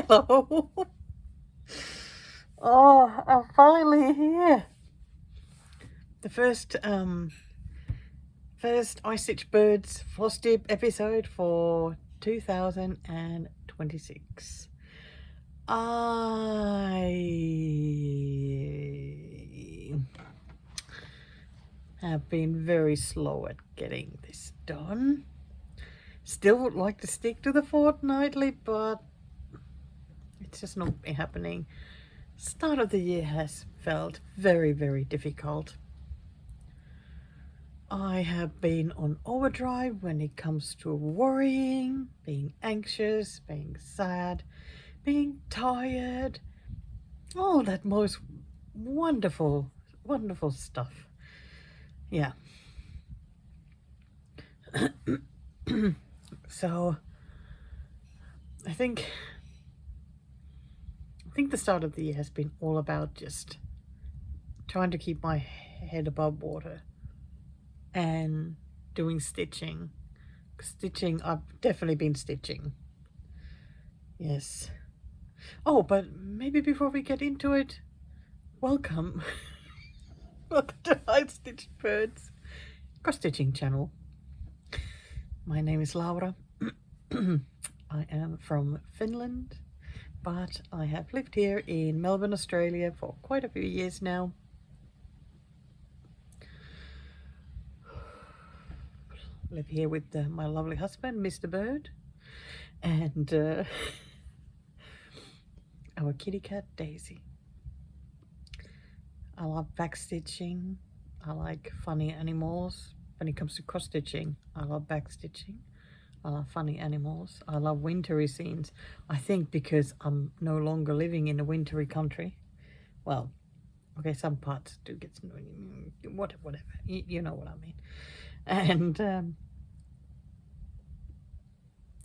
Hello. Oh, I'm finally here. The first I Stitch Birds Flosstube episode for 2026. I have been very slow at getting this done. Still would like to stick to the fortnightly, but it's just not happening. Start of the year has felt very, very difficult. I have been on overdrive when it comes to worrying, being anxious, being sad, being tired, all that most wonderful, wonderful stuff. Yeah. So I think the start of the year has been all about just trying to keep my head above water and doing stitching. I've definitely been stitching. Yes. Oh, but maybe before we get into it, welcome. Welcome to I Stitch Birds cross-stitching channel. My name is Laura. I am from Finland, but I have lived here in Melbourne, Australia for quite a few years now. Live here with my lovely husband, Mr. Bird, and our kitty cat, Daisy. I love backstitching. I like funny animals. When it comes to cross-stitching, I love backstitching. I love funny animals. I love wintry scenes. I think because I'm no longer living in a wintry country. Well, okay, some parts do get whatever. You know what I mean. And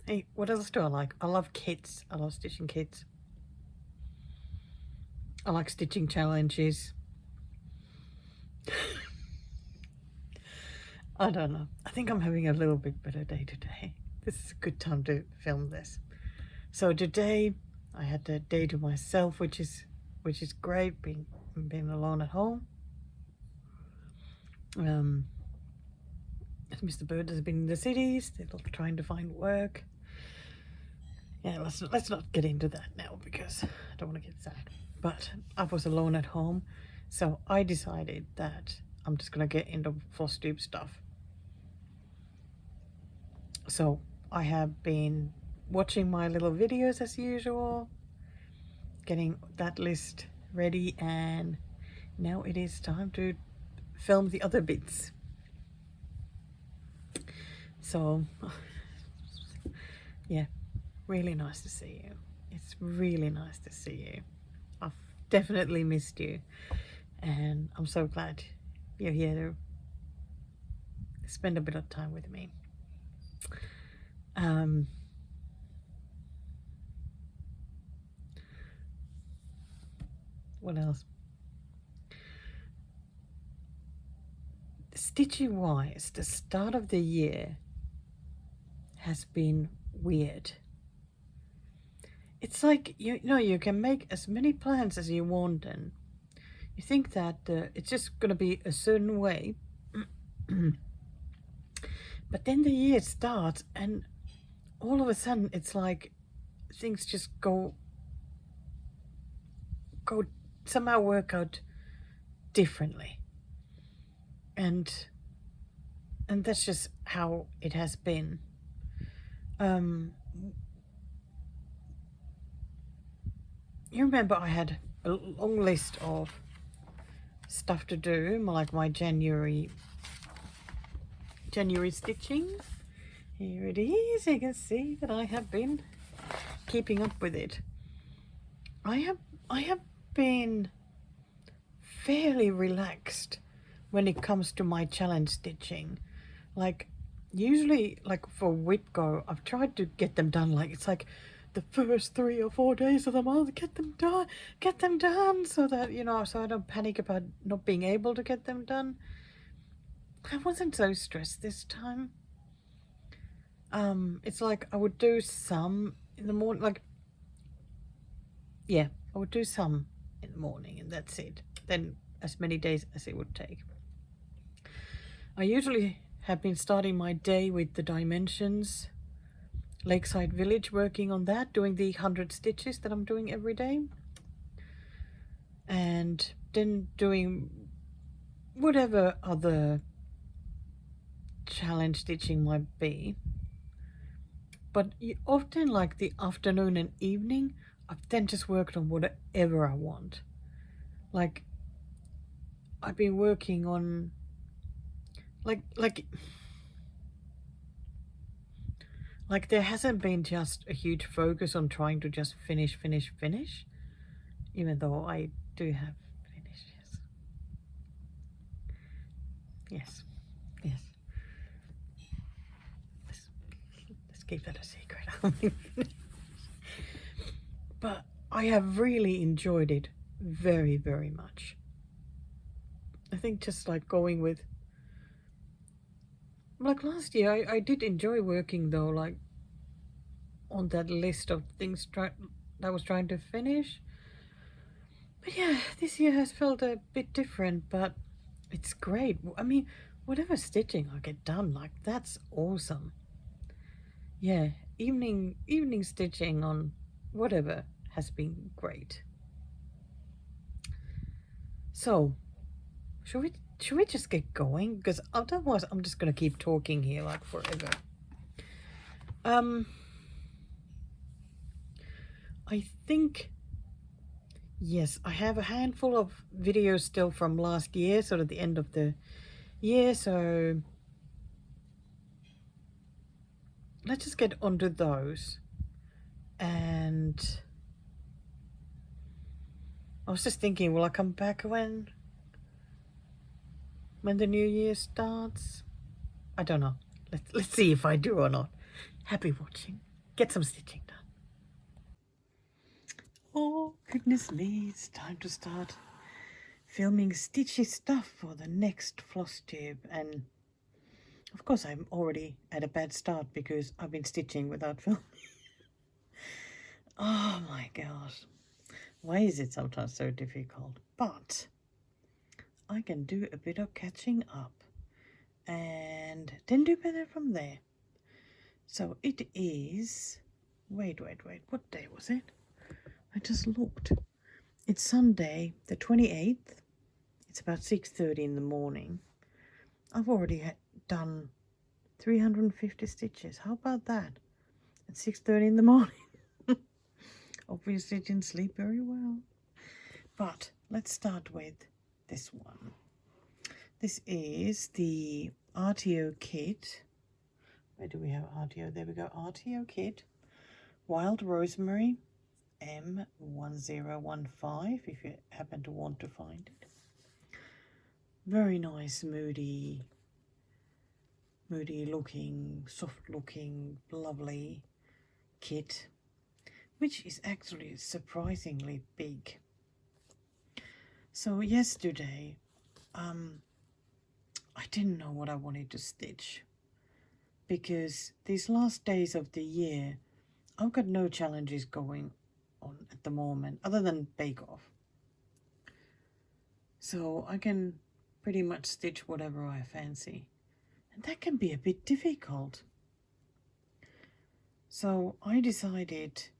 hey, what else do I like? I love kits. I love stitching kits. I like stitching challenges. I don't know. I think I'm having a little bit better day today. This is a good time to film this. So today I had a day to myself, which is great, being alone at home. Mr. Bird has been in the city, still trying to find work. Yeah, let's not get into that now because I don't want to get sad. But I was alone at home, so I decided that I'm just gonna get into Flosstube stuff. So I have been watching my little videos as usual, getting that list ready, and now it is time to film the other bits. So yeah, really nice to see you. It's really nice to see you. I've definitely missed you, and I'm so glad you're here to spend a bit of time with me. What else? Stitching wise, the start of the year has been weird. It's like, you know, you can make as many plans as you want, and you think that it's just going to be a certain way. But then the year starts, and all of a sudden it's like things just go somehow work out differently, and that's just how it has been. You remember I had a long list of stuff to do, like my January stitching. Here it is. You can see that I have been keeping up with it. I have been fairly relaxed when it comes to my challenge stitching. Like usually, like for Whipco, I've tried to get them done. Like it's like the first 3 or 4 days of the month, get them done, so that, you know, so I don't panic about not being able to get them done. I wasn't so stressed this time. It's like I would do some in the morning, like yeah, I would do some in the morning and that's it. Then as many days as it would take. I usually have been starting my day with the dimensions, Lakeside Village, working on that, doing the 100 stitches that I'm doing every day. And then doing whatever other challenge stitching might be. But often like the afternoon and evening, I've then just worked on whatever I want. Like I've been working on like there hasn't been just a huge focus on trying to just finish, even though I do have finishes. Yes. Let's keep that a secret. But I have really enjoyed it very, very much. I think just like going with, like last year, I did enjoy working though, like on that list of things that I was trying to finish. But yeah, this year has felt a bit different, but it's great. I mean, whatever stitching I get done, like that's awesome. Yeah, evening stitching on whatever has been great. So, should we just get going? Because otherwise I'm just gonna keep talking here like forever. I think, yes, I have a handful of videos still from last year, sort of the end of the year, so let's just get onto those. And I was just thinking, will I come back when the new year starts? I don't know. Let's see if I do or not. Happy watching. Get some stitching done. Oh, goodness me, it's time to start filming stitchy stuff for the next Flosstube. And of course I'm already at a bad start because I've been stitching without filming. Oh my gosh. Why is it sometimes so difficult? But I can do a bit of catching up and then do better from there. So it is, wait, what day was it? I just looked. It's Sunday, the 28th. It's about 6:30 in the morning. I've already done 350 stitches. How about that? At 6:30 in the morning. Obviously didn't sleep very well. But let's start with this one. This is the RTO kit. Where do we have RTO? There we go. RTO kit. Wild Rosemary M1015, if you happen to want to find it. Very nice, moody looking, soft looking, lovely kit, which is actually surprisingly big. So yesterday, I didn't know what I wanted to stitch because these last days of the year, I've got no challenges going on at the moment other than Bake Off. So I can pretty much stitch whatever I fancy. And that can be a bit difficult. So I decided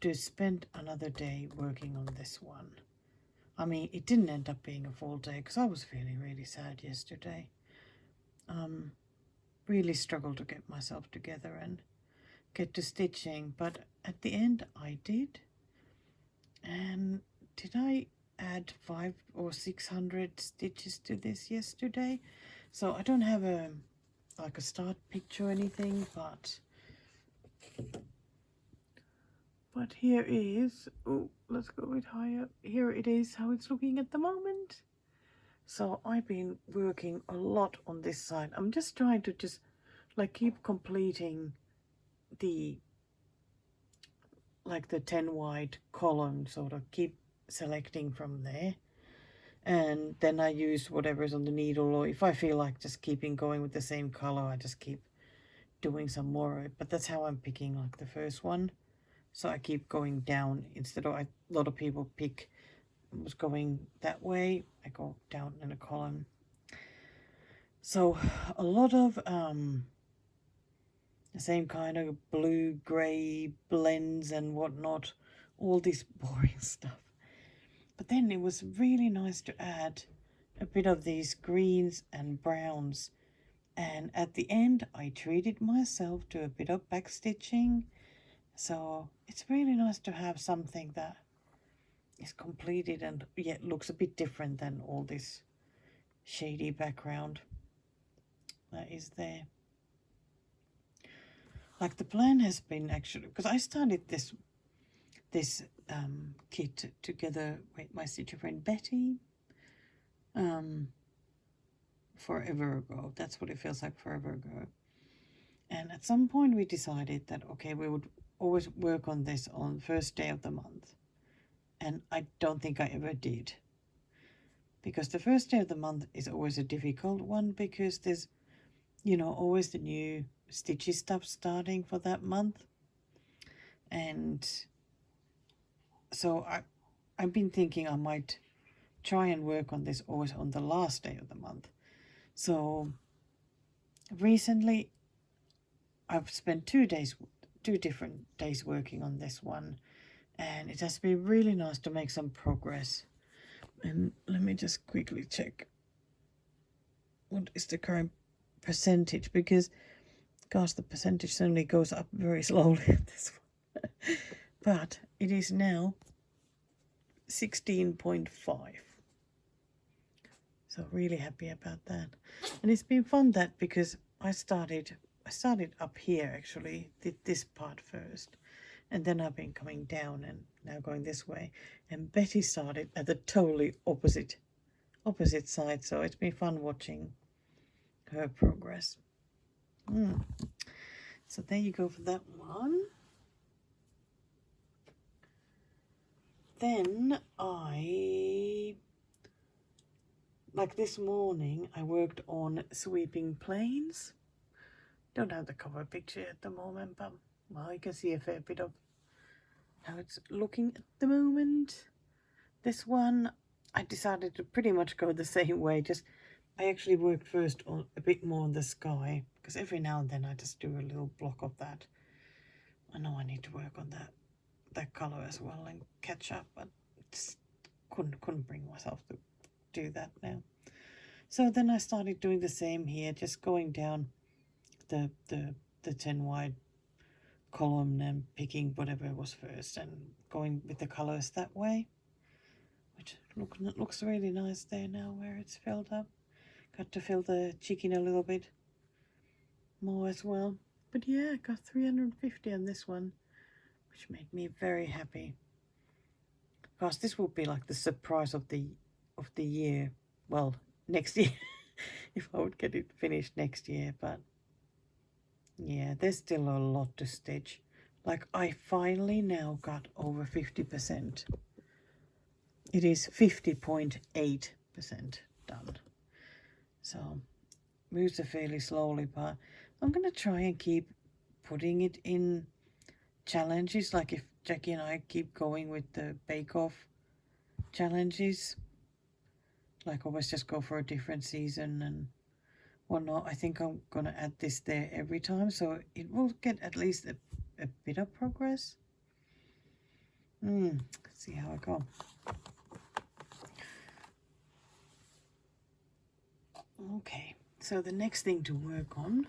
to spend another day working on this one. I mean, it didn't end up being a full day because I was feeling really sad yesterday. Really struggled to get myself together and get to stitching, but at the end I did. And did I add 500 or 600 stitches to this yesterday? So I don't have a start picture or anything, but here is, oh, let's go a bit higher. Here it is, how it's looking at the moment. So I've been working a lot on this side. I'm just trying to keep completing the the 10 wide column, sort of keep selecting from there. And then I use whatever's on the needle, or if I feel like just keeping going with the same color, I just keep doing some more of it. But that's how I'm picking like the first one. so I keep going down instead of a lot of people was going that way. I go down in a column. So a lot of the same kind of blue gray blends and whatnot, all this boring stuff. But then it was really nice to add a bit of these greens and browns, and at the end I treated myself to a bit of back stitching. So it's really nice to have something that is completed and yet looks a bit different than all this shady background that is there. Like the plan has been actually, because I started this kit together with my stitcher friend Betty forever ago. That's what it feels like, forever ago. And at some point we decided that, okay, we would always work on this on the first day of the month. And I don't think I ever did. Because the first day of the month is always a difficult one, because there's, you know, always the new stitchy stuff starting for that month. And so I've been thinking I might try and work on this always on the last day of the month. So recently I've spent 2 different days working on this one, and it has been really nice to make some progress. And let me just quickly check what is the current percentage, because gosh, the percentage certainly goes up very slowly at this one. But it is now 16.5. So really happy about that. And it's been fun that, because I started up here actually, did this part first, and then I've been coming down and now going this way, and Betty started at the totally opposite side, so it's been fun watching her progress. So there you go for that one. Then like this morning, I worked on sweeping planes. Don't have the cover picture at the moment, but well, you can see a fair bit of how it's looking at the moment. This one, I decided to pretty much go the same way. Just I actually worked first on a bit more on the sky, because every now and then I just do a little block of that. I know I need to work on that color as well and catch up, but just couldn't bring myself to do that now. So then I started doing the same here, just going down the 10 wide column and picking whatever was first and going with the colors that way, which looks really nice there now where it's filled up. Got to fill the chicken a little bit more as well. But yeah, I got 350 on this one, which made me very happy. Gosh, this will be like the surprise of the year. Well, next year, if I would get it finished next year. But yeah, there's still a lot to stitch. Like I finally now got over 50%. It is 50.8% done. So moves are fairly slowly, but I'm gonna try and keep putting it in challenges. Like if Jackie and I keep going with the bake-off challenges, like always just go for a different season and whatnot. I think I'm gonna add this there every time, so it will get at least a bit of progress. Let's see how I go. Okay, so the next thing to work on,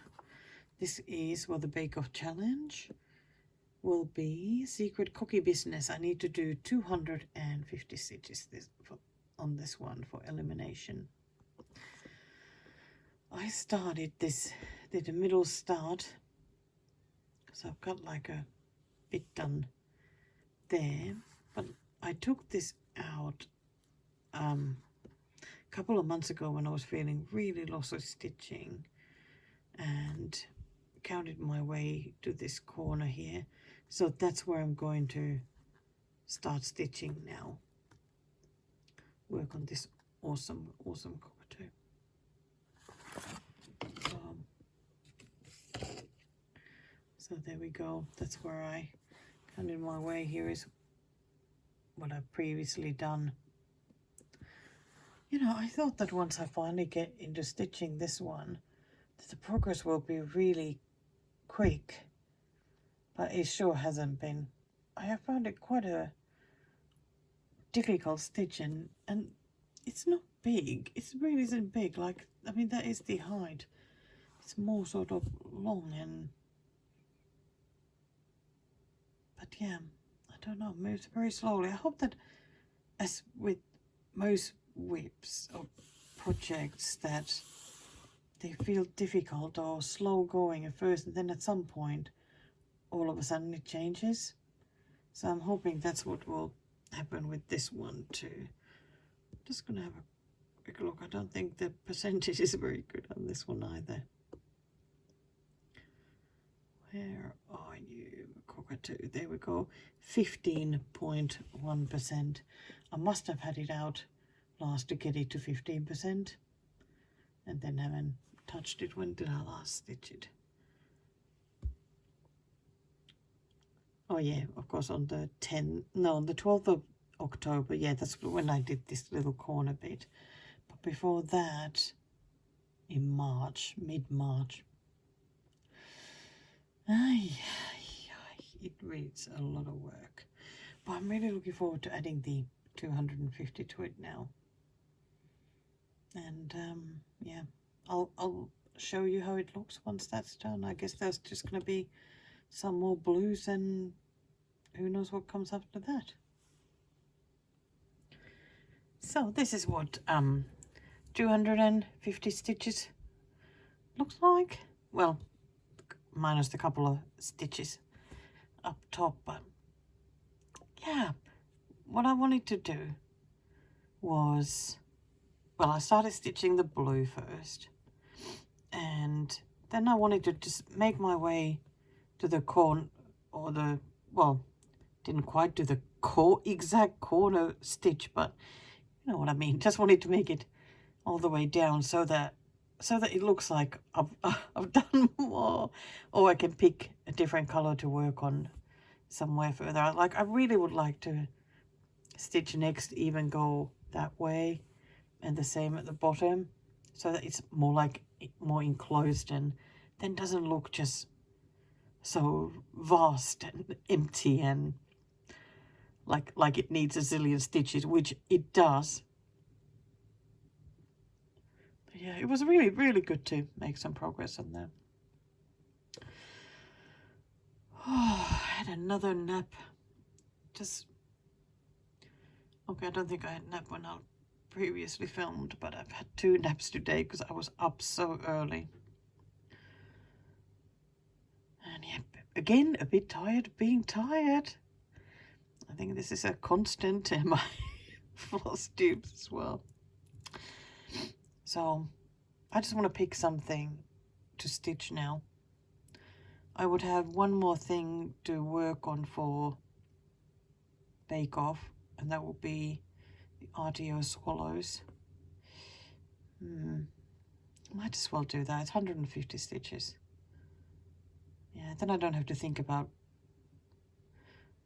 this is, well, the bake-off challenge will be secret cookie business. I need to do 250 stitches on this one for elimination. I started this, did a middle start, so I've got like a bit done there, but I took this out a couple of months ago when I was feeling really lost with stitching, and counted my way to this corner here. So that's where I'm going to start stitching now. Work on this awesome cockatoo. So there we go. That's where I And in my way here is what I've previously done. You know, I thought that once I finally get into stitching this one, that the progress will be really quick, but it sure hasn't been. I have found it quite a difficult stitch, and it's not big. It really isn't big. Like, I mean, that is the height. It's more sort of long, and but yeah, I don't know, moves very slowly. I hope that, as with most whips or projects, that they feel difficult or slow going at first, and then at some point all of a sudden it changes. So I'm hoping that's what will happen with this one too. Just gonna have a quick look. I don't think the percentage is very good on this one either. Where are you, cockatoo? There we go, 15.1%. I must have had it out last to get it to 15%, and then haven't touched it. When did I last stitch it? Oh yeah, of course, on the 12th of October. Yeah, that's when I did this little corner bit. But before that, in March, mid-March. It reads a lot of work. But I'm really looking forward to adding the 250 to it now. And yeah, I'll show you how it looks once that's done. I guess there's just going to be some more blues, and who knows what comes after that. So this is what 250 stitches looks like. Well, minus the couple of stitches up top, but yeah, what I wanted to do was, well, I started stitching the blue first, and then I wanted to just make my way to the corner, or the, well, didn't quite do the exact corner stitch, but you know what I mean. Just wanted to make it all the way down so that it looks like I've done more, or I can pick a different color to work on somewhere further. Like, I really would like to stitch next, even go that way, and the same at the bottom, so that it's more like more enclosed, and then doesn't look just so vast and empty and like it needs a zillion stitches, which it does. But yeah, it was really, really good to make some progress on that. Oh, I had another nap. Okay, I don't think I had a nap when I previously filmed, but I've had 2 naps today because I was up so early. And yeah, again, a bit tired being tired. I think this is a constant in my Flosstubes as well. So I just want to pick something to stitch now. I would have one more thing to work on for Bake Off, and that will be the RTO swallows. Might as well do that. It's 150 stitches. Yeah, then I don't have to think about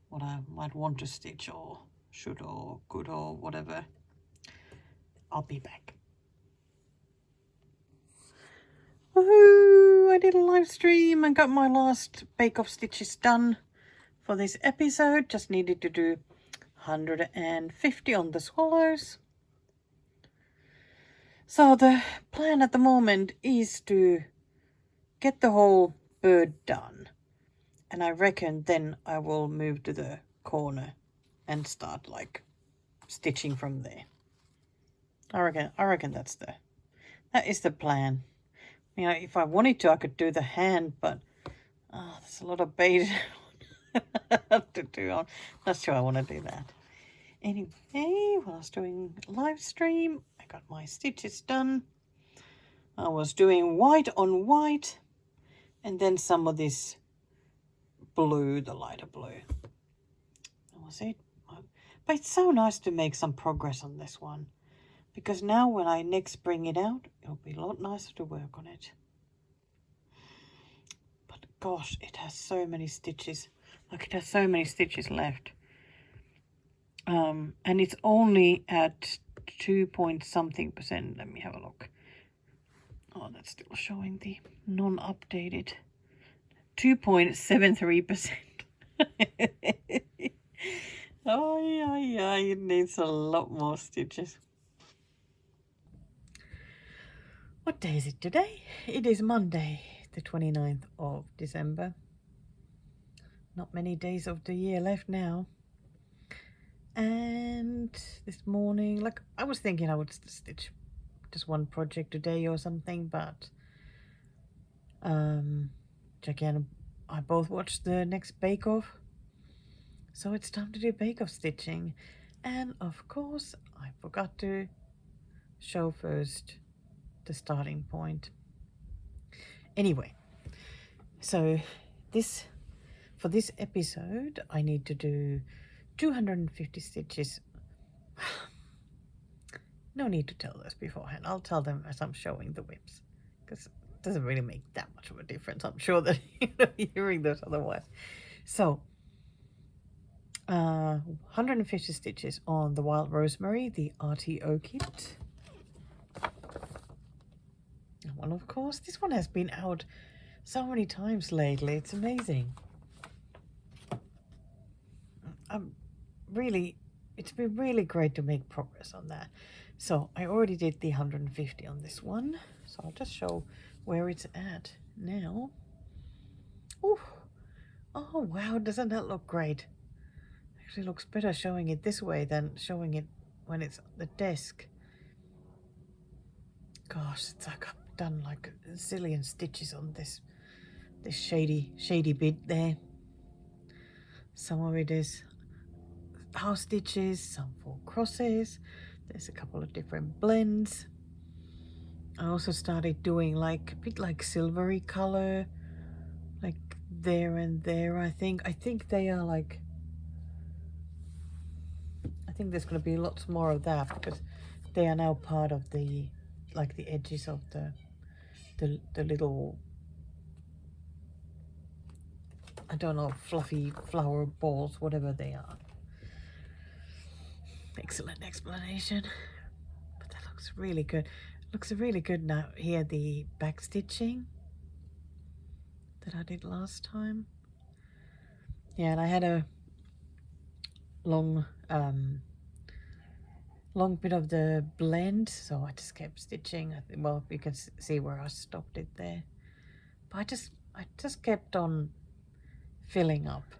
what I might want to stitch, or should, or could, or whatever. I'll be back. Woohoo! I did a live stream and got my last Bake Off stitches done for this episode. Just needed to do 150 on the swallows. So the plan at the moment is to get the whole bird done, and I reckon then I will move to the corner and start like stitching from there. I reckon that is the plan. You know, if I wanted to, I could do the hand, but there's a lot of bait to do. I'm not sure I want to do that. Anyway, while I was doing live stream, I got my stitches done. I was doing white on white, and then some of this blue, the lighter blue. That was it. But it's so nice to make some progress on this one, because now when I next bring it out, it'll be a lot nicer to work on it. But gosh, it has so many stitches. Look, there's so many stitches left. And it's only at 2 point something percent. Let me have a look. Oh, that's still showing the non-updated 2.73%. Oh yeah, it needs a lot more stitches. What day is it today? It is Monday, the 29th of December. Not many days of the year left now. And this morning, like, I was thinking I would stitch just one project a day or something, but Jackie and I both watched the next Bake Off, so it's time to do Bake Off stitching. And of course I forgot to show first the starting point. Anyway, so for this episode I need to do 250 stitches. No need to tell those beforehand. I'll tell them as I'm showing the whips, because it doesn't really make that much of a difference. I'm sure that you're hearing those otherwise. So 150 stitches on the Wild Rosemary, the RTO kit. Well, of course, this one has been out so many times lately. It's amazing. It's been really great to make progress on that. So I already did the 150 on this one. So I'll just show where it's at now. Ooh. Oh, wow, doesn't that look great? Actually looks better showing it this way than showing it when it's on the desk. Gosh, it's like I've done like a zillion stitches on this shady bit there. Some of it is half stitches, some full crosses. There's a couple of different blends. I also started doing like a bit like silvery color, like there and there. I think they are like, I think there's going to be lots more of that, because they are now part of the, like the edges of the little, I don't know, fluffy flower balls, whatever they are. Excellent explanation. But that looks really good. Looks really good now here, the back stitching that I did last time. Yeah, and I had a long bit of the blend, so I just kept stitching. Well, you can see where I stopped it there. But I just kept on filling up.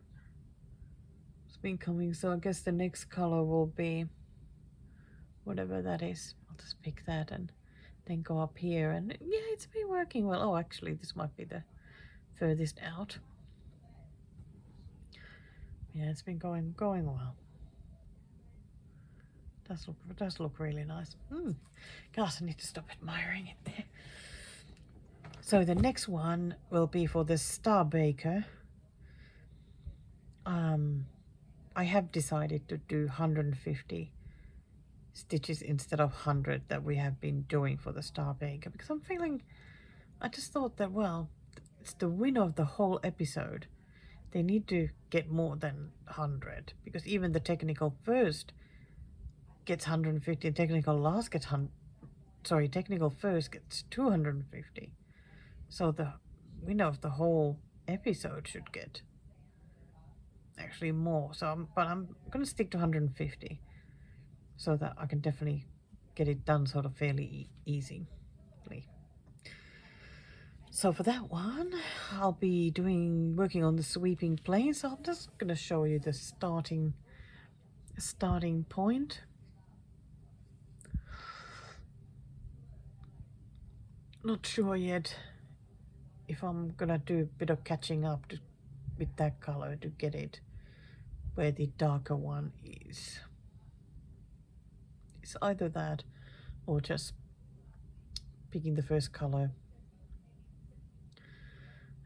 It's been coming, so I guess the next color will be whatever that is. I'll just pick that and then go up here, and yeah, it's been working well. Oh, actually this might be the furthest out. Yeah, it's been going well. Does look really nice. Gosh, I need to stop admiring it there. So the next one will be for the Star Baker. I have decided to do 150 stitches instead of 100 that we have been doing for the Star Baker, because I just thought that, well, it's the winner of the whole episode. They need to get more than 100, because even the technical first gets 150, and technical last gets technical first gets 250. So the winner of the whole episode should get actually more. So but I'm gonna stick to 150, so that I can definitely get it done sort of fairly easily. So for that one, I'll be working on the sweeping plane. So I'm just gonna show you the starting point. Not sure yet if I'm gonna do a bit of catching up with that color to get it where the darker one is. It's either that or just picking the first color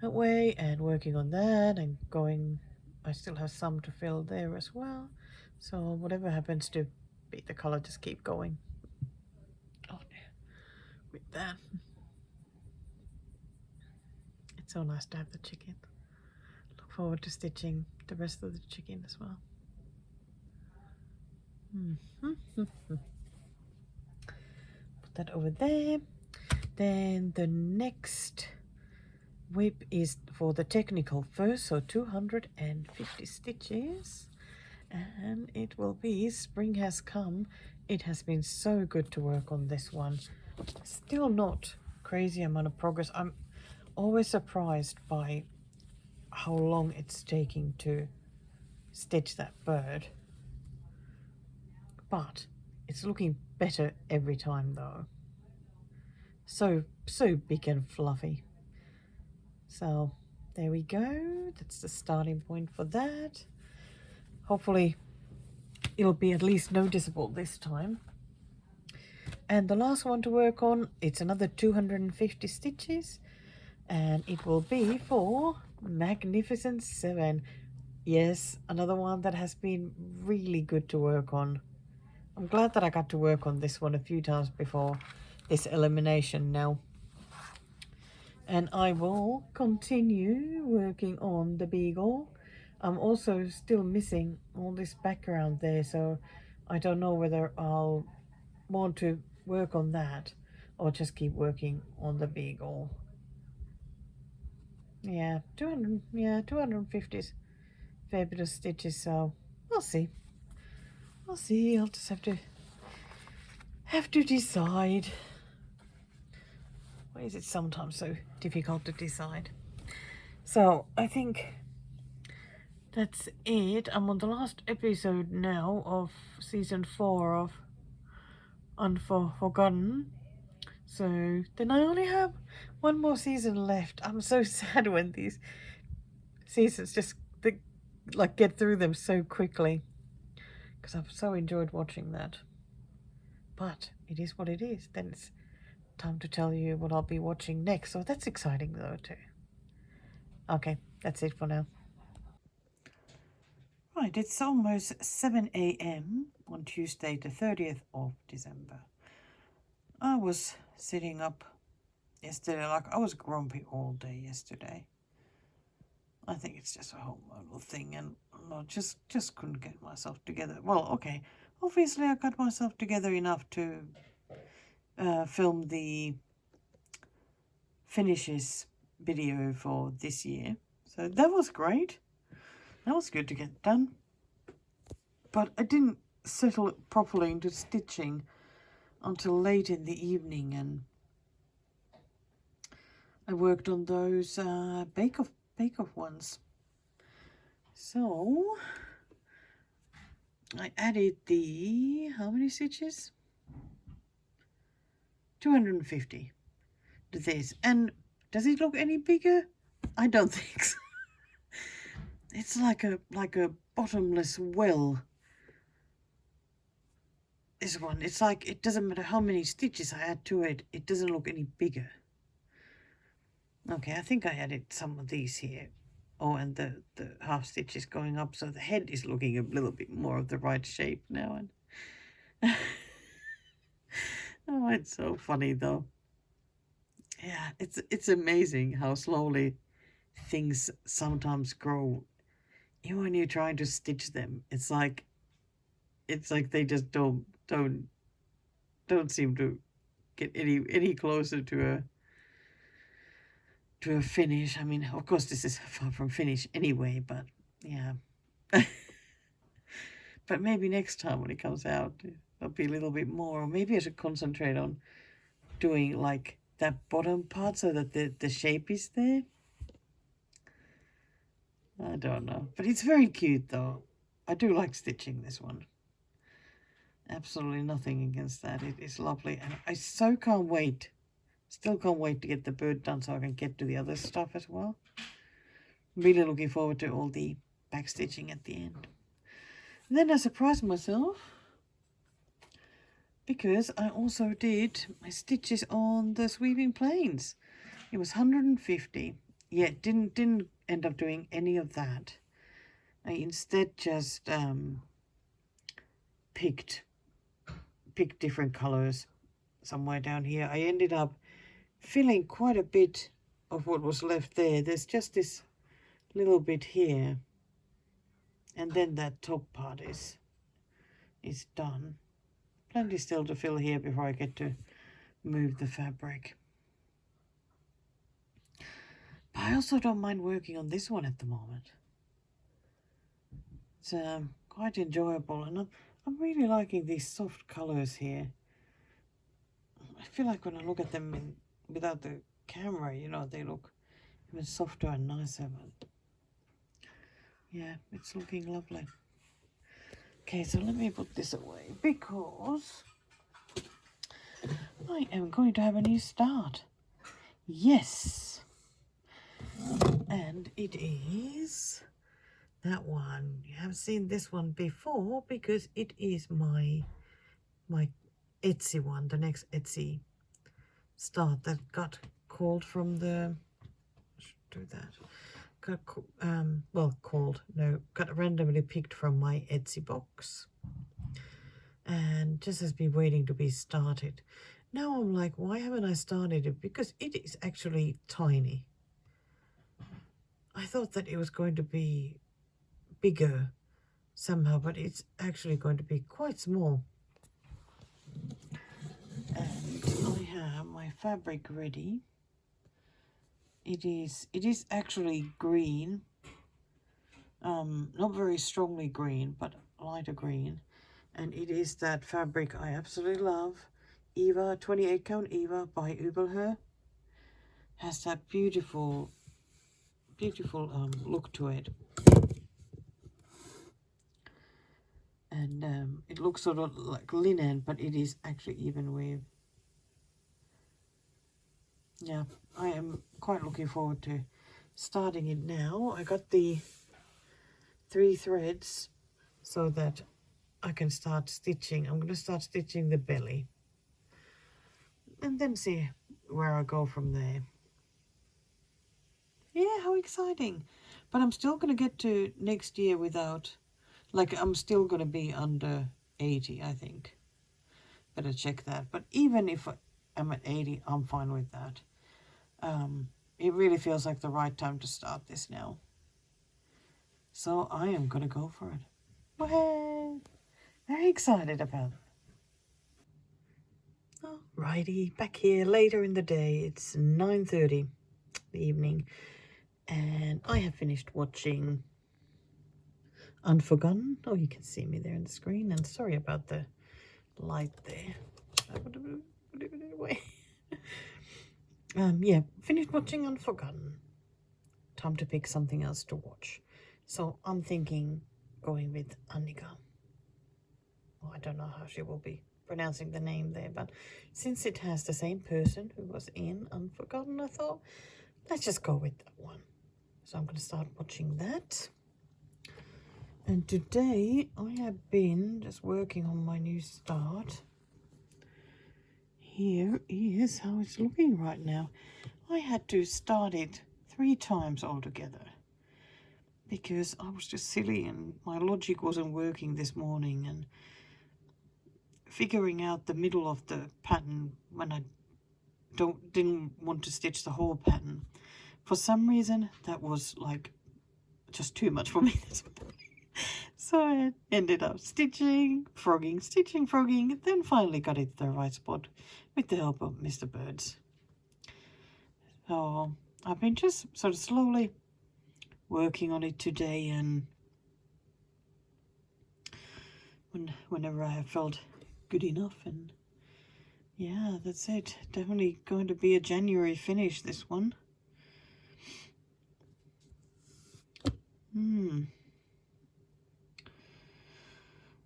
that way and working on that and going. I still have some to fill there as well, so whatever happens to be the color, just keep going with that. It's so nice to have the chicken. Look forward to stitching the rest of the chicken as well. Put that over there. Then the next whip is for the technical first, so 250 stitches. And it will be spring has come. It has been so good to work on this one. Still not crazy amount of progress. I'm always surprised by how long it's taking to stitch that bird, but it's looking better every time though. So big and fluffy. So there we go. That's the starting point for that. Hopefully it'll be at least noticeable this time. And the last one to work on, it's another 250 stitches, and it will be for Magnificent 7. Yes, another one that has been really good to work on. I'm glad that I got to work on this one a few times before this elimination now. And I will continue working on the beagle. I'm also still missing all this background there, so I don't know whether I'll want to work on that or just keep working on the beagle. Yeah, 250 is fair bit of stitches, so we'll see. I'll see. I'll just have to decide. Why is it sometimes so difficult to decide? So I think that's it. I'm on the last episode now of season 4 of Unforgotten. So then I only have one more season left. I'm so sad when these seasons just like get through them so quickly, because I've so enjoyed watching that. But it is what it is. Then it's time to tell you what I'll be watching next. So that's exciting though too. Okay, that's it for now. Right, it's almost 7 a.m. on Tuesday the 30th of December. I was sitting up yesterday, like I was grumpy all day yesterday. I think it's just a hormonal thing, and I just couldn't get myself together. Well, okay, obviously I got myself together enough to film the finishes video for this year. So that was great. That was good to get done. But I didn't settle it properly into stitching until late in the evening, and I worked on those bake-off ones. So I added the, how many stitches? 250 to this. And does it look any bigger? I don't think so. It's like a bottomless well. This one, it's like, it doesn't matter how many stitches I add to it, it doesn't look any bigger. Okay, I think I added some of these here. Oh, and the half stitch is going up, so the head is looking a little bit more of the right shape now. And oh, it's so funny though. Yeah, it's amazing how slowly things sometimes grow. Even when you're trying to stitch them, it's like they just don't seem to get any closer to a finish. I mean, of course, this is far from finish anyway, but yeah. But maybe next time when it comes out, there'll be a little bit more. Or maybe I should concentrate on doing like that bottom part so that the shape is there. I don't know. But it's very cute though. I do like stitching this one. Absolutely nothing against that. It is lovely. And I so can't wait. Still can't wait to get the bird done so I can get to the other stuff as well. Really looking forward to all the back stitching at the end. And then I surprised myself because I also did my stitches on the sweeping planes. It was 150. Yeah, didn't end up doing any of that. I instead just picked different colors somewhere down here. I ended up filling quite a bit of what was left there. There's just this little bit here And then that top part is done. Plenty still to fill here before I get to move the fabric. But I also don't mind working on this one at the moment. It's quite enjoyable, and I'm really liking these soft colors here. I feel like when I look at them without the camera, you know, they look even softer and nicer. But yeah, it's looking lovely. Okay, so let me put this away because I am going to have a new start. Yes. And it is that one. You have seen this one before because it is my Etsy one, the next Etsy start that got called from the, do that, got randomly picked from my Etsy box and just has been waiting to be started. Now I'm like, why haven't I started it? Because it is actually tiny. I thought that it was going to be bigger somehow, but it's actually going to be quite small. And I have my fabric ready. It is actually green, not very strongly green, but lighter green, and it is that fabric I absolutely love, Eva 28 count Eva by Ubelher. Has that beautiful look to it, and it looks sort of like linen, but it is actually even weave. Yeah, I am quite looking forward to starting it now. I got the 3 threads so that I can start stitching. I'm going to start stitching the belly and then see where I go from there. Yeah, how exciting. But I'm still going to get to next year without, like, I'm still going to be under 80, I think. Better check that. But even if I'm at 80, I'm fine with that. It really feels like the right time to start this now. So I am going to go for it. Well, very excited about it. Alrighty, back here later in the day. It's 9:30 the evening, and I have finished watching Unforgotten. Oh, you can see me there on the screen, and sorry about the light there. Put it away. Yeah, finished watching Unforgotten. Time to pick something else to watch. So I'm thinking going with Annika. Well, I don't know how she will be pronouncing the name there, but since it has the same person who was in Unforgotten, I thought, let's just go with that one. So I'm going to start watching that. And today I have been just working on my new start. Here is how it's looking right now. I had to start it 3 times altogether because I was just silly and my logic wasn't working this morning, and figuring out the middle of the pattern when I didn't want to stitch the whole pattern. For some reason, that was like just too much for me this morning. So I ended up stitching, frogging, then finally got it the right spot with the help of Mr. Birds. So I've been just sort of slowly working on it today, and whenever I have felt good enough, and yeah, that's it. Definitely going to be a January finish, this one.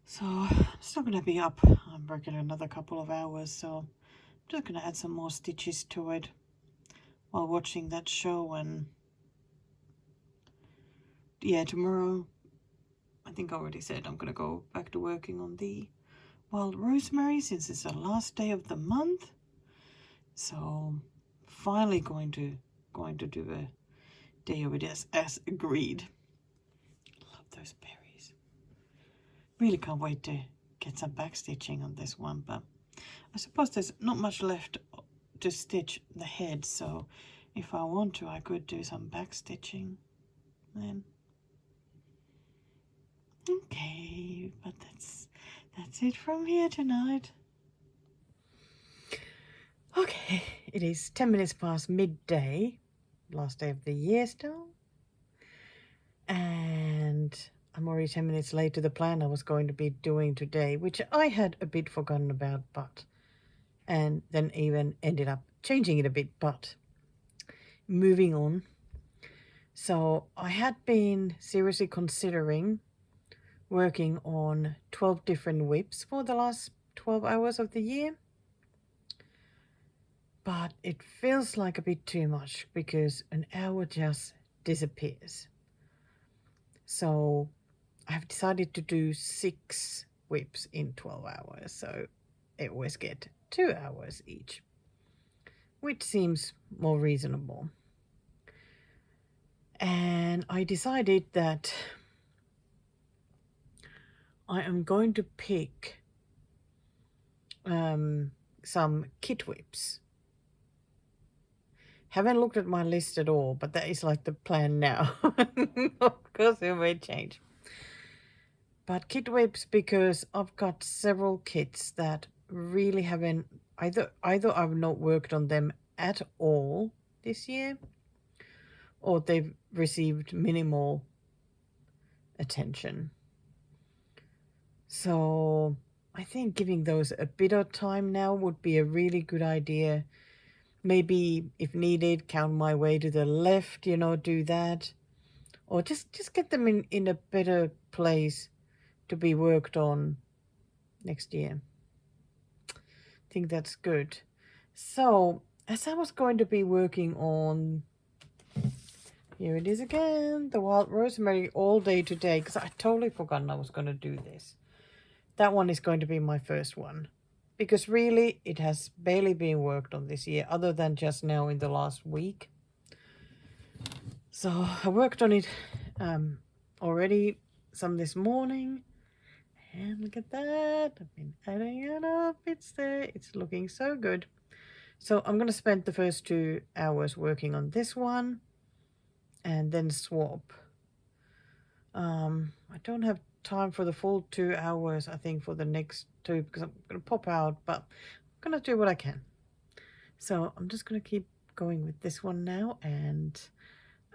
So I'm still going to be up. I'm working another couple of hours, so I'm just going to add some more stitches to it while watching that show. And yeah, tomorrow, I think I already said I'm going to go back to working on the wild rosemary since it's the last day of the month. So finally going to do a day of it as agreed. Love those berries. Really can't wait to get some back stitching on this one, but I suppose there's not much left to stitch the head, so if I want to, I could do some back stitching then. Okay, but that's it from here tonight. Okay, it is 10 minutes past midday, last day of the year still. And I'm already 10 minutes late to the plan I was going to be doing today, which I had a bit forgotten about, and then even ended up changing it a bit, but moving on. So I had been seriously considering working on 12 different whips for the last 12 hours of the year. But it feels like a bit too much because an hour just disappears. So I've decided to do 6 whips in 12 hours. So I always get 2 hours each, which seems more reasonable. And I decided that I am going to pick some kit whips. Haven't looked at my list at all, but that is like the plan now. Of course it may change. But kit whips, because I've got several kits that really haven't, either I've not worked on them at all this year, or they've received minimal attention. So I think giving those a bit of time now would be a really good idea. Maybe if needed, count my way to the left, you know, do that. Or just get them in a better place to be worked on next year. I think that's good. So as I was going to be working on, here it is again, the wild rosemary all day today, because I totally forgotten I was going to do this. That one is going to be my first one, because really it has barely been worked on this year, other than just now in the last week. So I worked on it already some this morning, and look at that, I've been adding it up, it's there, it's looking so good. So I'm going to spend the first 2 hours working on this one and then swap. I don't have time for the full 2 hours, I think, for the next 2, because I'm going to pop out, but I'm going to do what I can. So I'm just going to keep going with this one now, and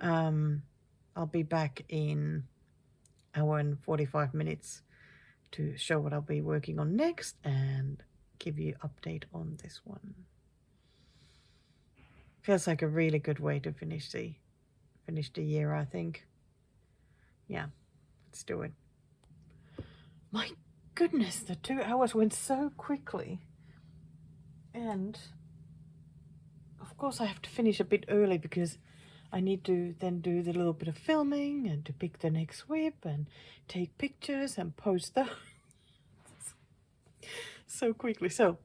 I'll be back in an hour and 45 minutes to show what I'll be working on next and give you an update on this one. Feels like a really good way to finish the year, I think. Yeah, let's do it. My goodness, the 2 hours went so quickly. And of course I have to finish a bit early because I need to then do the little bit of filming and to pick the next whip and take pictures and post them so quickly. So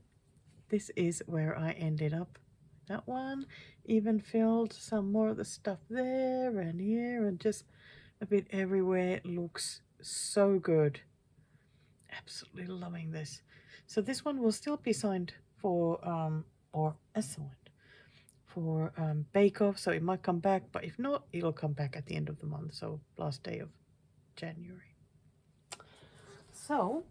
this is where I ended up. That one even filled some more of the stuff there and here and just a bit everywhere. It looks so good. Absolutely loving this. So this one will still be signed for or assigned for Bake Off, so it might come back, but if not, it'll come back at the end of the month, so last day of January. So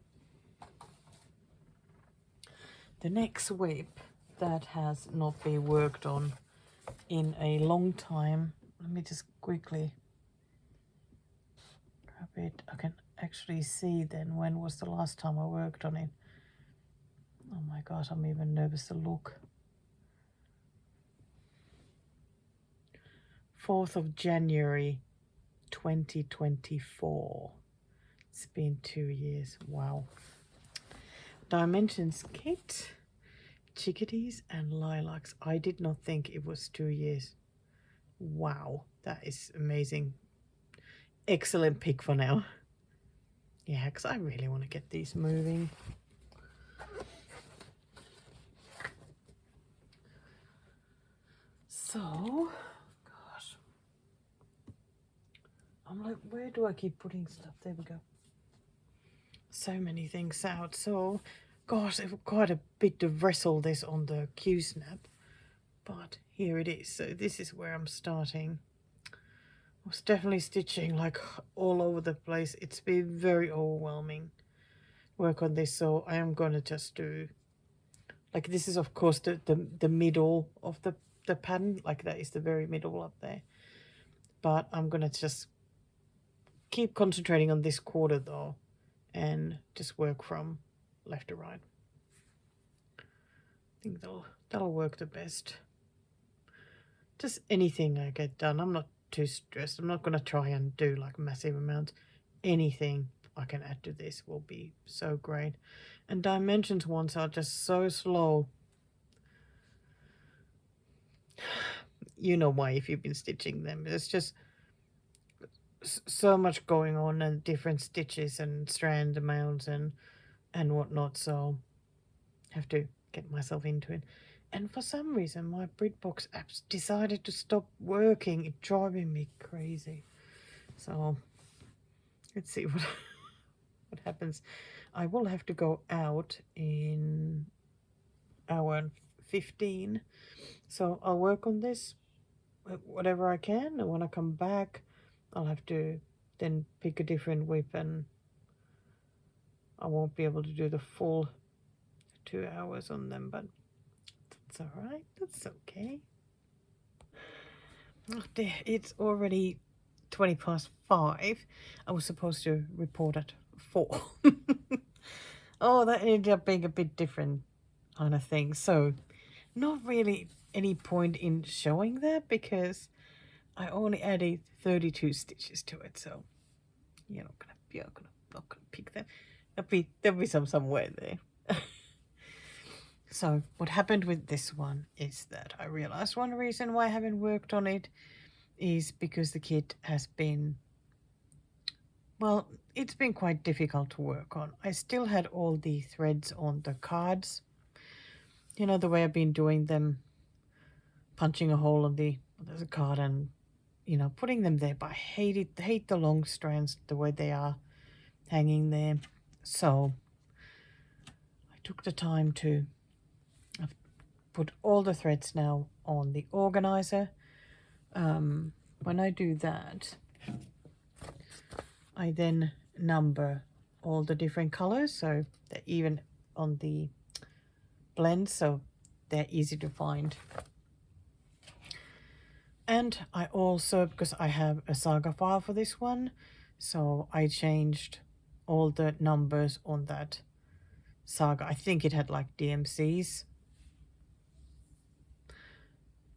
the next whip that has not been worked on in a long time, let me just quickly grab it. I can actually see then when was the last time I worked on it. Oh my gosh, I'm even nervous to look. 4th of January 2024. It's been 2 years. Wow. Dimensions kit, chickadees and lilacs. I did not think it was 2 years. Wow, that is amazing. Excellent pick for now. Yeah, because I really want to get these moving. So, gosh. I'm like, where do I keep putting stuff? There we go. So many things out. So, gosh, it was quite a bit to wrestle this on the Q-snap. But here it is. So this is where I'm starting. was definitely stitching like all over the place. It's been very overwhelming work on this, so I am gonna just do like this is of course the middle of the pattern, like that is the very middle up there, but I'm gonna just keep concentrating on this quarter though and just work from left to right. I think that'll work the best. Just anything I get done, I'm not too stressed. I'm not gonna try and do like massive amounts. Anything I can add to this will be so great. And dimensions ones are just so slow. You know why if you've been stitching them. There's just so much going on and different stitches and strand amounts and whatnot, so I have to get myself into it. And for some reason my BritBox apps decided to stop working. It's driving me crazy. So let's see what happens. I will have to go out in hour 15, so I'll work on this whatever I can, and when I come back I'll have to then pick a different whip, and I won't be able to do the full 2 hours on them, but that's alright, that's okay. Oh dear, it's already 5:20. I was supposed to report at 4. Oh, that ended up being a bit different kind of thing, so not really any point in showing that because I only added 32 stitches to it, so you're not gonna pick them. There'll be some somewhere there. So what happened with this one is that I realized one reason why I haven't worked on it is because the kit has been, well, it's been quite difficult to work on. I still had all the threads on the cards, you know, the way I've been doing them, punching a hole on the card and, you know, putting them there, but I hate the long strands the way they are hanging there. So I took the time to put all the threads now on the organizer. When I do that, I then number all the different colors, so they're even on the blend, so they're easy to find. And I also, because I have a saga file for this one, so I changed all the numbers on that saga. I think it had like DMCs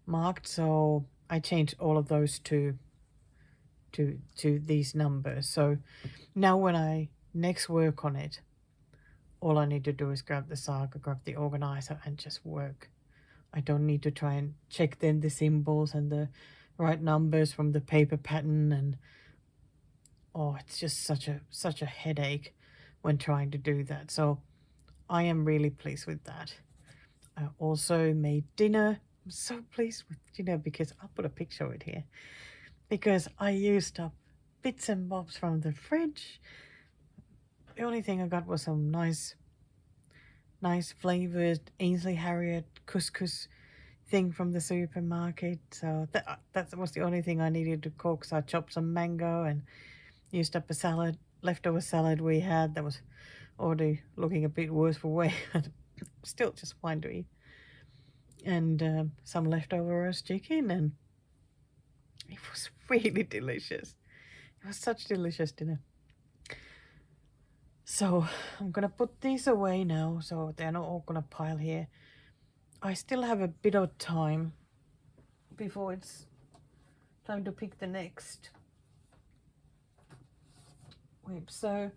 marked, so I changed all of those to these numbers. So now when I next work on it, all I need to do is grab the saga, grab the organizer, and just work. I don't need to try and check then the symbols and the right numbers from the paper pattern, and oh, it's just such a headache when trying to do that. So I am really pleased with that. I also made dinner. I'm so pleased with dinner because I'll put a picture of it here, because I used up bits and bobs from the fridge. The only thing I got was some nice flavored Ainsley Harriet couscous thing from the supermarket. So that was the only thing I needed to cook. So I chopped some mango and used up a leftover salad we had that was already looking a bit worse for wear, but still just fine to eat. And some leftover roast chicken, and it was really delicious. It was such delicious dinner. So I'm gonna put these away now, so they're not all gonna pile here. I still have a bit of time before it's time to pick the next whip. So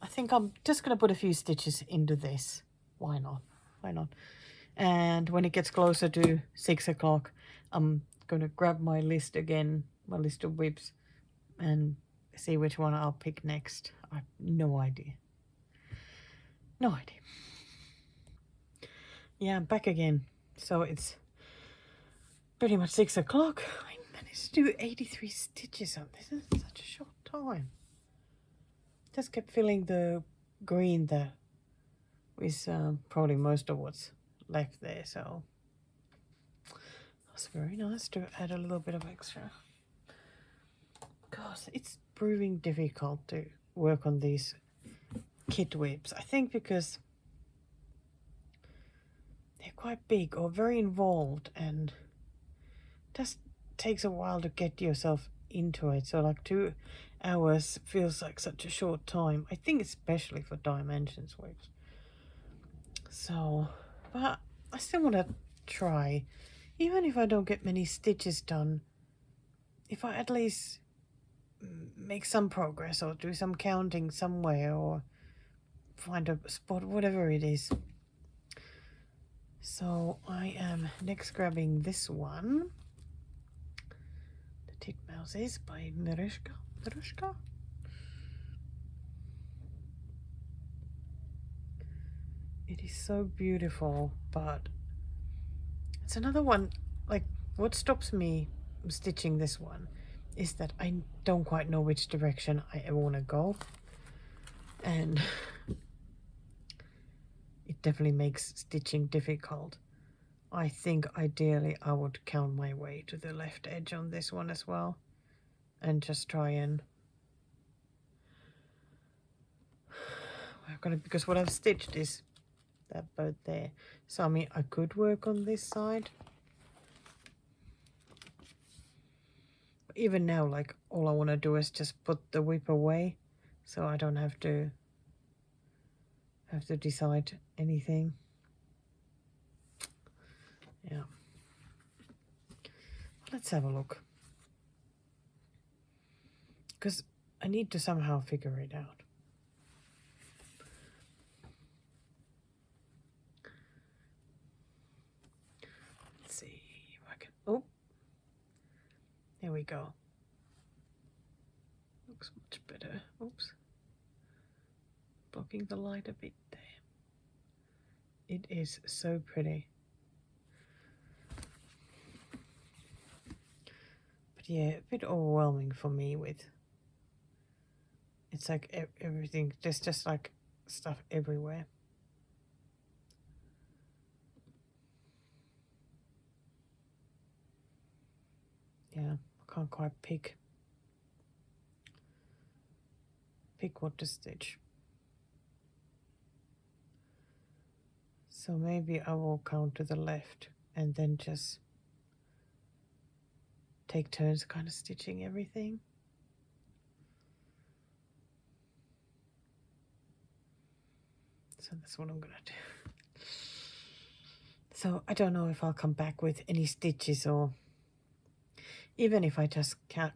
I think I'm just gonna put a few stitches into this. Why not? Why not? And when it gets closer to 6 o'clock, I'm gonna grab my list again, my list of whips, and see which one I'll pick next. I have no idea. No idea. Yeah, I'm back again. So it's pretty much 6 o'clock. I managed to do 83 stitches on this in such a short time. Just kept filling the green there with probably most of what's left there. So it was very nice to add a little bit of extra. Gosh, it's proving difficult to work on these kit whips. I think because they're quite big or very involved, and just takes a while to get yourself into it. So like 2 hours feels like such a short time. I think especially for dimensions whips. So, but I still want to try. Even if I don't get many stitches done, if I at least make some progress or do some counting somewhere or find a spot, whatever it is. So I am next grabbing this one. The Titmouses by Mirushka. It is so beautiful, but it's another one, like what stops me stitching this one is that I don't quite know which direction I want to go, and it definitely makes stitching difficult. I think ideally I would count my way to the left edge on this one as well and just try and because what I've stitched is that boat there. So I mean I could work on this side. Even now, like all I want to do is just put the whip away so I don't have to decide anything. Yeah, let's have a look, because I need to somehow figure it out. Let's see if I can. Oh, there we go. Looks much better. Oops, blocking the light a bit there. It is so pretty. But yeah, a bit overwhelming for me with, it's like everything, there's just like stuff everywhere. Yeah, I can't quite pick what to stitch. So maybe I will count to the left and then just take turns kind of stitching everything. So that's what I'm gonna do. So I don't know if I'll come back with any stitches, or even if I just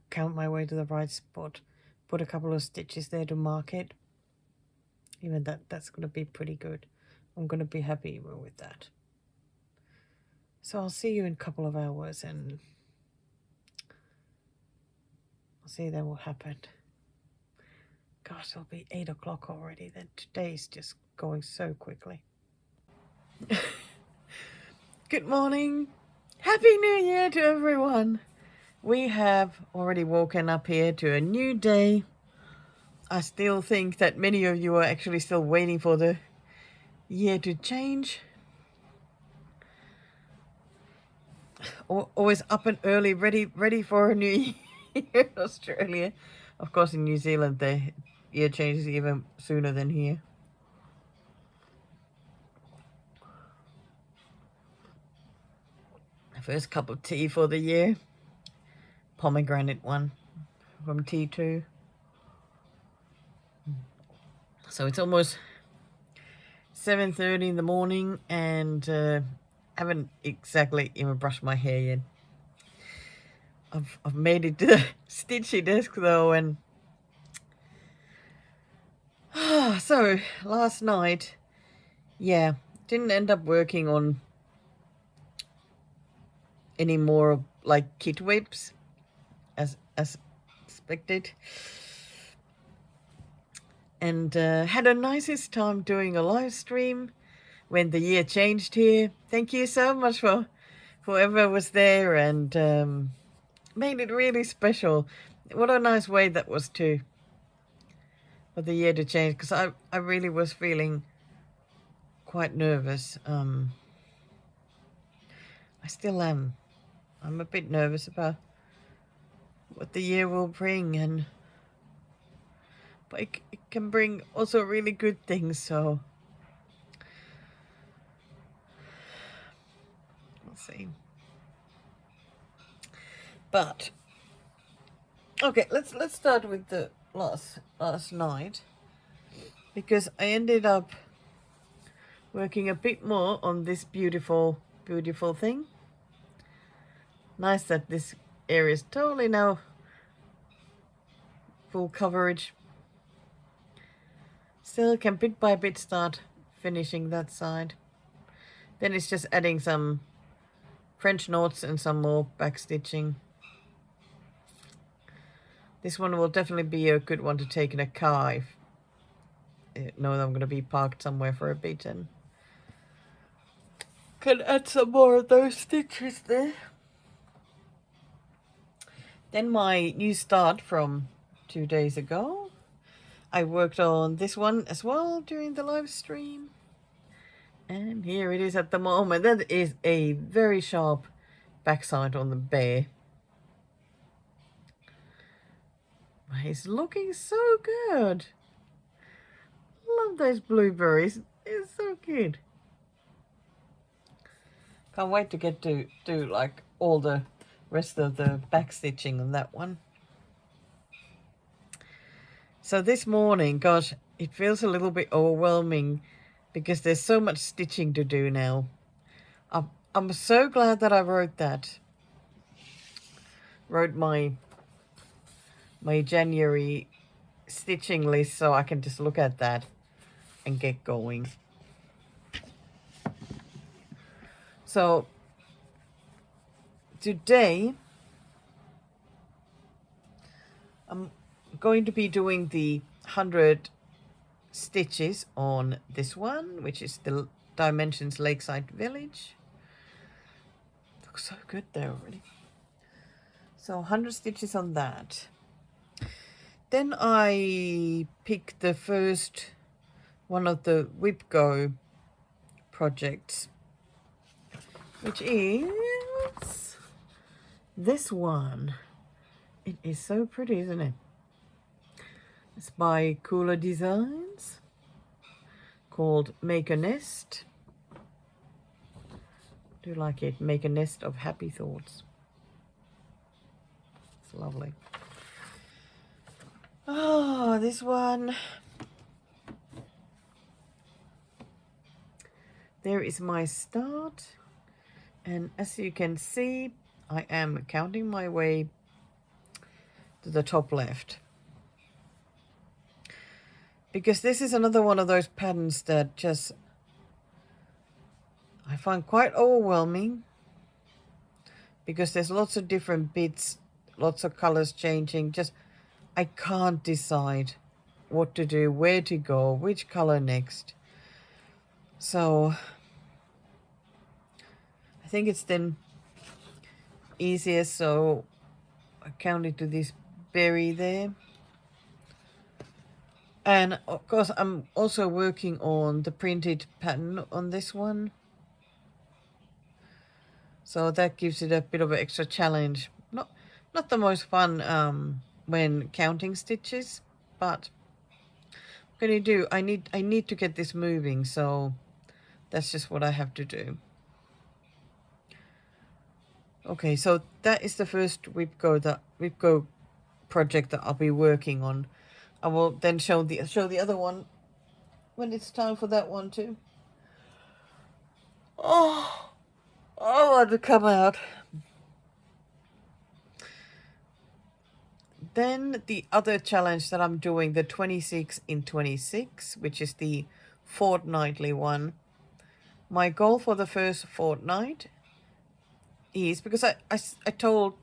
count my way to the right spot, put a couple of stitches there to mark it, even that's gonna be pretty good. I'm gonna be happy with that. So I'll see you in a couple of hours and I'll see then what happened. Gosh, it'll be 8 o'clock already. Then today's just going so quickly. Good morning. Happy New Year to everyone. We have already woken up here to a new day. I still think that many of you are actually still waiting for the year to change. Always up and early, ready for a new year in Australia. Of course, in New Zealand, the year changes even sooner than here. First cup of tea for the year. Pomegranate one from T2. So it's almost 7:30 in the morning and haven't exactly even brushed my hair yet. I've made it to the stitchy desk though, and so last night, yeah, didn't end up working on any more like kit whips as expected, and had a nicest time doing a live stream when the year changed here. Thank you so much for whoever was there and made it really special. What a nice way that was too, for the year to change, because I really was feeling quite nervous. I still am. I'm a bit nervous about what the year will bring, and but it can bring also really good things, so let's see. But okay, let's start with the last night, because I ended up working a bit more on this beautiful thing. Nice that this area is totally now full coverage. Still can bit by bit start finishing that side. Then it's just adding some French knots and some more back stitching. This one will definitely be a good one to take in a car if I know that I'm going to be parked somewhere for a bit, and can add some more of those stitches there. Then my new start from 2 days ago. I worked on this one as well during the live stream. And here it is at the moment. That is a very sharp backside on the bear. It's looking so good. Love those blueberries. It's so cute. Can't wait to get to do like all the rest of the back stitching on that one. So this morning, gosh, it feels a little bit overwhelming because there's so much stitching to do now. I'm so glad that I wrote that. Wrote my January stitching list so I can just look at that and get going. So today I'm going to be doing the 100 stitches on this one, which is the Dimensions Lakeside Village. Looks so good there already. So 100 stitches on that. Then I picked the first one of the Whip Go projects, which is this one. It is so pretty, isn't it? It's by Cooler Designs, called Make a Nest. Do you like it? Make a nest of happy thoughts. It's lovely. Oh, this one. There is my start. And as you can see, I am counting my way to the top left. Because this is another one of those patterns that just I find quite overwhelming, because there's lots of different bits, lots of colors changing. Just I can't decide what to do, where to go, which color next. So I think it's then easiest, so I counted to this berry there. And of course I'm also working on the printed pattern on this one. So that gives it a bit of an extra challenge. Not the most fun when counting stitches, but what can you do? I need to get this moving, so that's just what I have to do. Okay, so that is the first Whipco project that I'll be working on. I will then show the other one when it's time for that one too. Oh, I want to come out. Then the other challenge that I'm doing, the 26 in 26, which is the fortnightly one. My goal for the first fortnight is, because I told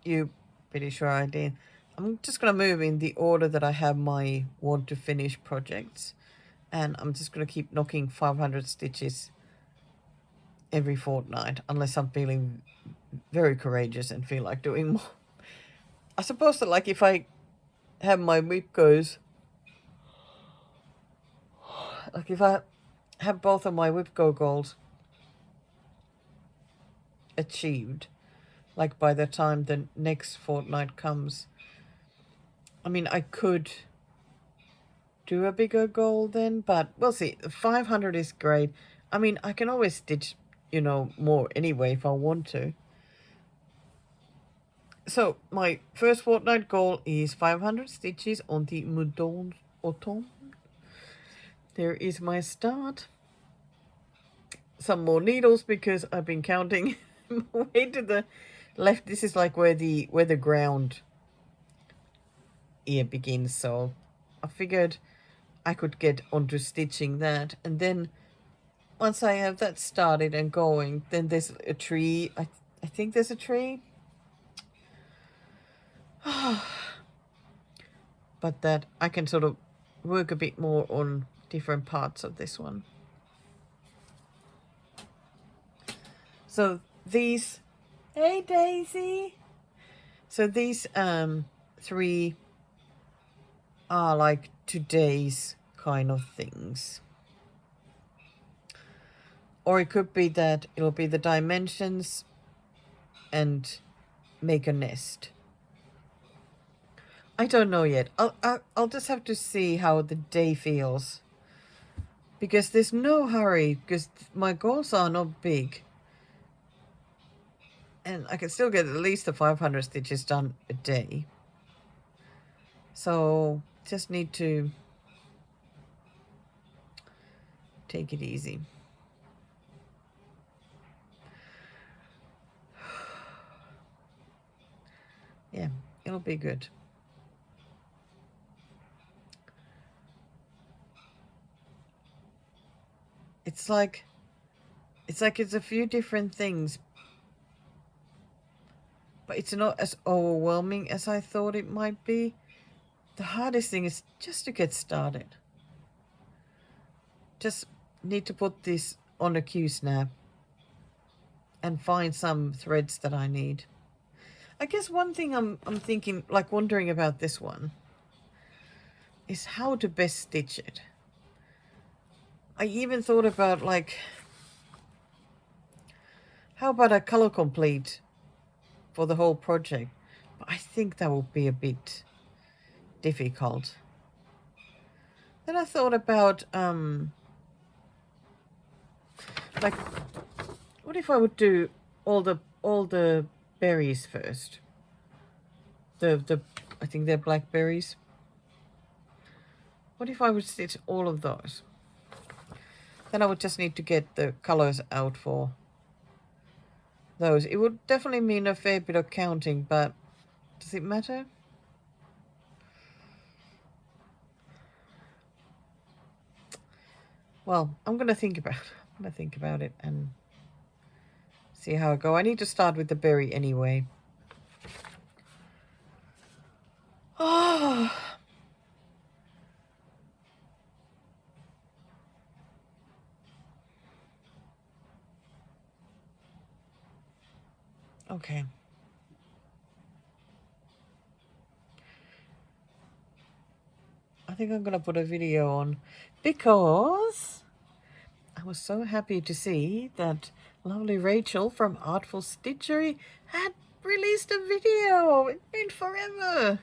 you, pretty sure I did, I'm just going to move in the order that I have my want to finish projects, and I'm just going to keep knocking 500 stitches every fortnight, unless I'm feeling very courageous and feel like doing more. I suppose that, like, if I have my whip goes, like if I have both of my whip go goals achieved, like by the time the next fortnight comes. I mean, I could do a bigger goal then, but we'll see. 500 is great. I mean, I can always stitch, you know, more anyway if I want to. So my first fortnight goal is 500 stitches on the Mouton Autumn. There is my start. Some more needles because I've been counting way to the left. This is like where the ground ear begins, so I figured I could get onto stitching that, and then once I have that started and going, then there's a tree. I think there's a tree. But that I can sort of work a bit more on different parts of this one. So these, hey Daisy. So these 3 are like today's kind of things. Or it could be that it'll be the dimensions and make a nest. I don't know yet. I'll just have to see how the day feels. Because there's no hurry, because my goals are not big. And I can still get at least the 500 stitches done a day. So just need to take it easy. Yeah, it'll be good. It's like it's a few different things, but it's not as overwhelming as I thought it might be. The hardest thing is just to get started. Just need to put this on a Q-snap and find some threads that I need. I guess one thing I'm thinking, like wondering about this one, is how to best stitch it. I even thought about like, how about a color complete for the whole project? But I think that would be a bit difficult. Then I thought about like, what if I would do all the berries first? The I think they're blackberries. What if I would stitch all of those? Then I would just need to get the colors out for those. It would definitely mean a fair bit of counting, but does it matter? Well, I'm gonna think about it and see how I go. I need to start with the berry anyway. Oh. Okay. I think I'm gonna put a video on because I was so happy to see that lovely Rachel from Artful Stitchery had released a video. It's been forever.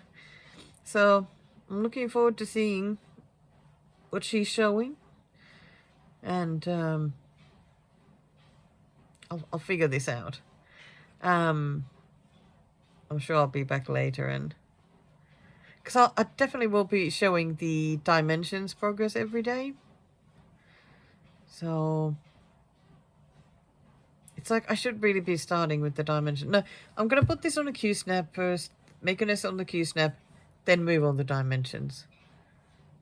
So I'm looking forward to seeing what she's showing. And I'll figure this out. I'm sure I'll be back later, and because I definitely will be showing the dimensions progress every day. So it's like I should really be starting with the dimension. No, I'm gonna put this on a Q-snap first, make a nest on the Q-snap, then move on the dimensions.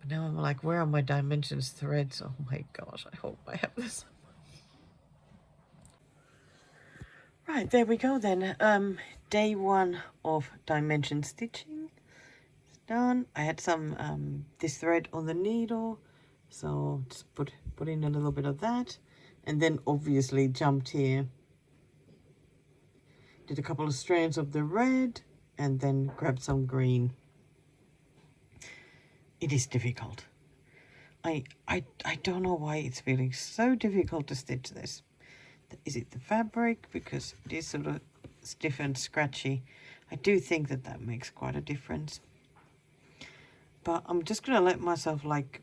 But now I'm like, where are my dimensions threads? Oh my gosh, I hope I have this. Right, there we go then. Day 1 of dimension stitching is done. I had some this thread on the needle, so just put in a little bit of that, and then obviously jumped here. Did a couple of strands of the red, and then grabbed some green. It is difficult. I don't know why it's feeling so difficult to stitch this. Is it the fabric? Because it is sort of stiff and scratchy. I do think that that makes quite a difference. But I'm just gonna let myself like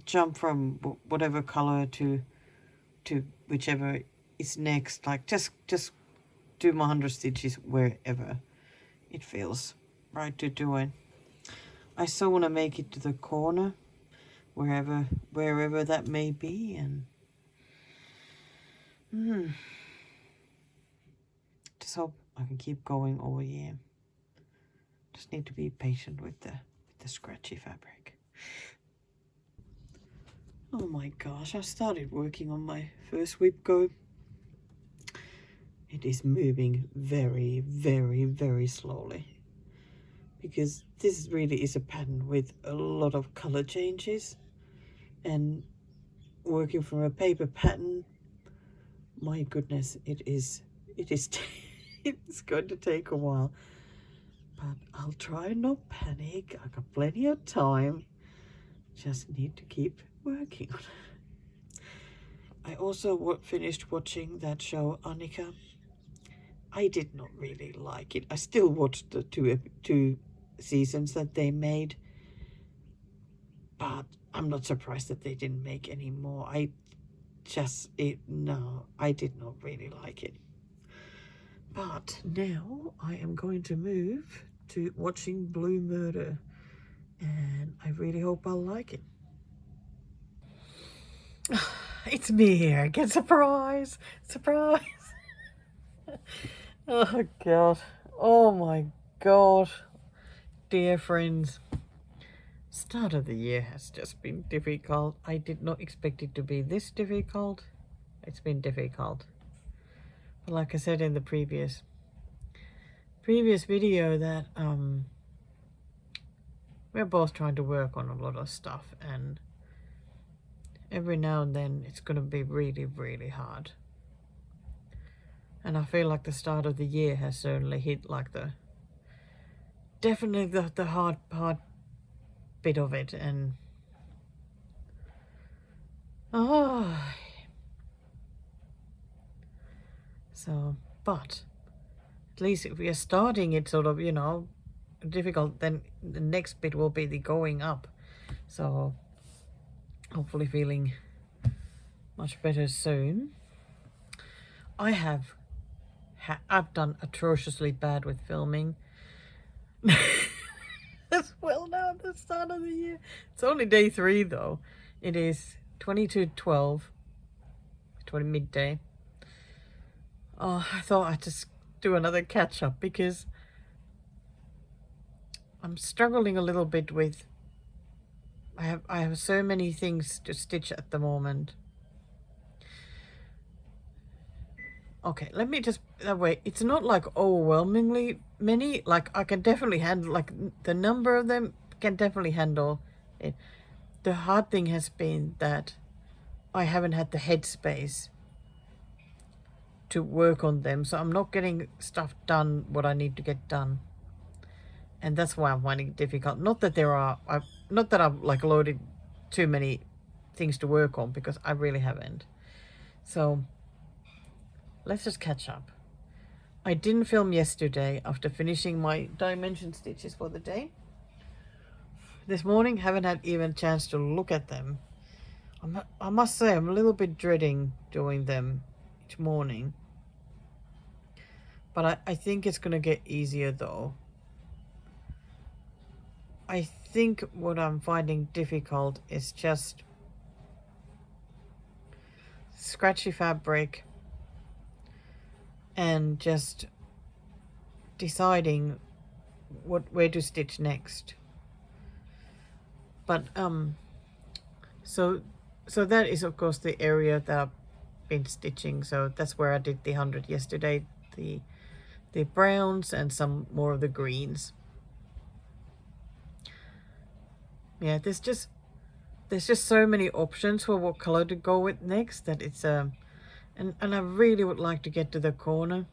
jump from whatever color to whichever is next. Like just do my 100 stitches wherever it feels right to do it. I still want to make it to the corner, wherever that may be, and just hope I can keep going all year. Just need to be patient with the scratchy fabric. Oh my gosh, I started working on my first whip go. It is moving very, very, very slowly, because this really is a pattern with a lot of color changes, and working from a paper pattern, my goodness, it is it's going to take a while, but I'll try and not panic. I got plenty of time, just need to keep working on it. I also finished watching that show Annika. I did not really like it. I still watched the two seasons that they made, but I'm not surprised that they didn't make any more. I did not really like it. But now I am going to move to watching Blue Murder, and I really hope I'll like it. It's me here again. Surprise! Surprise! Oh God. Oh my God. Dear friends. Start of the year has just been difficult. I did not expect it to be this difficult. It's been difficult. But like I said in the previous video, that we're both trying to work on a lot of stuff, and every now and then it's going to be really, really hard. And I feel like the start of the year has certainly hit like definitely the hard bit of it, and so, but at least if we are starting it sort of, difficult, then the next bit will be the going up. So hopefully feeling much better soon. I've done atrociously bad with filming as well now at the start of the year. It's only day 3 though. It is 22:12, 20 midday. Oh, I thought I'd just do another catch up, because I'm struggling a little bit with, I have so many things to stitch at the moment. Okay, let me just, that way, it's not like overwhelmingly many. Like I can definitely handle, like the number of them can definitely handle it. The hard thing has been that I haven't had the headspace to work on them, so I'm not getting stuff done what I need to get done, and that's why I'm finding it difficult. Not that not that I've like loaded too many things to work on, because I really haven't. So let's just catch up. I didn't film yesterday after finishing my dimension stitches for the day. This morning, haven't had even a chance to look at them. I must say, I'm a little bit dreading doing them each morning. But I think it's going to get easier though. I think what I'm finding difficult is just scratchy fabric and just deciding where to stitch next. But so that is of course the area that I've been stitching. So that's where I did the 100 yesterday, the browns and some more of the greens. Yeah, there's just so many options for what color to go with next, that it's and I really would like to get to the corner.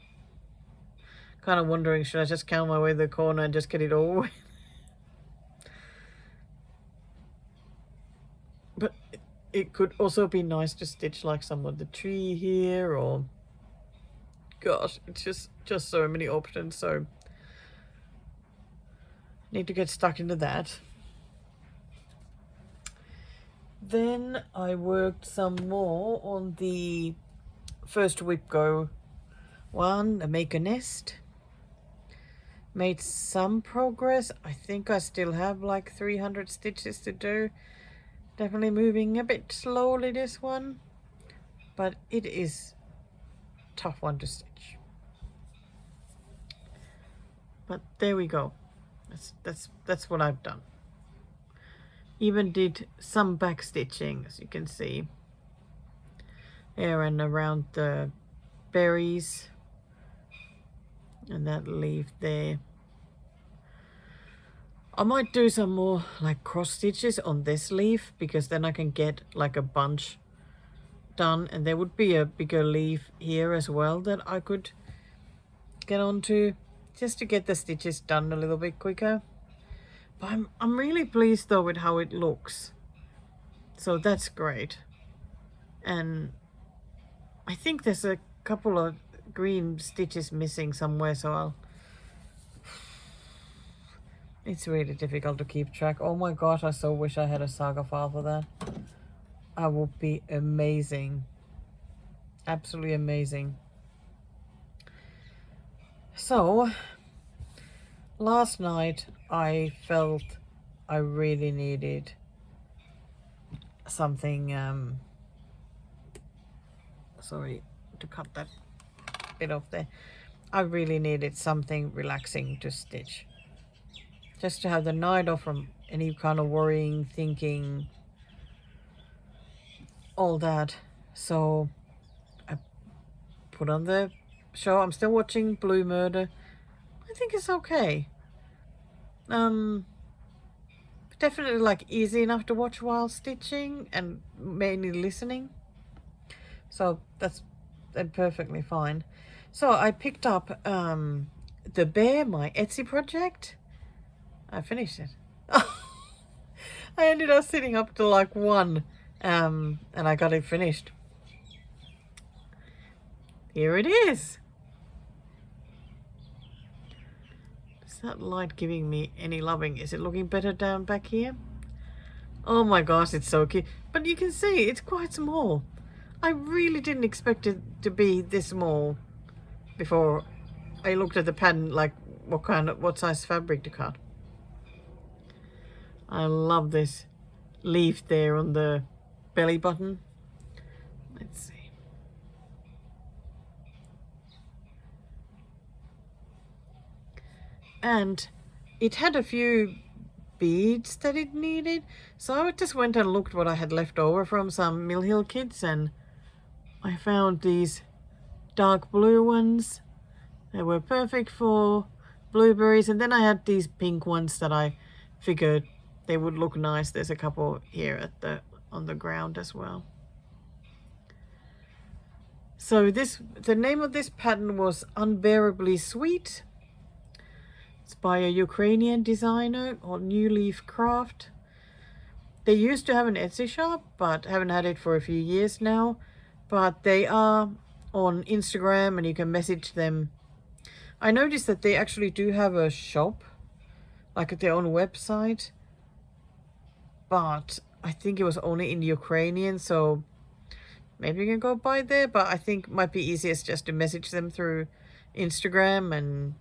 Kind of wondering, should I just count my way to the corner and just get it over with? But it could also be nice to stitch like some of the tree here, or gosh, it's just so many options. So need to get stuck into that. Then I worked some more on the first whip go one, a make a nest. Made some progress. I think I still have like 300 stitches to do. Definitely moving a bit slowly, this one, but it is a tough one to stitch. But there we go. That's what I've done. Even did some back stitching, as you can see, there and around the berries and that leaf there. I might do some more like cross stitches on this leaf, because then I can get like a bunch done, and there would be a bigger leaf here as well that I could get onto, just to get the stitches done a little bit quicker. But I'm really pleased though with how it looks, so that's great. And I think there's a couple of green stitches missing somewhere, so it's really difficult to keep track. Oh my gosh, I so wish I had a saga file for that. I would be amazing. Absolutely amazing. So, last night I felt I really needed something, sorry to cut that bit off there. I really needed something relaxing to stitch. Just to have the night off from any kind of worrying, thinking, all that. So I put on the show. I'm still watching Blue Murder. I think it's okay. Definitely like easy enough to watch while stitching and mainly listening. So that's perfectly fine. So I picked up The Bear, my Etsy project. I finished it. I ended up sitting up to like 1, and I got it finished. Here it is. Is that light giving me any loving? Is it looking better down back here? Oh my gosh, it's so cute. But you can see it's quite small. I really didn't expect it to be this small before I looked at the pattern, like what size fabric to cut. I love this leaf there on the belly button. Let's see. And it had a few beads that it needed, so I just went and looked what I had left over from some Mill Hill kits, and I found these dark blue ones. They were perfect for blueberries, and then I had these pink ones that I figured they would look nice. There's a couple here at on the ground as well. So the name of this pattern was Unbearably Sweet. It's by a Ukrainian designer called New Leaf Craft. They used to have an Etsy shop, but haven't had it for a few years now. But they are on Instagram and you can message them. I noticed that they actually do have a shop, like at their own website. But I think it was only in Ukrainian, so maybe you can go by there. But I think it might be easiest just to message them through Instagram and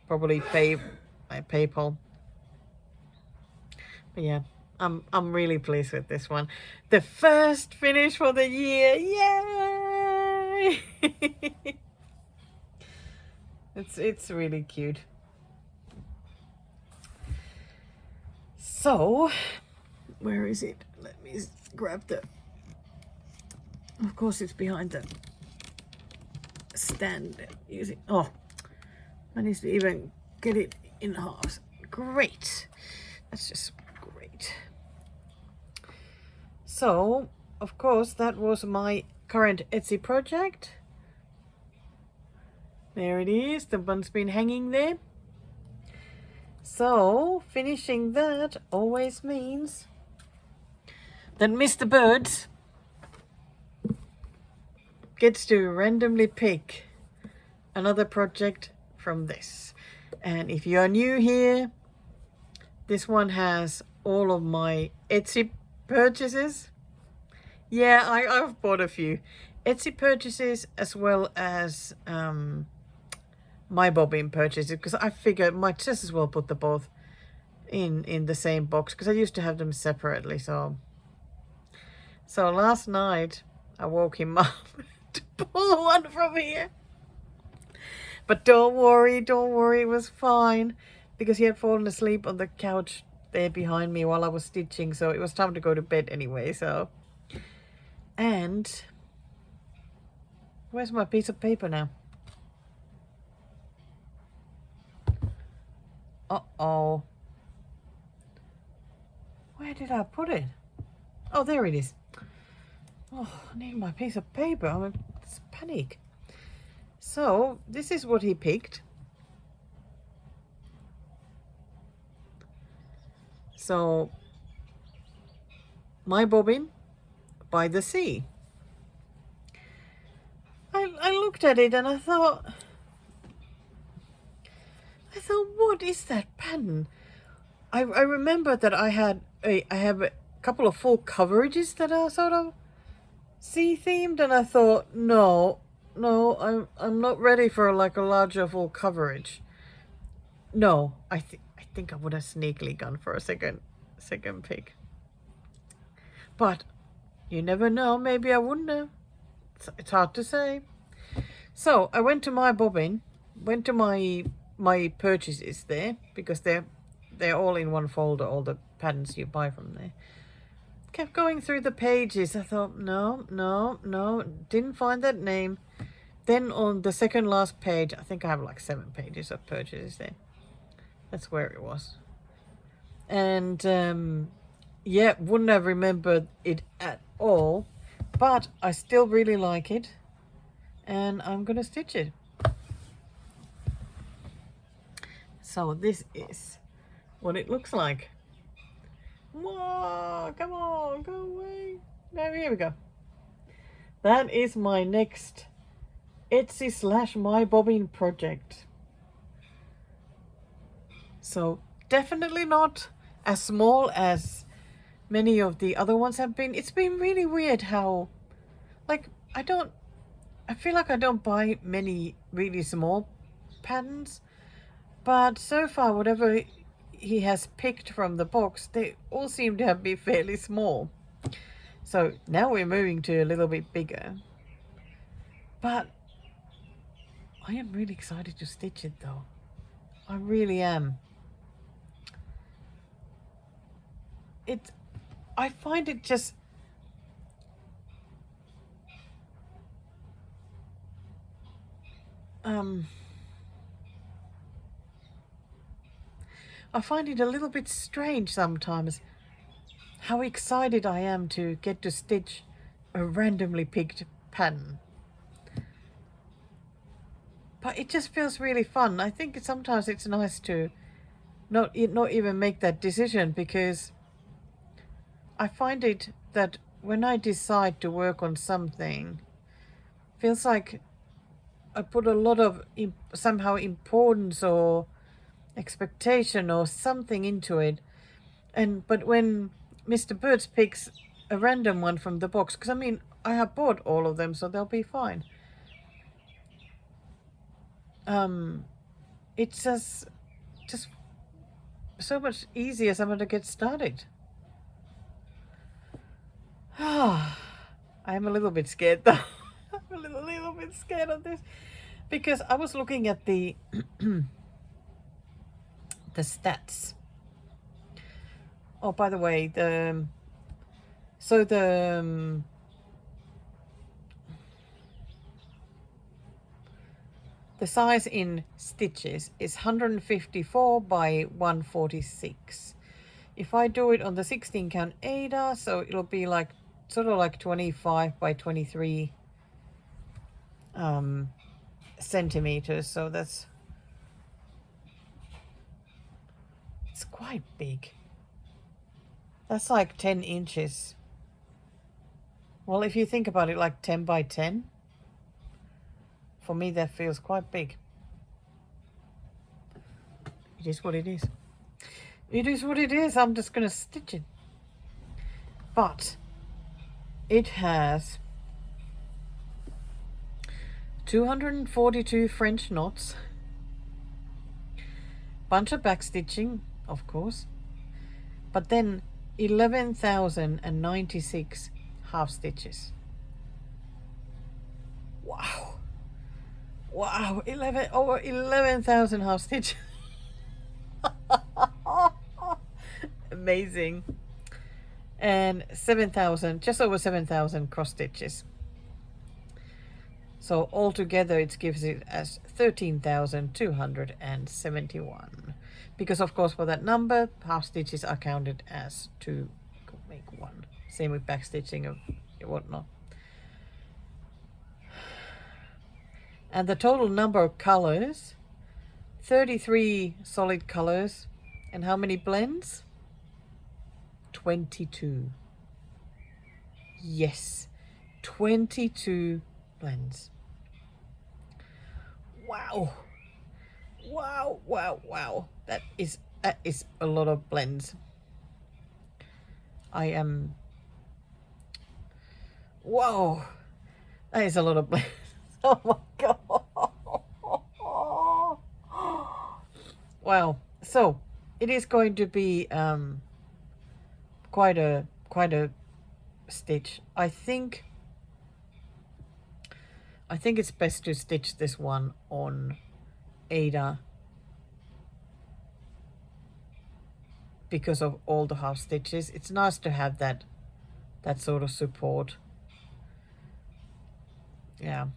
probably pay by PayPal. But yeah, I'm really pleased with this one. The first finish for the year. Yay! It's really cute. So, where is it? Let me grab of course it's behind the stand using, oh, I need to even get it in half. Great. That's just great. So, of course, that was my current Etsy project. There it is. The one's been hanging there. So, finishing that always means that Mr. Birds gets to randomly pick another project from this. And if you are new here, this one has all of my Etsy purchases. Yeah, I've bought a few Etsy purchases as well as my bobbin purchases, because I figured might just as well put the both in the same box, because I used to have them separately. So last night I woke him up to pull one from here. But don't worry, it was fine, because he had fallen asleep on the couch there behind me while I was stitching, so it was time to go to bed anyway. So, and where's my piece of paper now? Uh-oh. Where did I put it? Oh, there it is. Oh, I need my piece of paper. I'm in panic. So, this is what he picked. So, my bobbin by the sea. I looked at it and I thought, what is that pattern? I remember that I have a couple of full coverages that are sort of sea themed, and I thought, no, I'm not ready for like a larger full coverage. No, I think I would have sneakily gone for a second pick. But you never know, maybe I wouldn't have. It's hard to say. So I went to my bobbin, went to my purchases there, because they're all in one folder, all the patterns you buy from there. Kept going through the pages. I thought, no, didn't find that name. Then on the second last page, I think I have like 7 pages of purchases there. That's where it was. And yeah, wouldn't have remembered it at all, but I still really like it, and I'm gonna stitch it. So this is what it looks like. Whoa, come on, go away. No, here we go. That is my next Etsy / my bobbin project. So definitely not as small as many of the other ones have been. It's been really weird how, like, I feel like I don't buy many really small patterns, but so far whatever he has picked from the box, they all seem to have been fairly small. So now we're moving to a little bit bigger, but I am really excited to stitch it though. I really am. I find it just I find it a little bit strange sometimes how excited I am to get to stitch a randomly picked pattern. But it just feels really fun. I think sometimes it's nice to not even make that decision, because I find it that when I decide to work on something, feels like I put a lot of somehow importance or expectation or something into it. But when Mr. Birds picks a random one from the box, because I mean I have bought all of them, so they'll be fine. It's just so much easier somehow to get started. I'm a little bit scared though. I'm a little bit scared of this, because I was looking at the the stats. Oh, by the way, the size in stitches is 154 by 146. If I do it on the 16 count Ada, so it'll be like sort of like 25 by 23 centimeters. So it's quite big. That's like 10 inches. Well, if you think about it, like 10 by 10. For me, that feels quite big. It is what it is. It is what it is. I'm just going to stitch it. But it has 242 French knots, bunch of back stitching, of course, but then 11,096 half stitches. Wow. Wow, over 11,000 half stitches. Amazing. And 7,000, just over 7,000 cross stitches. So altogether it gives it as 13,271. Because of course for that number, half stitches are counted as to make one. Same with back stitching and whatnot. And the total number of colors, 33 solid colors. And how many blends? 22. Yes, 22 blends. Wow. Wow, wow, wow. That is a lot of blends. I am... Whoa. That is a lot of blends. Oh my god. Wow. So it is going to be quite a stitch. I think it's best to stitch this one on Ada because of all the half stitches. It's nice to have that sort of support. Yeah.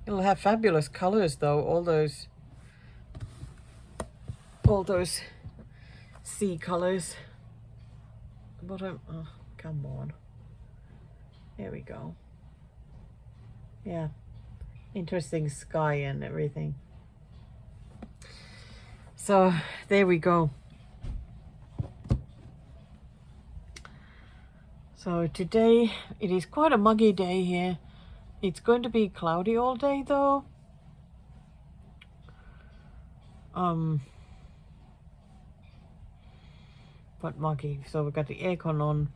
It'll have fabulous colors though, all those sea colors. Bottom, oh, come on. There we go. Yeah. Interesting sky and everything. So there we go. So today it is quite a muggy day here. It's going to be cloudy all day though. But muggy. So we've got the aircon on.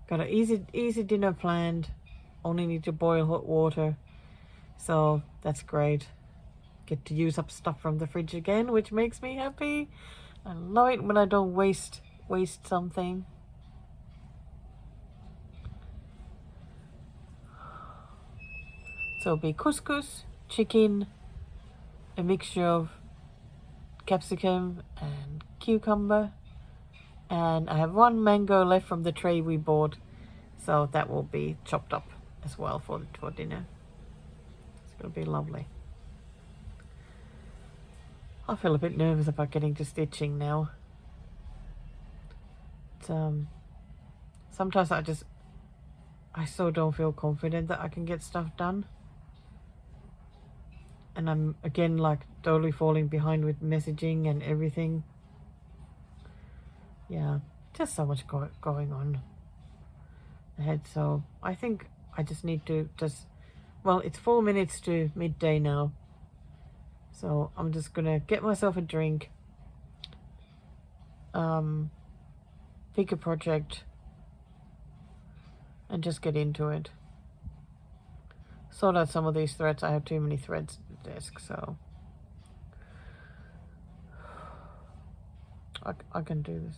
Got an easy dinner planned. Only need to boil hot water. So that's great. Get to use up stuff from the fridge again, which makes me happy. I love it when I don't waste something. So it'll be couscous, chicken, a mixture of capsicum and cucumber. And I have one mango left from the tray we bought. So that will be chopped up as well for dinner. It's going to be lovely. I feel a bit nervous about getting to stitching now. Sometimes I so don't feel confident that I can get stuff done. And I'm again like totally falling behind with messaging and everything. Yeah, just so much going on ahead. So I think I just need to well, it's 4 minutes to midday now. So I'm just gonna get myself a drink, pick a project, and just get into it. Sort out some of these threads. I have too many threads at the desk, so I can do this.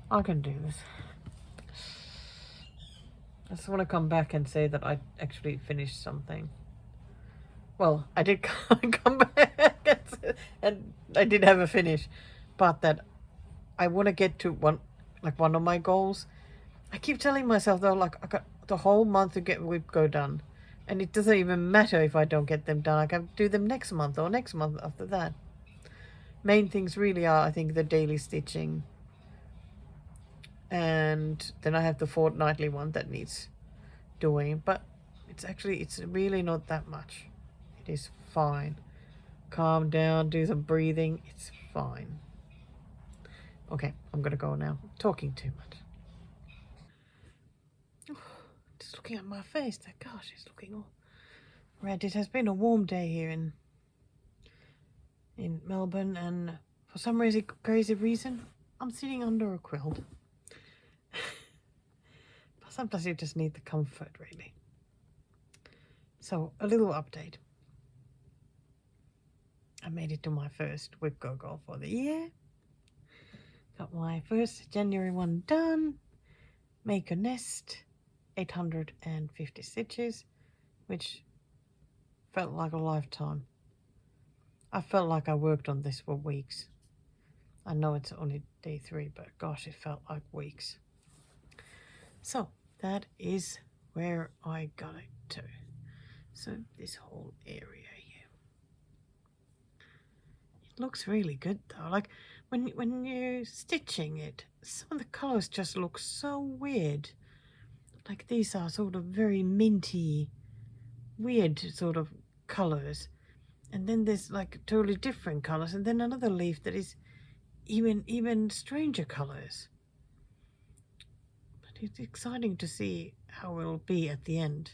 I can do this. I just want to come back and say that I actually finished something. Well, I did come back and I did have a finish, but that I want to get to one of my goals. I keep telling myself though, like I got the whole month to get Whipco done, and it doesn't even matter if I don't get them done. I can do them next month or next month after that. Main things really are, I think, the daily stitching, and then I have the fortnightly one that needs doing, but it's really not that much. It is fine. Calm down, do some breathing. It's fine. Okay, I'm gonna go now. I'm talking too much. just looking at my face, that gosh, it's looking all red. It has been a warm day here in Melbourne, and for some crazy reason, I'm sitting under a quilt. But sometimes you just need the comfort, really. So, a little update. I made it to my first whip goal for the year. Got my first January one done. Make a nest, 850 stitches, which felt like a lifetime. I felt like I worked on this for weeks. I know it's only day 3, but gosh, it felt like weeks. So that is where I got it to. So this whole area here. It looks really good though. Like when you're stitching it, some of the colors just look so weird. Like these are sort of very minty, weird sort of colors. And then there's like totally different colors. And then another leaf that is even stranger colors. But it's exciting to see how it'll be at the end.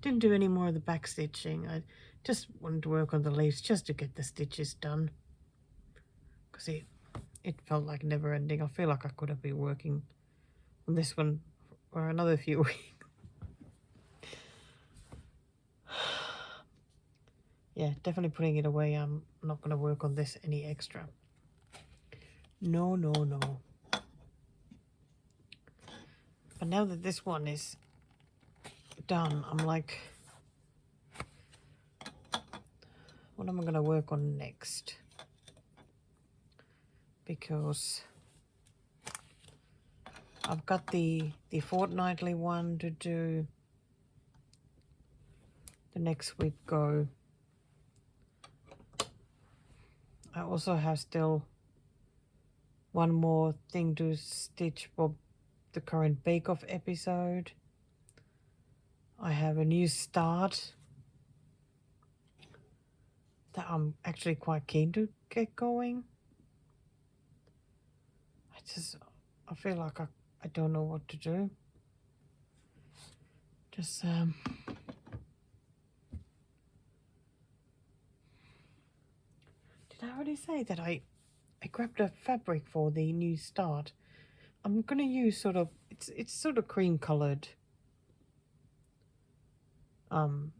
Didn't do any more of the back stitching. I just wanted to work on the leaves just to get the stitches done. Because it felt like never ending. I feel like I could have been working on this one for another few weeks. Yeah, definitely putting it away. I'm not going to work on this any extra. No, no, no. But now that this one is done, I'm like, what am I going to work on next? Because I've got the fortnightly one to do the next week go. I also have still one more thing to stitch for the current Bake Off episode. I have a new start that I'm actually quite keen to get going. I feel like I don't know what to do. Just did I already say that I grabbed a fabric for the new start? I'm gonna use sort of it's sort of cream colored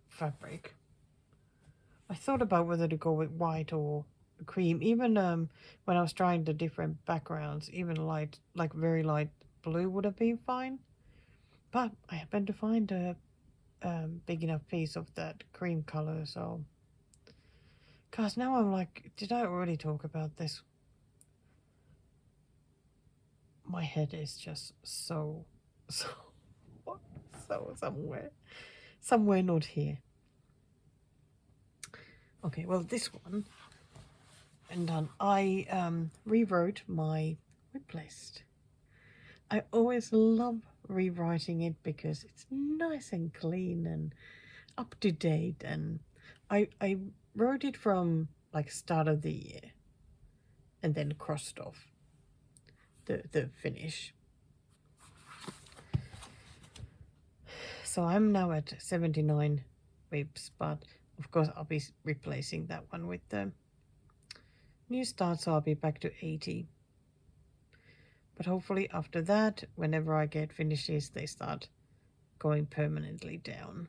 fabric. I thought about whether to go with white or cream. Even when I was trying the different backgrounds, even light, like very light blue would have been fine. But I happened to find a big enough piece of that cream color, so. Cause now I'm like, did I already talk about this? My head is just so somewhere not here. Okay, well this one, and done. I rewrote my whip list. I always love rewriting it because it's nice and clean and up to date, and I wrote it from like start of the year and then crossed off the finish. So I'm now at 79 whips, but of course I'll be replacing that one with the new start, so I'll be back to 80. But hopefully after that, whenever I get finishes, they start going permanently down.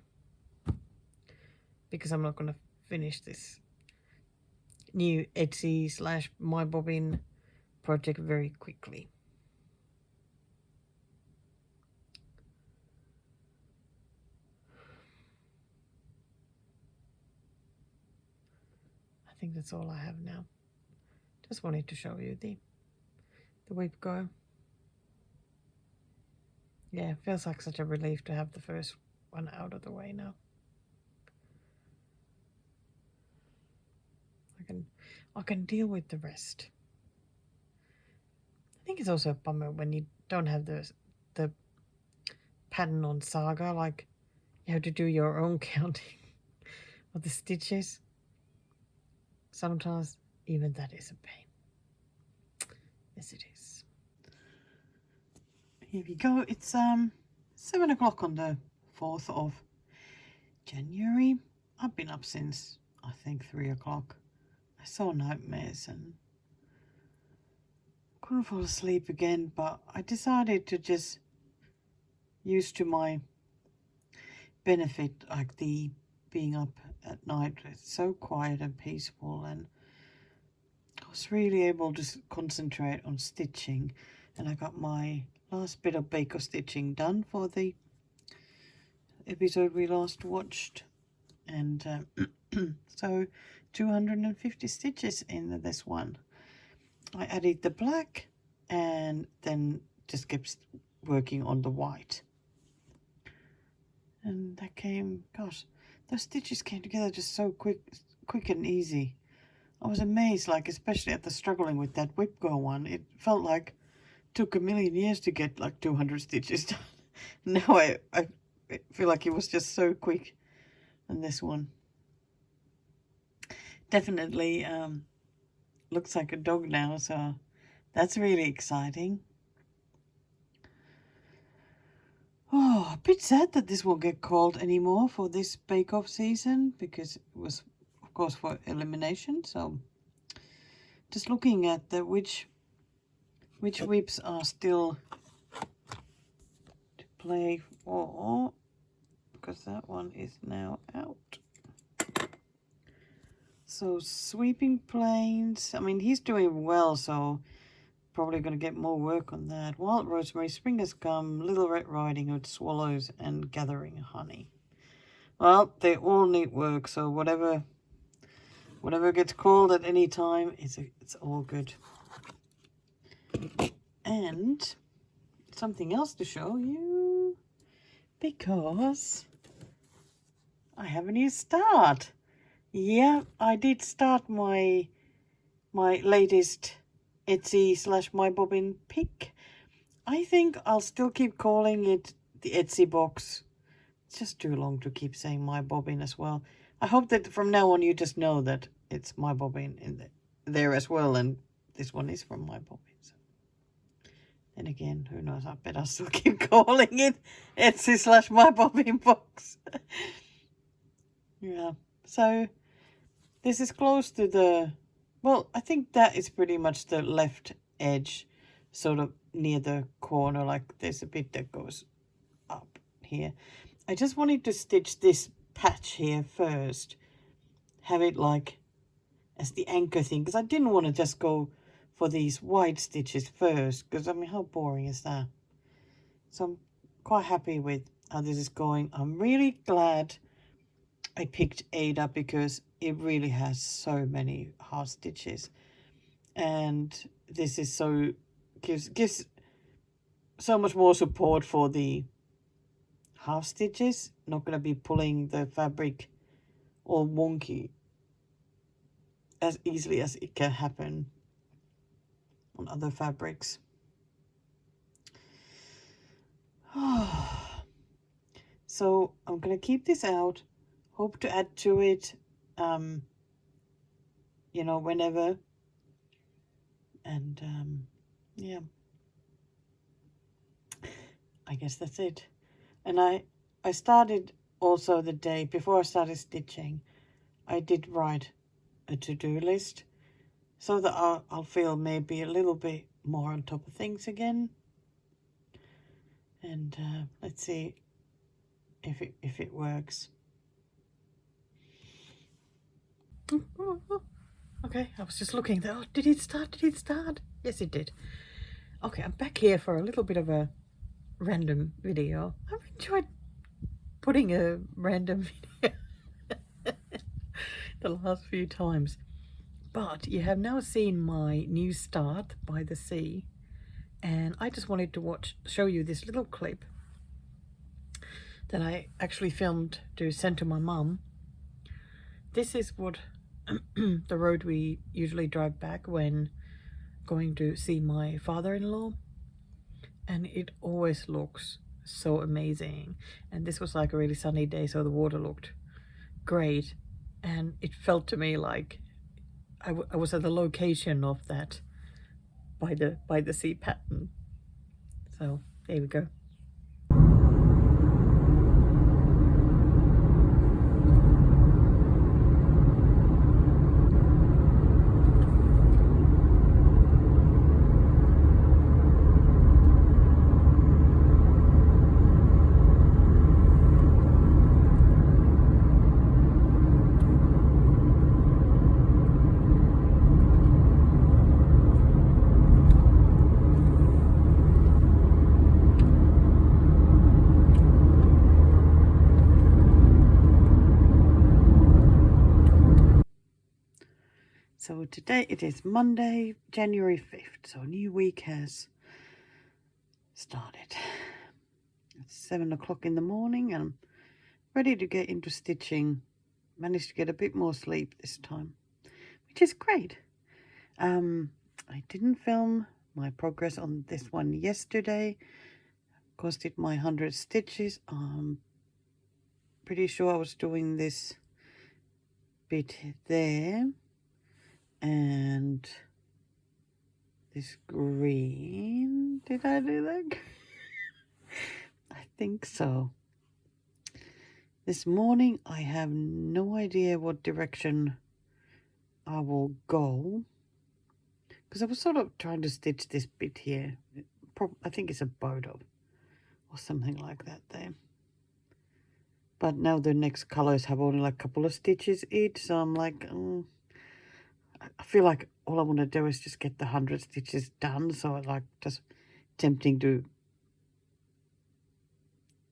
Because I'm not going to finish this new Etsy / My Bobbin project very quickly. I think that's all I have now. Just wanted to show you the whip go. Yeah, it feels like such a relief to have the first one out of the way now. I can deal with the rest. I think it's also a bummer when you don't have the pattern on Saga, like you have to do your own counting of the stitches. Sometimes even that is a pain. Yes, it is. Here we go. It's 7 o'clock on the 4th of January. I've been up since, I think, 3 o'clock. I saw nightmares and couldn't fall asleep again, but I decided to just use to my benefit, like the being up at night. It's so quiet and peaceful, and I was really able to concentrate on stitching, and I got my last bit of bake of stitching done for the episode we last watched, and so 250 stitches in this one. I added the black and then just kept working on the white, and that came, gosh, those stitches came together just so quick and easy. I was amazed, like especially at the struggling with that whip go one. It felt like it took a million years to get like 200 stitches done. Now I feel like it was just so quick. And this one definitely looks like a dog now, so that's really exciting. Oh, a bit sad that this won't get called anymore for this bake-off season, because it was, of course, for elimination. So just looking at the which whips are still to play for, because that one is now out. So sweeping planes, I mean, he's doing well, so probably going to get more work on that. Wild rosemary, spring has come, Little Red Riding Hood, swallows, and gathering honey. Well, they all need work, so whatever gets called at any time, it's all good. And something else to show you, because I have a new start. Yeah, I did start my latest Etsy / My Bobbin pick. I think I'll still keep calling it the Etsy box. It's just too long to keep saying My Bobbin as well. I hope that from now on you just know that it's My Bobbin in there as well, and this one is from My Bobbin. So. And again, who knows, I bet I'll still keep calling it Etsy / My Bobbin box. Yeah, so this is close to the, well, I think that is pretty much the left edge, sort of near the corner, like there's a bit that goes up here. I just wanted to stitch this patch here first, have it like as the anchor thing, because I didn't want to just go for these wide stitches first, because I mean, how boring is that? So I'm quite happy with how this is going. I'm really glad I picked Ada, because it really has so many half stitches, and this is so gives so much more support for the half stitches. Not going to be pulling the fabric all wonky as easily as it can happen on other fabrics. So I'm going to keep this out. Hope to add to it, you know, whenever. And yeah, I guess that's it. And I started also the day before I started stitching, I did write a to-do list so that I'll feel maybe a little bit more on top of things again. And let's see if it works. Okay, I was just looking there. Oh, did it start? Did it start? Yes, it did. Okay, I'm back here for a little bit of a random video. I've enjoyed putting a random video the last few times. But you have now seen my new start by the sea. And I just wanted to show you this little clip that I actually filmed to send to my mum. This is what the road we usually drive back when going to see my father-in-law, and it always looks so amazing. And this was like a really sunny day, so the water looked great, and it felt to me like I was at the location of that by the sea pattern. So there we go. today it is Monday, January 5th, so a new week has started. It's 7 o'clock in the morning and I'm ready to get into stitching. Managed to get a bit more sleep this time, which is great. I didn't film my progress on this one yesterday. Because did my 100 stitches. I'm pretty sure I was doing this bit there. And this green, did I do that? I think so. This morning I have no idea what direction I will go. Because I was sort of trying to stitch this bit here. I think it's a bodo or something like that there. But now the next colors have only like a couple of stitches each. So I'm like, I feel like all I want to do is just get the 100 stitches done. So I like just tempting to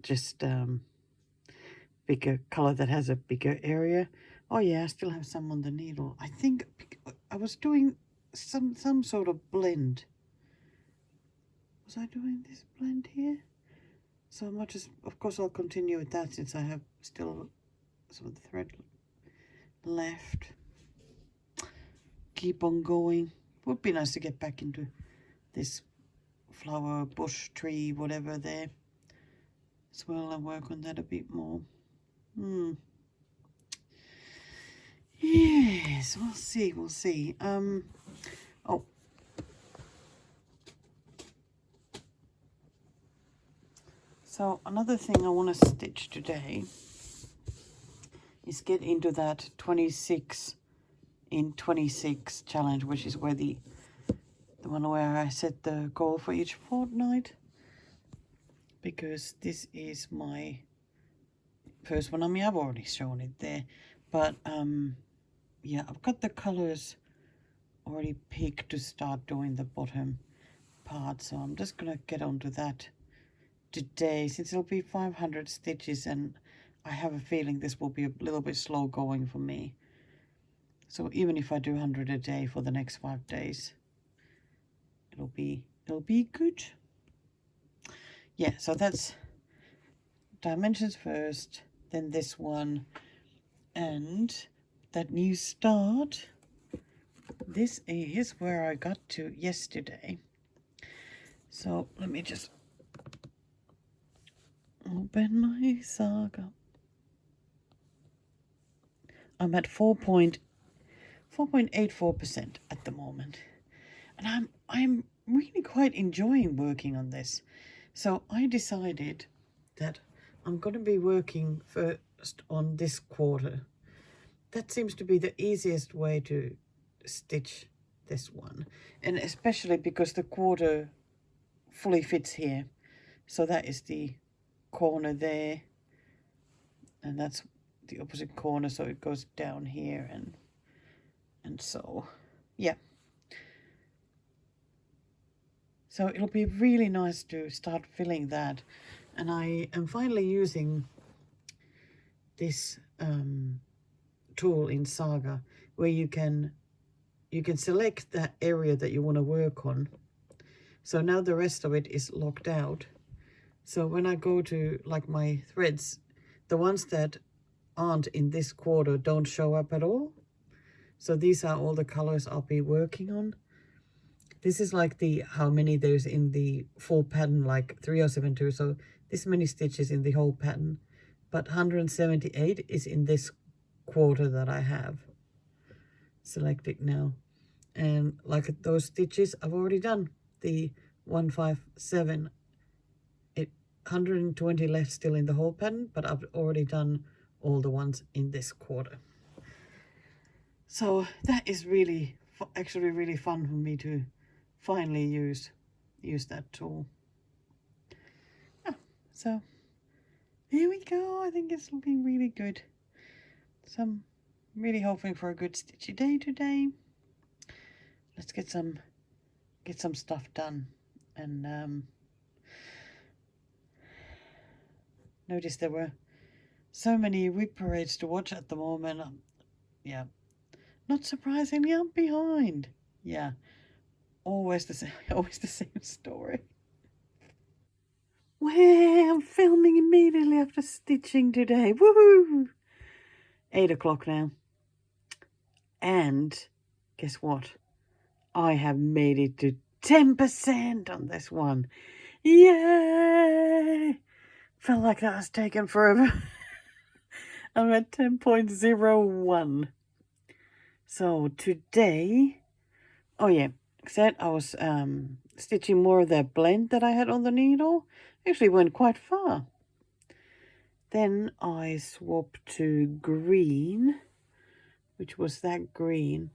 just pick a color that has a bigger area. Oh yeah, I still have some on the needle. I think I was doing some sort of blend. Was I doing this blend here? So I might just, of course I'll continue with that since I have still some of the thread left. Keep on going. Would be nice to get back into this flower, bush, tree, whatever there as well and work on that a bit more. Yes, we'll see. Oh. So another thing I want to stitch today is get into that 26 in 26 challenge, which is where the one where I set the goal for each fortnight, because this is my first one. I mean, I've already shown it there, but yeah, I've got the colors already picked to start doing the bottom part, so I'm just gonna get onto that today since it'll be 500 stitches, and I have a feeling this will be a little bit slow going for me. So even if I do 100 a day for the next 5 days, it'll be good. Yeah, so that's dimensions first, then this one, and that new start. This is where I got to yesterday. So let me just open my saga. I'm at 4.84% at the moment, and I'm really quite enjoying working on this. So I decided that I'm going to be working first on this quarter. That seems to be the easiest way to stitch this one, and especially because the quarter fully fits here. So that is the corner there, and that's the opposite corner, so it goes down here, and so yeah. So it'll be really nice to start filling that, and I am finally using this tool in Saga where you can select that area that you want to work on. So now the rest of it is locked out. So when I go to like my threads, the ones that aren't in this quarter don't show up at all. So these are all the colors I'll be working on. This is like the how many there's in the full pattern, like 3072. So this many stitches in the whole pattern, but 178 is in this quarter that I have selected now. And like those stitches I've already done, the 157, 120 left still in the whole pattern, but I've already done all the ones in this quarter. So that is actually really fun for me to finally use that tool. So here we go. I think it's looking really good. So I'm really hoping for a good stitchy day today. Let's get some stuff done. And notice there were so many whip parades to watch at the moment. Yeah, not surprisingly, I'm behind. Yeah, always the same, always the same story. Well, I'm filming immediately after stitching today. Woohoo! 8 o'clock now. And guess what? I have made it to 10% on this one. Yay! Felt like that was taking forever. I'm at 10.01. So today, oh yeah, said I was stitching more of the blend that I had on the needle. Actually went quite far. Then I swapped to green, which was that green.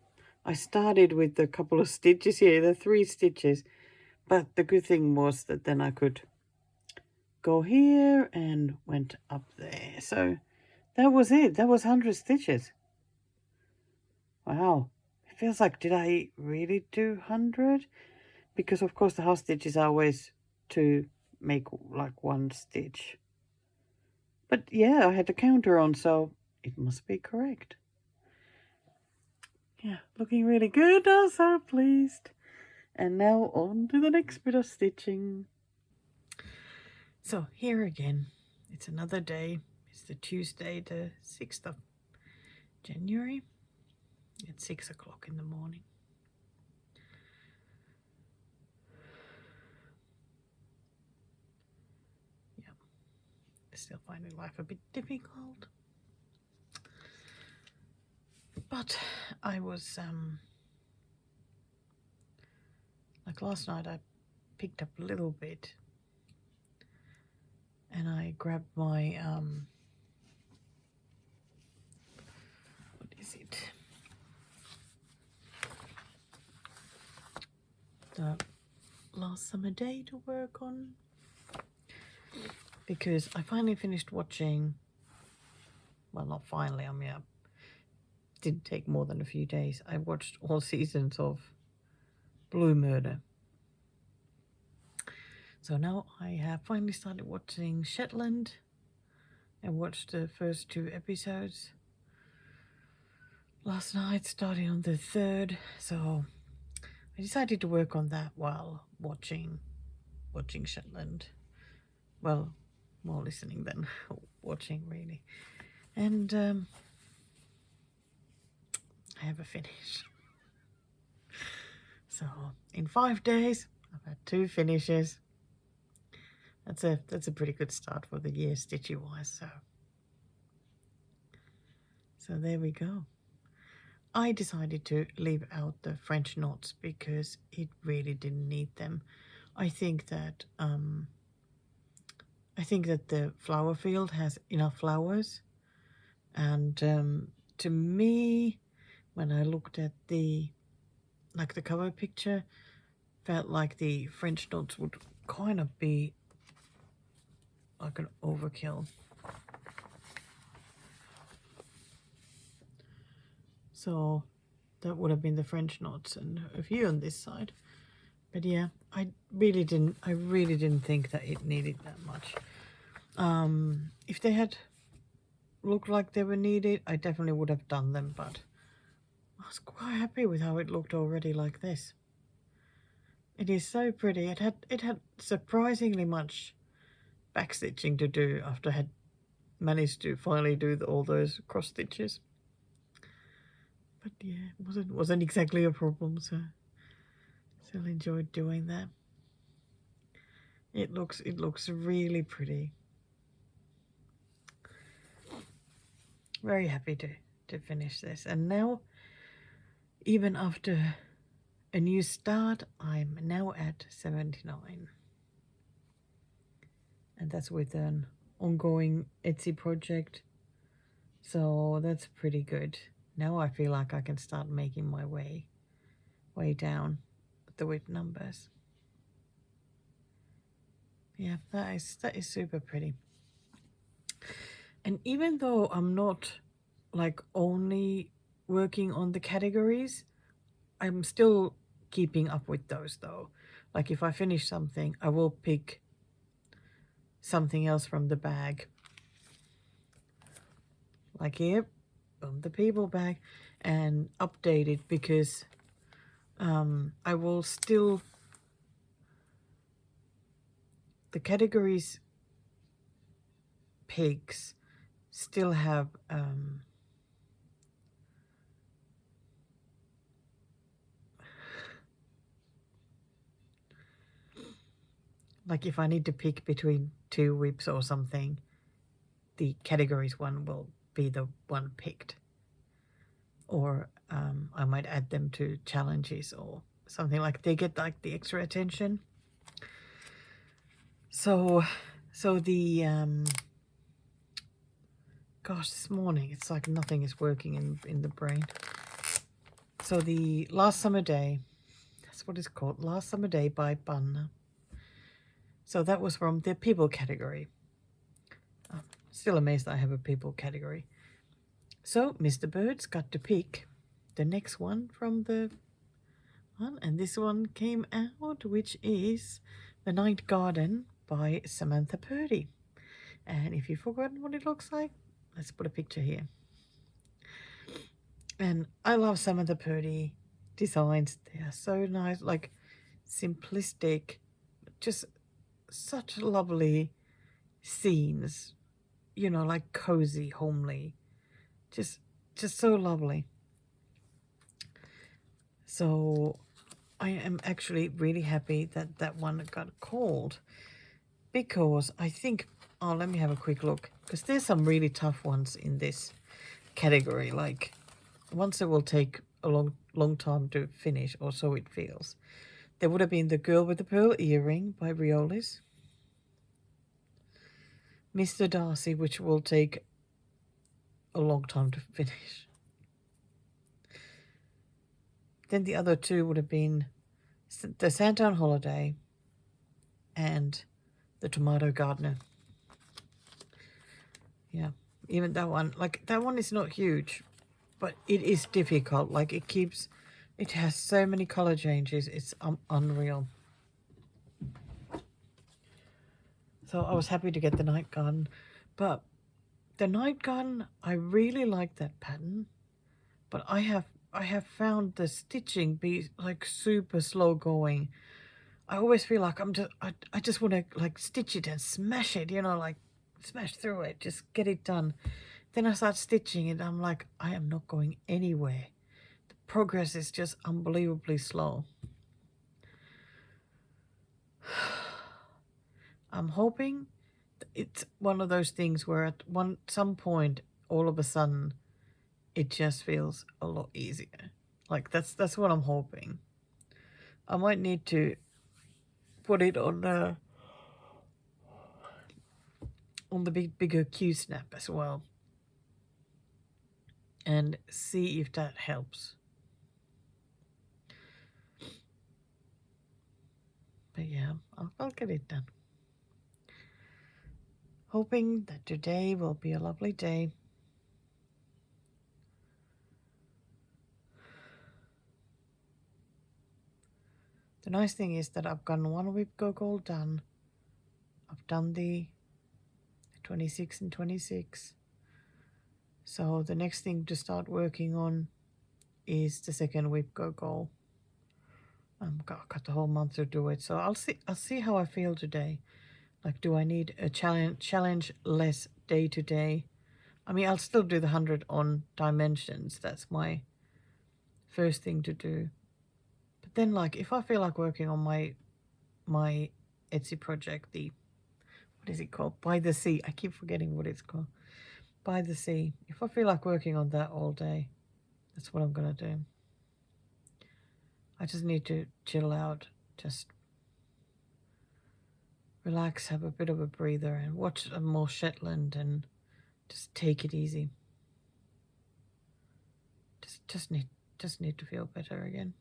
I started with a couple of stitches here, the 3 stitches, but the good thing was that then I could go here and went up there. So that was it. That was 100 stitches. Wow. It feels like, did I really do 100? Because of course the half stitches are always to make like 1 stitch. But yeah, I had the counter on, so it must be correct. Yeah, looking really good. I'm so pleased. And now on to the next bit of stitching. So here again, it's another day. It's the Tuesday, the 6th of January. It's 6 o'clock in the morning. Yeah, still finding life a bit difficult. But I was, like last night I picked up a little bit and I grabbed my, what is it? The last summer day to work on. Because I finally finished watching, well not finally, I mean it didn't take more than a few days. I watched all seasons of Blue Murder. So now I have finally started watching Shetland. I watched the first 2 episodes last night, starting on the 3rd. So I decided to work on that while watching Shetland. Well, more listening than watching really. And I have a finish. So in 5 days, I've had 2 finishes. That's a pretty good start for the year, stitchy wise. So there we go. I decided to leave out the French knots because it really didn't need them. I think that the flower field has enough flowers, and to me, when I looked at the cover picture, felt like the French knots would kind of be like an overkill. So that would have been the French knots and a few on this side. But yeah, I really didn't think that it needed that much. If they had looked like they were needed, I definitely would have done them, but I was quite happy with how it looked already like this. It is so pretty. It had surprisingly much backstitching to do after I had managed to finally do all those cross stitches. But yeah, it wasn't exactly a problem, so still enjoyed doing that. It looks really pretty. Very happy to finish this. And now, even after a new start, I'm now at 79. And that's with an ongoing Etsy project. So that's pretty good. Now I feel like I can start making my way down with the WIP numbers. Yeah, that is super pretty. And even though I'm not like only working on the categories, I'm still keeping up with those though. Like if I finish something, I will pick something else from the bag. Like here, from the people bag. and update it, because I will still, the categories pigs still have like if I need to pick between 2 whips or something, the categories one will be the one picked. Or I might add them to challenges or something, like they get like the extra attention. So the gosh, this morning it's like nothing is working in the brain. So the Last Summer Day, that's what it's called, Last Summer Day by Banna. So that was from the people category. I'm still amazed I have a people category. So Mr. Birds got to pick the next one from the one, and this one came out, which is The Night Garden by Samantha Purdy. And if you've forgotten what it looks like, let's put a picture here. And I love Samantha Purdy designs. They are so nice, like simplistic, just such lovely scenes, you know, like cozy, homely, just so lovely. So I am actually really happy that that one got called, because I think, oh, let me have a quick look, because there's some really tough ones in this category, like ones that will take a long time to finish, or so it feels. There would have been The Girl with the Pearl Earring by Riolis, Mr. Darcy, which will take a long time to finish. Then the other two would have been The Santa on Holiday and The Tomato Gardener. Yeah, even that one, like that one is not huge, but it is difficult. Like it has so many color changes. It's unreal. So I was happy to get the Night Garden, but the Night Garden, I really like that pattern, but I have found the stitching be like super slow going. I always feel like I just want to like stitch it and smash it, you know, like smash through it, just get it done. Then I start stitching it, I'm like, I am not going anywhere. The progress is just unbelievably slow. I'm hoping it's one of those things where at some point, all of a sudden, it just feels a lot easier. Like that's what I'm hoping. I might need to put it on the bigger Q snap as well, and see if that helps. But yeah, I'll get it done. Hoping that today will be a lovely day. The nice thing is that I've gotten one whip go gold done. I've done the 26 and 26. So the next thing to start working on is the second whip go gold. I've got the whole month to do it. So I'll see how I feel today. Like, do I need a challenge less day to day? I mean, I'll still do the 100 on dimensions. That's my first thing to do. But then, like, if I feel like working on my Etsy project, what is it called? By the Sea. I keep forgetting what it's called. By the Sea. If I feel like working on that all day, that's what I'm going to do. I just need to chill out, just relax, have a bit of a breather, and watch more Shetland, and just take it easy. Just need to feel better again.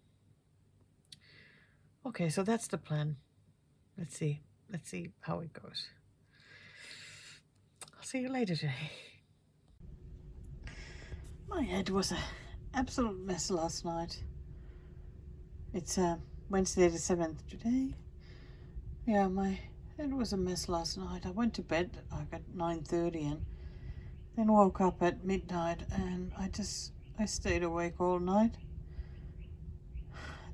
Okay, so that's the plan. Let's see how it goes. I'll see you later today. My head was an absolute mess last night. It's Wednesday the 7th today. Yeah, my head was a mess last night. I went to bed like at 9:30 and then woke up at midnight, and I just I stayed awake all night.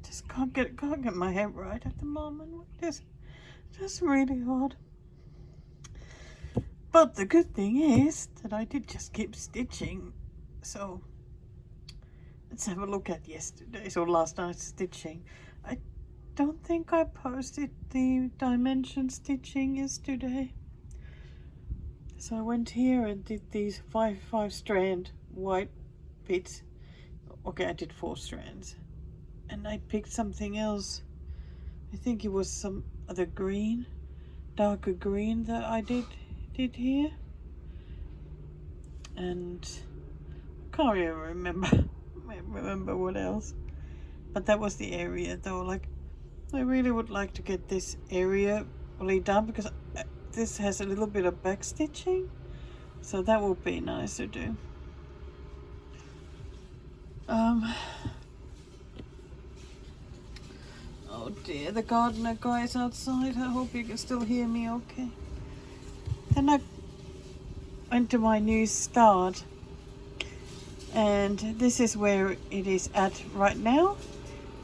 Just can't get my head right at the moment. It's just really hard. But the good thing is that I did just keep stitching. So let's have a look at yesterday's or last night's stitching. I don't think I posted the dimension stitching yesterday. So I went here and did these five strand white bits. Okay, I did 4 strands. And I picked something else. I think it was some other green, darker green that I did here. And I can't even remember what else. But that was the area though. Like, I really would like to get this area fully done because this has a little bit of back stitching. So that would be nice to do. Oh dear, the gardener guy is outside. I hope you can still hear me okay. Then I went to my new start, and this is where it is at right now.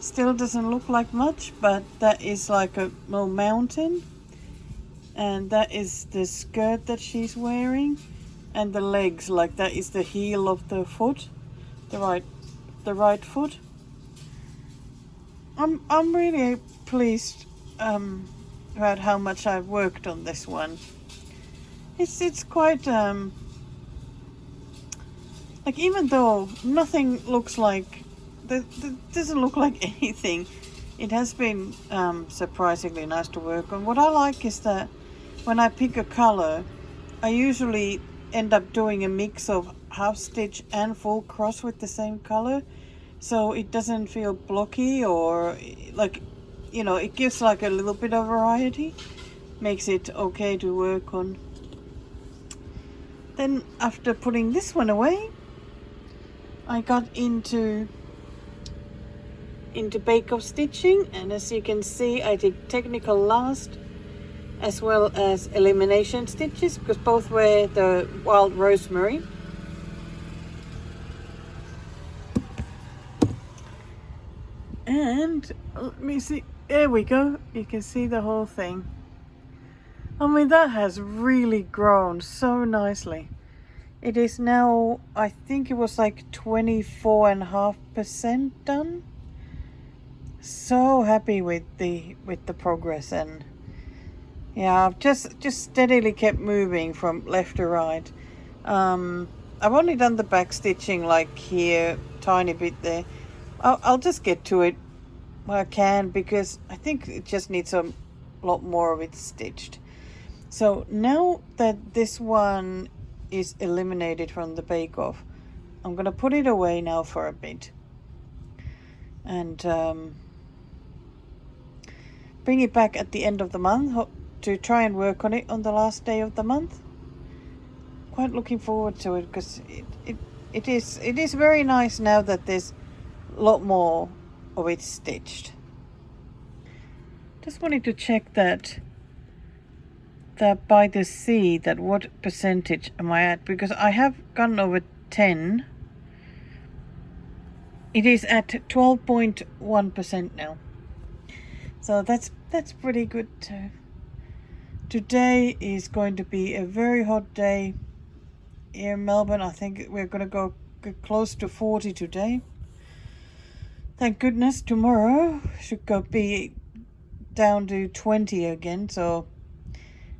Still doesn't look like much, but that is like a little mountain, and that is the skirt that she's wearing, and the legs, like that is the heel of the foot, the right foot. I'm really pleased about how much I've worked on this one. It's quite like, even though nothing looks like doesn't look like anything, it has been surprisingly nice to work on. What I like is that when I pick a color, I usually end up doing a mix of half stitch and full cross with the same color. So it doesn't feel blocky, or like, you know, it gives like a little bit of variety, makes it okay to work on. Then after putting this one away, I got into bake-off stitching, and as you can see, I did technical last as well as elimination stitches, because both were the wild rosemary. And let me see, there we go, you can see the whole thing. I mean, that has really grown so nicely. It is now, I think it was like 24.5% done. So happy with the progress, and yeah, I've just steadily kept moving from left to right. I've only done the back stitching like here, tiny bit there. I'll just get to it when I can, because I think it just needs a lot more of it stitched. So now that this one is eliminated from the bake-off, I'm gonna put it away now for a bit, and bring it back at the end of the month to try and work on it on the last day of the month. Quite looking forward to it, because it is very nice now that there's a lot more of it stitched. Just wanted to check that by the C, that what percentage am I at, because I have gone over 10. It is at 12.1% now, so that's pretty good too. Today is going to be a very hot day here in Melbourne. I think we're going to go close to 40 today. Thank goodness tomorrow should be down to 20 again, so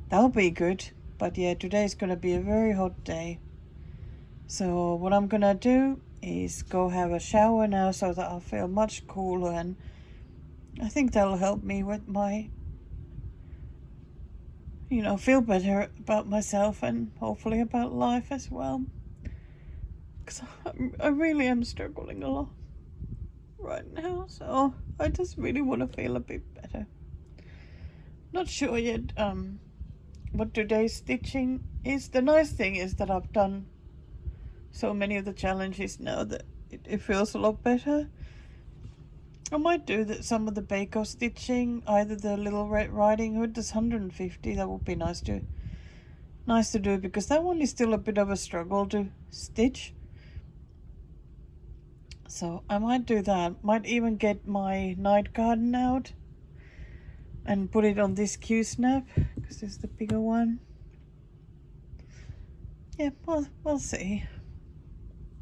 that'll be good. But yeah, today's going to be a very hot day. So what I'm going to do is go have a shower now, so that I'll feel much cooler, and I think that'll help me with my, you know, feel better about myself, and hopefully about life as well. Because I really am struggling a lot right now, so I just really want to feel a bit better. Not sure yet what today's stitching is. The nice thing is that I've done so many of the challenges now that it feels a lot better. I might do some of the bake-off stitching, either the Little Red Riding Hood, that's 150. That would be nice to do, because that one is still a bit of a struggle to stitch. So I might do that. Might even get my night garden out and put it on this Q-snap, because this is the bigger one. Yeah, we'll see.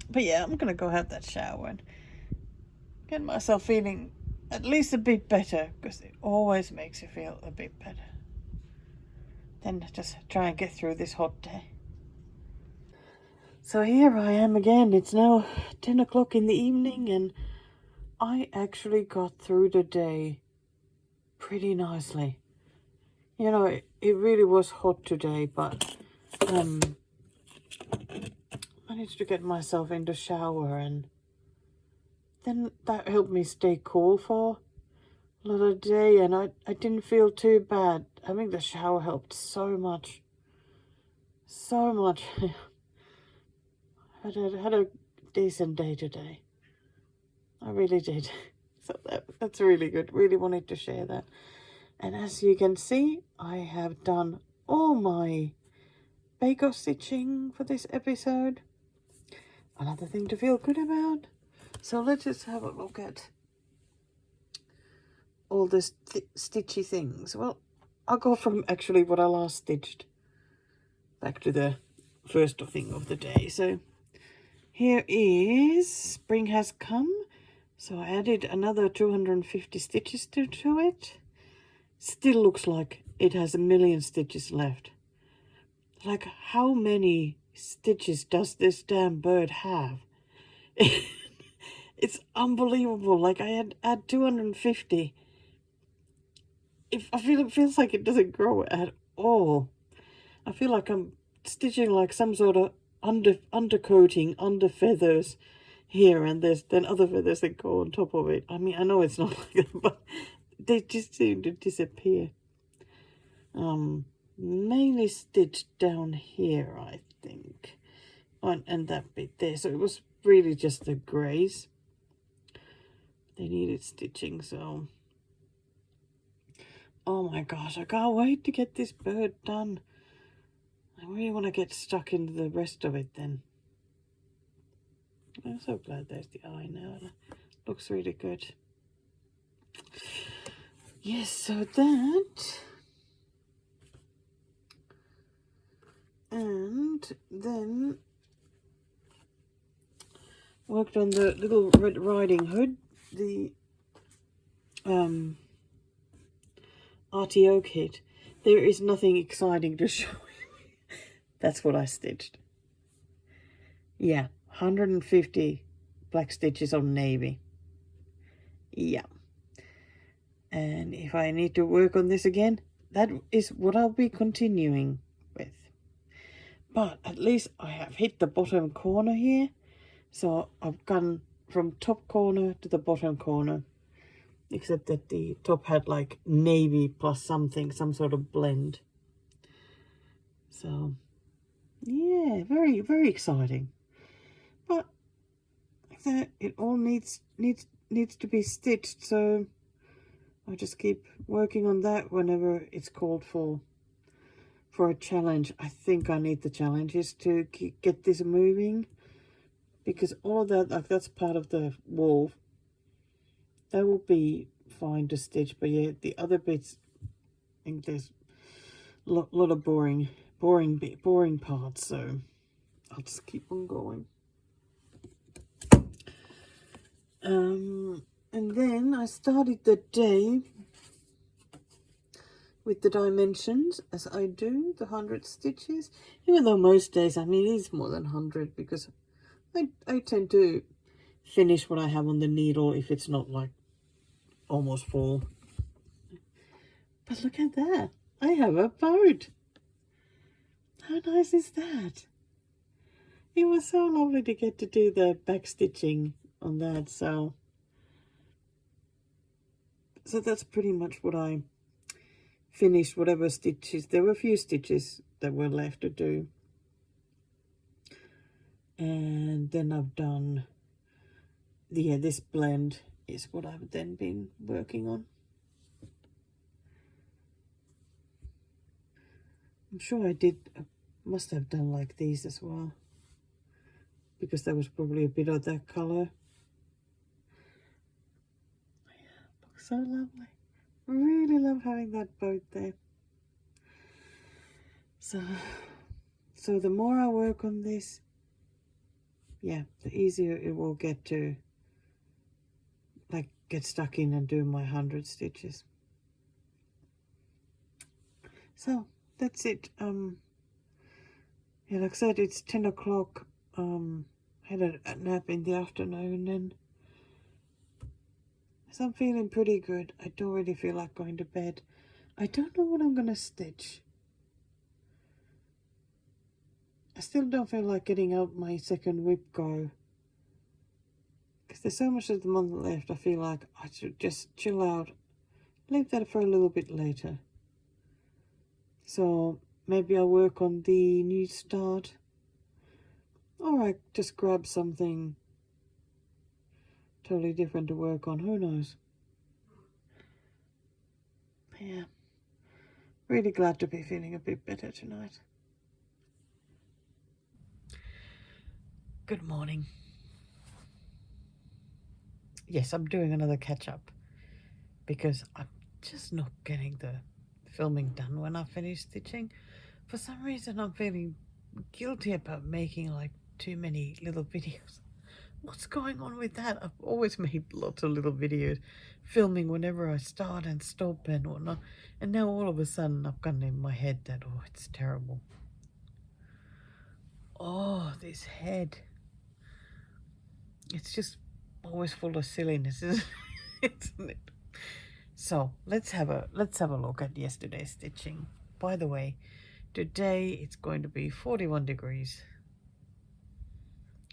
But yeah, I'm gonna go have that shower and get myself feeling at least a bit better, because it always makes you feel a bit better. Then just try and get through this hot day. So here I am again. It's now 10 o'clock in the evening and I actually got through the day pretty nicely. You know, it really was hot today, but managed to get myself in the shower, and then that helped me stay cool for a lot of the day, and I didn't feel too bad. Having the shower helped so much. So much. had a decent day today. I really did. So that's really good. Really wanted to share that. And as you can see, I have done all my bake-off stitching for this episode. Another thing to feel good about. So let's just have a look at all the stitchy things. Well, I'll go from actually what I last stitched back to the first thing of the day. So here is Spring Has Come. So I added another 250 stitches to it. Still looks like it has a million stitches left. Like, how many stitches does this damn bird have? It's unbelievable. Like, I had 250. It feels like it doesn't grow at all. I feel like I'm stitching like some sort of undercoating under feathers here, and there's then other feathers that go on top of it. I mean, I know it's not like that, but they just seem to disappear. Mainly stitched down here, I think, and that bit there. So it was really just the grays. They needed stitching, so oh my gosh, I can't wait to get this bird done. I really want to get stuck into the rest of it then. I'm so glad there's the eye now. It looks really good. Yes, so that. And then worked on the little Red Riding Hood, the RTO kit. There is nothing exciting to show you. That's what I stitched. Yeah, 150 black stitches on navy. Yeah. And if I need to work on this again, that is what I'll be continuing with. But at least I have hit the bottom corner here. So I've gone from top corner to the bottom corner. Except that the top had like navy plus something, some sort of blend. So yeah, very, very exciting. But like that, it all needs to be stitched, so I just keep working on that whenever it's called for a challenge. I think I need the challenges to get this moving, because all of that, like, that's part of the wall. That will be fine to stitch, but yeah, the other bits, I think there's a lot of boring parts, so I'll just keep on going. And then I started the day with the dimensions, as I do, the 100 stitches, even though most days, I mean, it is more than 100, because I tend to finish what I have on the needle if it's not like almost full. But look at that, I have a boat. How nice is that? It was so lovely to get to do the back stitching on that, so that's pretty much what I finished, whatever stitches. There were a few stitches that were left to do. And then I've done, yeah, this blend is what I've then been working on. I'm sure I must have done like these as well, because there was probably a bit of that color. so lovely. Really love having that boat there. So the more I work on this, yeah, the easier it will get to like get stuck in and do my 100 stitches. So that's it. Yeah, like I said, it's 10 o'clock. Had a nap in the afternoon, and so I'm feeling pretty good. I don't really feel like going to bed. I don't know what I'm gonna stitch. I still don't feel like getting out my second whip go, because there's so much of the month left. I feel like I should just chill out, leave that for a little bit later. So maybe I'll work on the new start, or I just grab something totally different to work on. Who knows? Yeah, really glad to be feeling a bit better tonight. Good morning. Yes, I'm doing another catch up because I'm just not getting the filming done when I finish stitching. For some reason, I'm feeling guilty about making like too many little videos. What's going on with that? I've always made lots of little videos, filming whenever I start and stop and whatnot. And now all of a sudden I've gotten in my head that, oh, it's terrible. Oh, this head. It's just always full of silliness, isn't it? So let's have a look at yesterday's stitching. By the way, today it's going to be 41 degrees.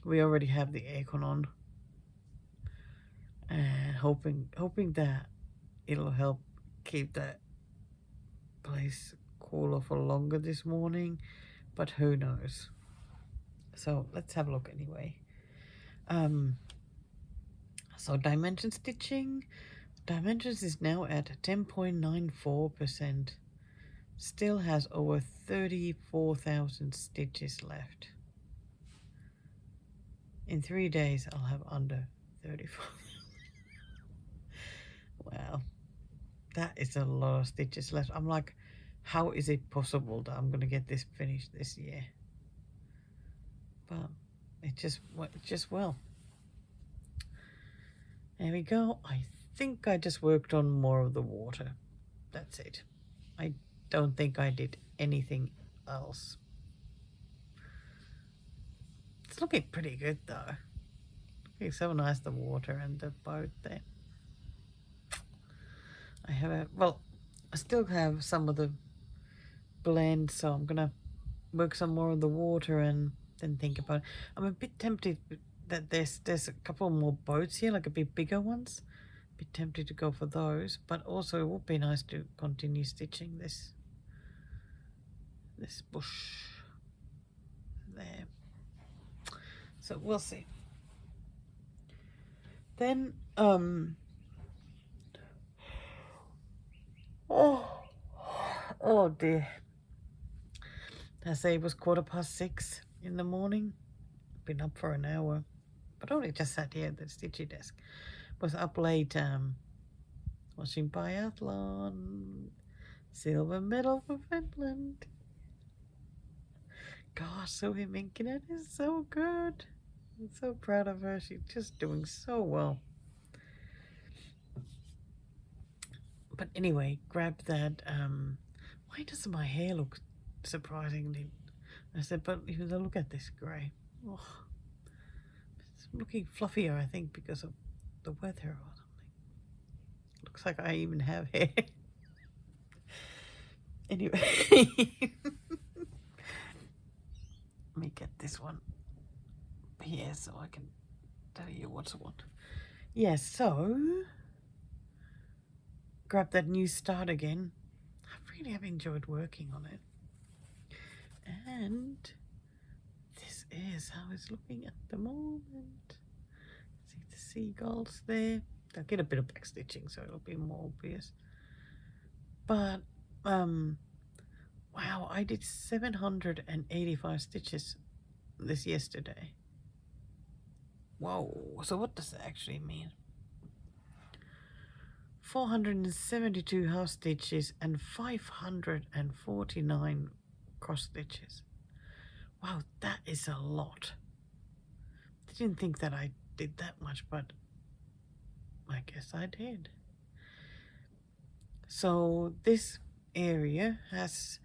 We already have the aircon on, and hoping that it'll help keep that place cooler for longer this morning, but who knows. So let's have a look anyway. So dimension stitching, dimensions is now at 10.94%. Still has over 34,000 stitches left. In 3 days I'll have under 34. Wow, that is a lot of stitches left. I'm like, how is it possible that I'm gonna get this finished this year? But it just well. There we go. I think I just worked on more of the water. That's it. I don't think I did anything else. It's looking pretty good though. Looking so nice, the water and the boat there. I have I still have some of the blend, so I'm gonna work some more of the water and then think about it. I'm a bit tempted that there's a couple more boats here, like a bit bigger ones. A bit tempted to go for those, but also it would be nice to continue stitching this bush there. So we'll see. Then oh dear. I say it was 6:15 in the morning. Been up for an hour, but only just sat here at the stitchy desk. Was up late watching biathlon, silver medal for Finland. Gosh, Sophie Minkinen is so good. I'm so proud of her. She's just doing so well. But anyway, grab that. Why does my hair look surprisingly? I said, but even though, look at this grey. Oh, it's looking fluffier, I think, because of the weather or something. Looks like I even have hair. Anyway, let me get this one here so I can tell you what's what. Yes, so grab that new start again. I really have enjoyed working on it. And this is how it's looking at the moment. See the seagulls there. I'll get a bit of back stitching so it'll be more obvious. But wow, I did 785 stitches this yesterday. Whoa, so what does that actually mean? 472 half stitches and 549 cross stitches. Wow, that is a lot. I didn't think that I did that much, but I guess I did. So this area has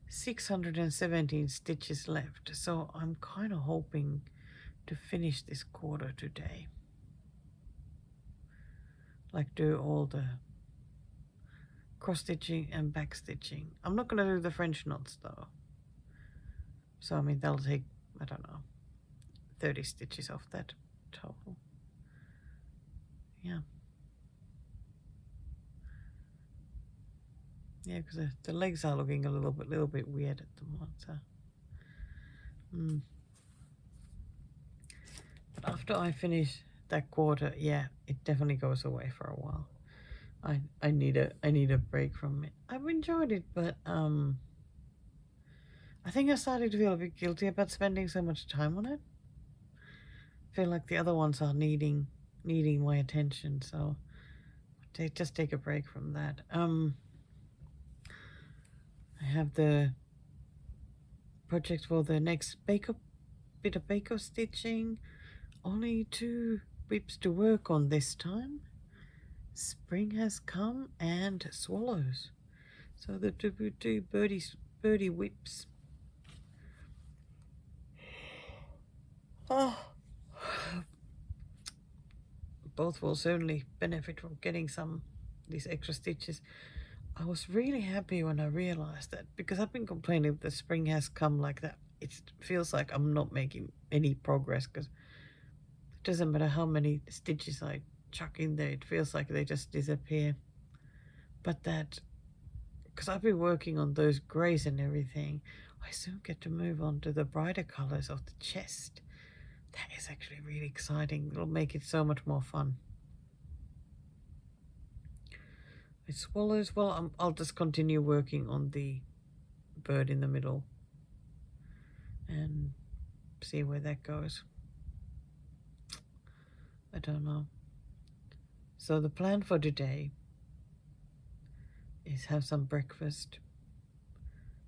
617 stitches left, so I'm kind of hoping to finish this quarter today. Like do all the cross stitching and back stitching. I'm not gonna do the French knots though. So I mean that'll take, I don't know, 30 stitches off that total. Yeah. Yeah, because the legs are looking a little bit weird at the moment. So. But after I finish that quarter, yeah, it definitely goes away for a while. I need a break from it. I've enjoyed it, but I think I started to feel a bit guilty about spending so much time on it. I feel like the other ones are needing my attention, so just take a break from that. I have the project for the next bit of bake-off stitching. Only 2 whips to work on this time. Spring has come and swallows. So the two birdie whips. Oh, both will certainly benefit from getting these extra stitches. I was really happy when I realized that, because I've been complaining the spring has come like that. It feels like I'm not making any progress, because it doesn't matter how many stitches I chuck in there, it feels like they just disappear. But that, because I've been working on those greys and everything, I soon get to move on to the brighter colors of the chest. That is actually really exciting. It'll make it so much more fun. With swallows, well, I'll just continue working on the bird in the middle and see where that goes. I don't know. So the plan for today is have some breakfast,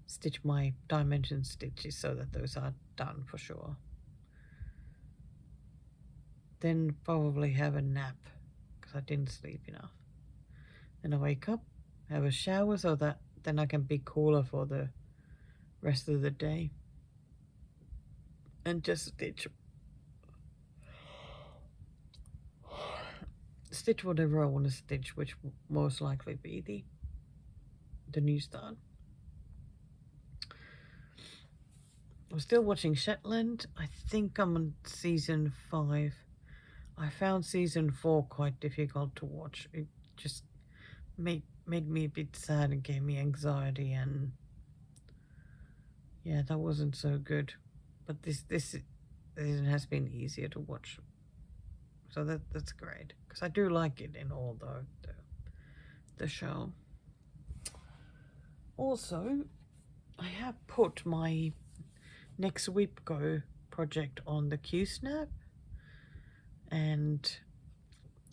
stitch my dimension stitches so that those are done for sure. Then probably have a nap because I didn't sleep enough. Then I wake up, have a shower so that then I can be cooler for the rest of the day. And just stitch whatever I want to stitch, which will most likely be the new start. I'm still watching Shetland. I think I'm on season 5. I found season 4 quite difficult to watch. It just made me a bit sad and gave me anxiety, and yeah, that wasn't so good. But this season has been easier to watch, so that's great, because I do like it in all the show. Also, I have put my next Whip Go project on the Q-Snap, and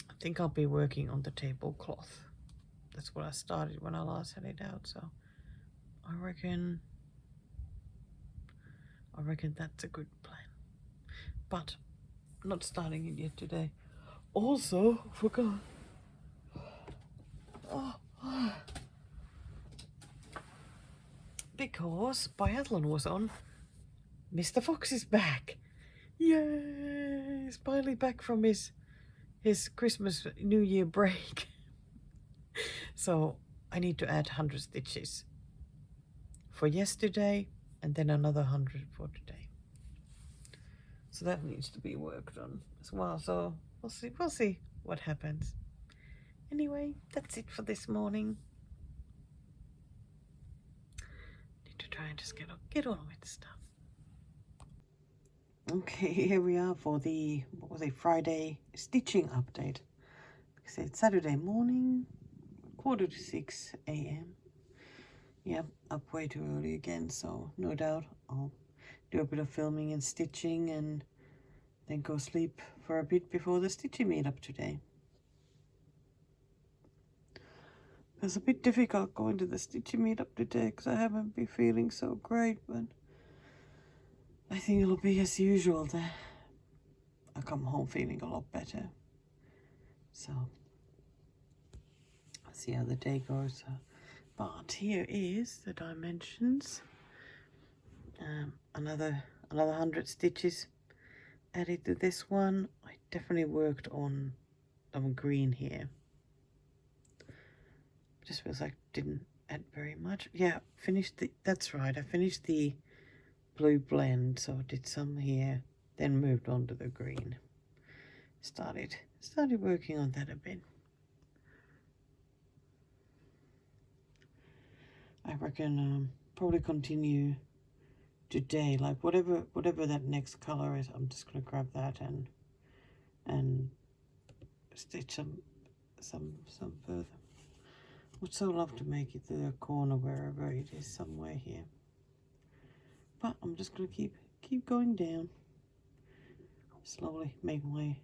I think I'll be working on the tablecloth. That's what I started when I last had it out, so I reckon that's a good plan. But I'm not starting it yet today. Also, forgot. Because biathlon was on, Mr. Fox is back. Yay! He's finally back from his Christmas New Year break. So I need to add 100 stitches for yesterday and then another 100 for today. So that needs to be worked on as well. So we'll see what happens. Anyway, that's it for this morning. Need to try and just get on with stuff. Okay, here we are for the Friday stitching update. Because it's Saturday morning, 5:45 a.m. Yep, up way too early again, so no doubt I'll do a bit of filming and stitching and then go sleep for a bit before the stitching meetup today. It's a bit difficult going to the stitchy meetup today because I haven't been feeling so great, but I think it'll be as usual that I come home feeling a lot better. So, let's see how the day goes. But here is the dimensions. Another 100 stitches added to this one. I definitely worked on green here. Just feels like didn't add very much. Yeah, that's right, I finished the blue blend, so I did some here, then moved on to the green. Started working on that a bit. I reckon probably continue today, like whatever that next color is, I'm just gonna grab that and stitch some further. Would so love to make it to the corner wherever it is, somewhere here. But I'm just gonna keep going down. Slowly make my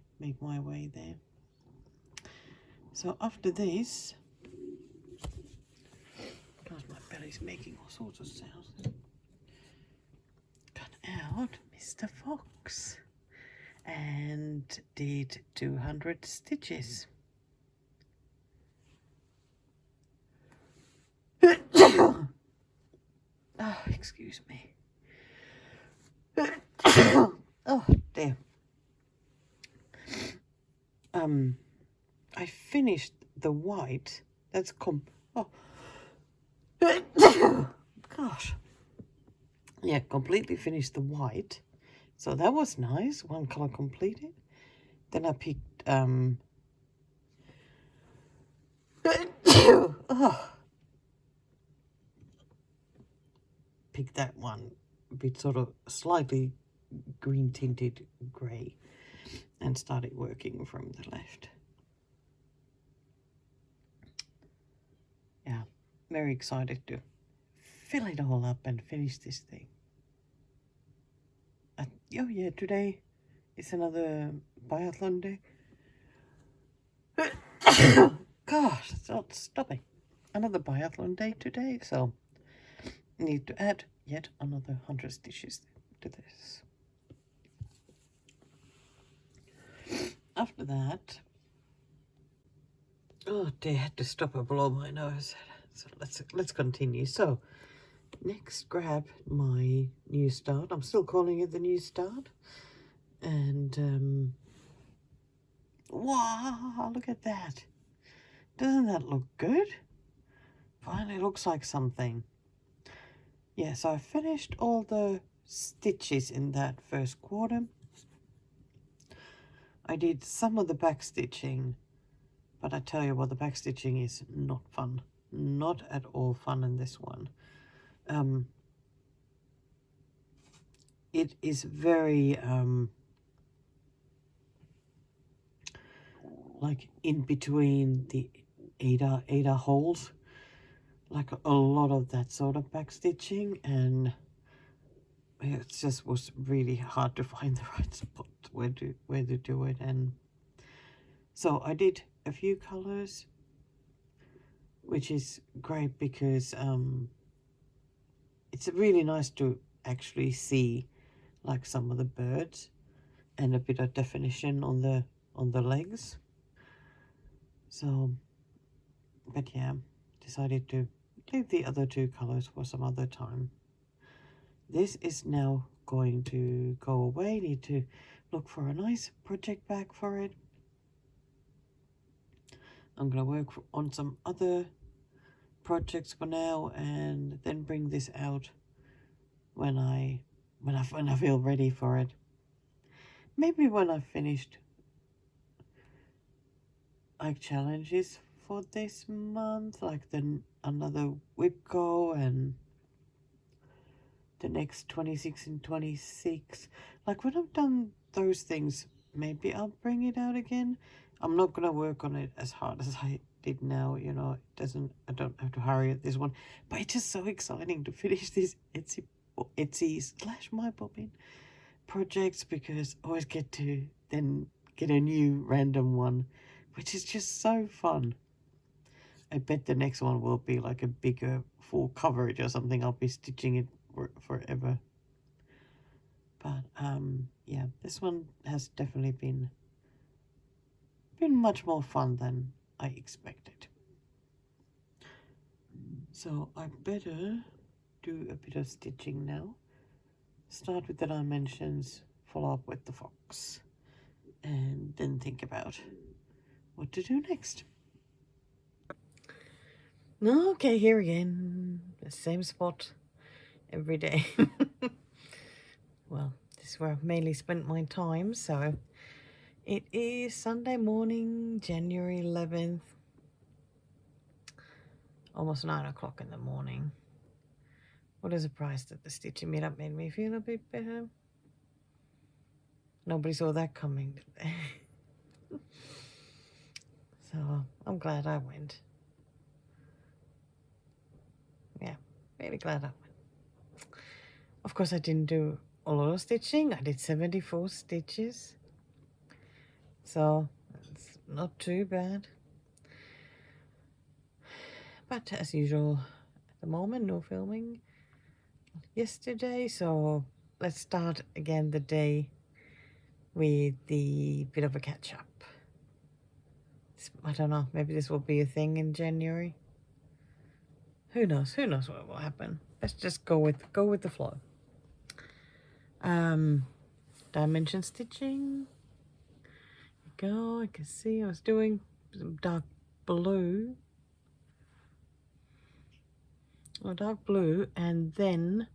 way there. So after this, gosh, my belly's making all sorts of sounds. Cut out Mr. Fox and did 200 stitches. Oh, excuse me. Oh, dear. I finished the white. That's oh. Gosh. Yeah, completely finished the white. So that was nice. One color completed. Then I picked oh. Picked that one a bit sort of slightly green tinted grey and started working from the left. Yeah, very excited to fill it all up and finish this thing. Oh yeah, today is another biathlon day. Gosh, it's not stopping. Another biathlon day today, so need to add yet another 100 stitches to this. After that, oh dear, I had to stop and blow my nose. So let's continue. So next, grab my new start. I'm still calling it the new start. And wow, look at that. Doesn't that look good? Finally looks like something. Yeah, so I finished all the stitches in that first quarter. I did some of the back stitching, but I tell you what, the back stitching is not fun. Not at all fun in this one. It is very like in between the Ada holes, like a lot of that sort of back stitching, and it just was really hard to find the right spot where to do it. And so I did a few colors, which is great because it's really nice to actually see like some of the birds and a bit of definition on the legs. So, but yeah, decided to leave the other two colors for some other time. This is now going to go away. Need to look for a nice project bag for it. I'm going to work on some other projects for now and then bring this out when I feel ready for it. Maybe when I've finished like challenges for this month, like another WIPCO and the next 26 and 26. Like when I've done those things, maybe I'll bring it out again. I'm not gonna work on it as hard as I did now, you know. I don't have to hurry at this one, but it's just so exciting to finish these Etsy / my bobbin projects, because I always get to then get a new random one, which is just so fun. I bet the next one will be like a bigger full coverage or something. I'll be stitching it forever. But yeah, this one has definitely been much more fun than I expected. So I better do a bit of stitching now. Start with the dimensions, follow up with the fox, and then think about what to do next. Okay, here again, the same spot every day. Well, this is where I've mainly spent my time, so it is Sunday morning, January 11th, almost 9 o'clock in the morning. What a surprise that the stitching meetup made me feel a bit better. Nobody saw that coming, did they? So I'm glad I went. Yeah, really glad I went. Of course, I didn't do a lot of stitching. I did 74 stitches. So it's not too bad. But as usual, at the moment, no filming yesterday. So let's start again the day with the bit of a catch up. I don't know, maybe this will be a thing in January. Who knows what will happen. Let's just go with the flow. Dimension stitching. Go, I can see I was doing some dark blue. Oh, dark blue, and then,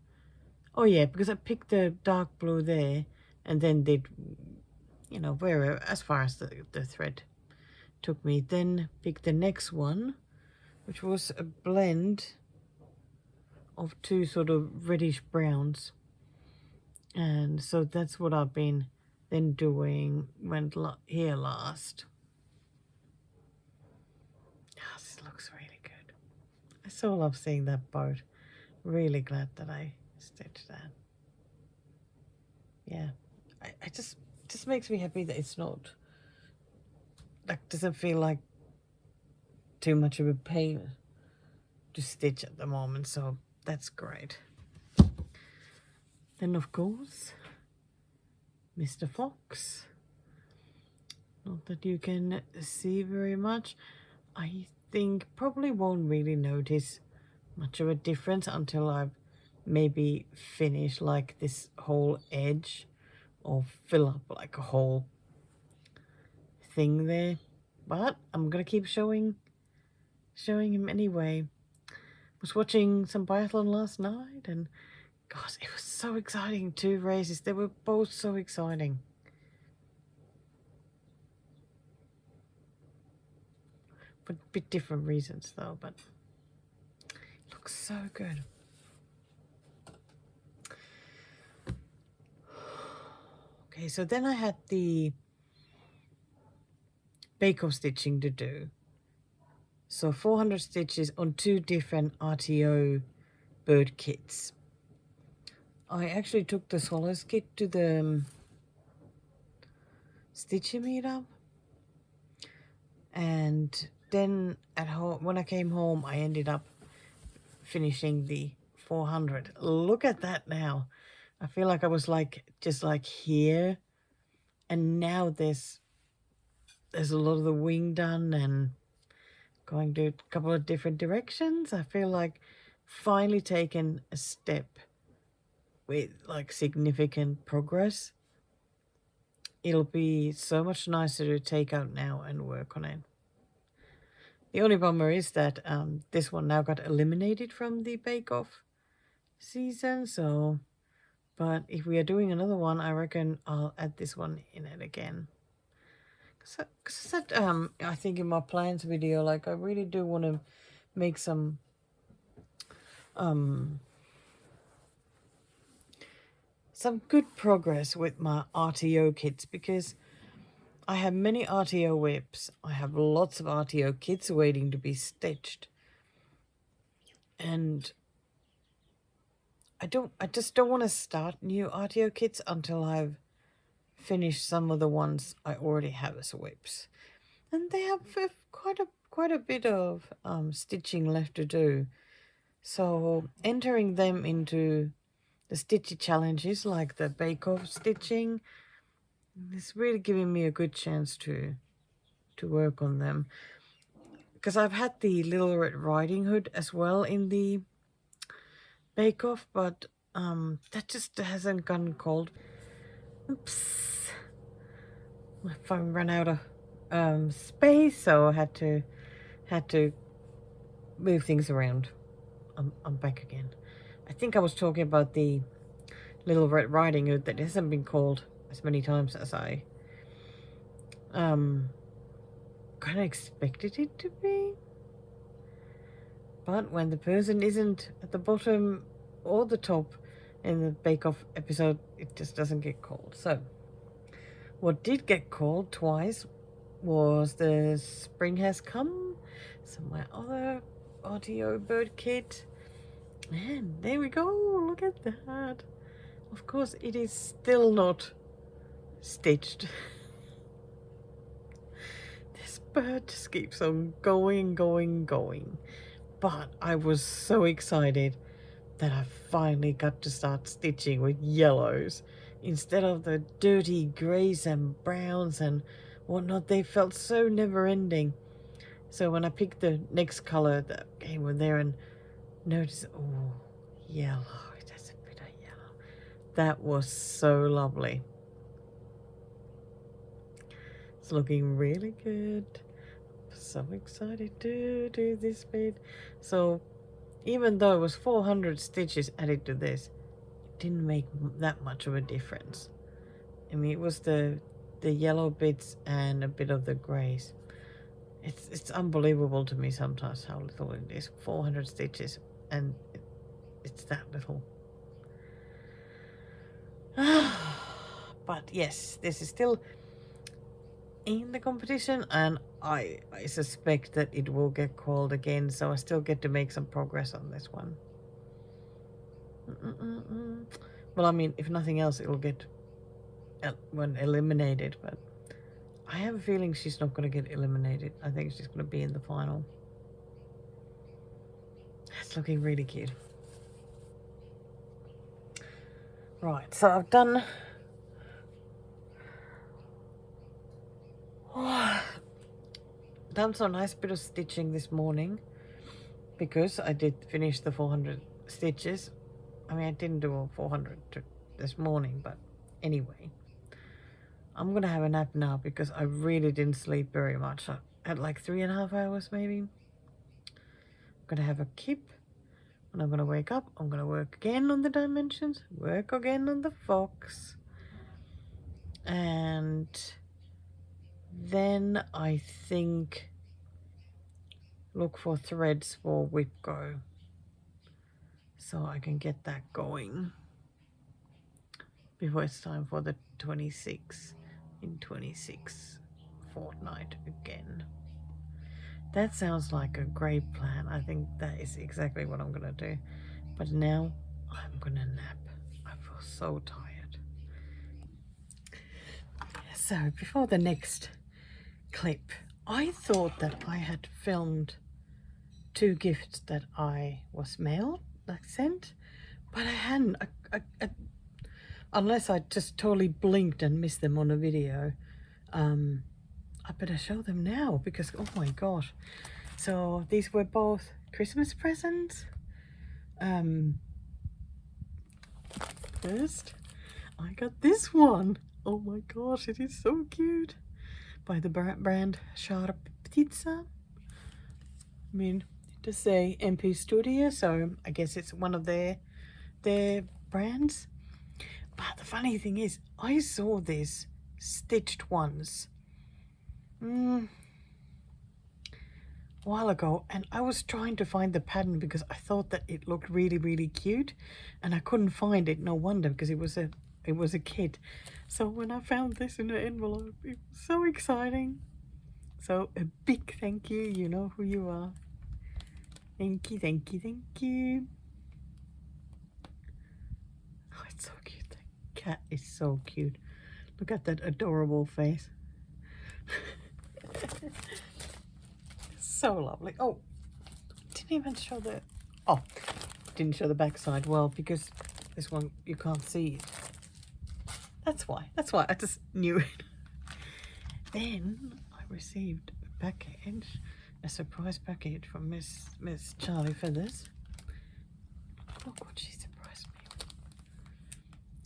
oh yeah, because I picked the dark blue there, and then did, you know, wherever, as far as the thread took me. Then picked the next one, which was a blend of two sort of reddish browns. And so that's what I've been then doing, went here last. Oh, this looks really good. I so love seeing that boat. Really glad that I stitched that. Yeah, I just makes me happy that it's not, like, doesn't feel like too much of a pain to stitch at the moment, so that's great. Then of course, Mr. Fox. Not that you can see very much. I think probably won't really notice much of a difference until I've maybe finished like this whole edge or fill up like a whole thing there. But I'm gonna keep showing him anyway. Was watching some biathlon last night, and gosh, it was so exciting. 2 races, they were both so exciting. For a bit different reasons though, but it looks so good. Okay, so then I had the bake-off stitching to do. So 400 stitches on 2 different RTO bird kits. I actually took the Swallows kit to the stitchy meetup, and then at home, when I came home, I ended up finishing the 400. Look at that now. I feel like I was like just like here, and now there's a lot of the wing done and going to a couple of different directions. I feel like finally taken a step with like significant progress. It'll be so much nicer to take out now and work on it. The only bummer is that this one now got eliminated from the bake-off season, so, but if we are doing another one, I reckon I'll add this one in it again. Cause I said, I think in my plans video, like I really do want to make some good progress with my RTO kits, because I have many RTO whips. I have lots of RTO kits waiting to be stitched. And I just don't want to start new RTO kits until I've finished some of the ones I already have as whips. And they have quite quite a bit of stitching left to do. So entering them into the stitchy challenges like the bake-off stitching is really giving me a good chance to work on them. Because I've had the Little Red Riding Hood as well in the bake-off, but that just hasn't gone cold. Oops. My phone ran out of space, so I had to move things around. I'm back again. I think I was talking about the Little Red Riding Hood that hasn't been called as many times as I kind of expected it to be. But when the person isn't at the bottom or the top in the bake-off episode, it just doesn't get called. So what did get called twice was the Spring Has Come, so my other audio bird kit. And there we go, look at that. Of course, it is still not stitched. This bird just keeps on going. But I was so excited that I finally got to start stitching with yellows. Instead of the dirty greys and browns and whatnot, they felt so never-ending. So when I picked the next color that came in there and noticed, oh, yellow, that's a bit of yellow. That was so lovely. It's looking really good. So excited to do this bit. So even though it was 400 stitches added to this, it didn't make that much of a difference. I mean, it was the yellow bits and a bit of the grays. It's unbelievable to me sometimes how little it is. 400 stitches and it's that little. But yes, this is still in the competition, and I suspect that it will get called again, so I still get to make some progress on this one. Well, I mean, if nothing else, it'll get eliminated, but I have a feeling she's not going to get eliminated. I think she's going to be in the final. It's looking really cute. Right, so I've done some nice bit of stitching this morning because I did finish the 400 stitches. I mean, I didn't do all 400 this morning, but anyway. I'm gonna have a nap now because I really didn't sleep very much. I had like 3.5 hours maybe. I'm gonna have a kip. When I'm gonna wake up, I'm gonna work again on the dimensions, work again on the fox. And then I think look for threads for whip go so I can get that going before it's time for the 26 in 26 fortnight again. That sounds like a great plan. I think that is exactly what I'm gonna do. But now I'm gonna nap. I feel so tired. So before the next clip, I thought that I had filmed 2 gifts that I was mailed, like sent, but I hadn't. Unless I just totally blinked and missed them on a video. I better show them now because, oh my gosh. So these were both Christmas presents. First, I got this one. Oh my gosh, it is so cute. By the brand Sharp Pizza. I mean, to say MP Studio, so I guess it's one of their brands. But the funny thing is, I saw these stitched ones a while ago, and I was trying to find the pattern because I thought that it looked really cute, and I couldn't find it. No wonder, because it was a kit. So when I found this in an envelope, it was so exciting. So a big thank you. You know who you are. Thank you. Oh, it's so cute. The cat is so cute. Look at that adorable face. So lovely. Oh, didn't even show the... Oh, didn't show the back side. Well, because this one, you can't see it. That's why. That's why. I just knew it. Then I received a package, a surprise package from Miss Charlie Feathers. Look what she surprised me.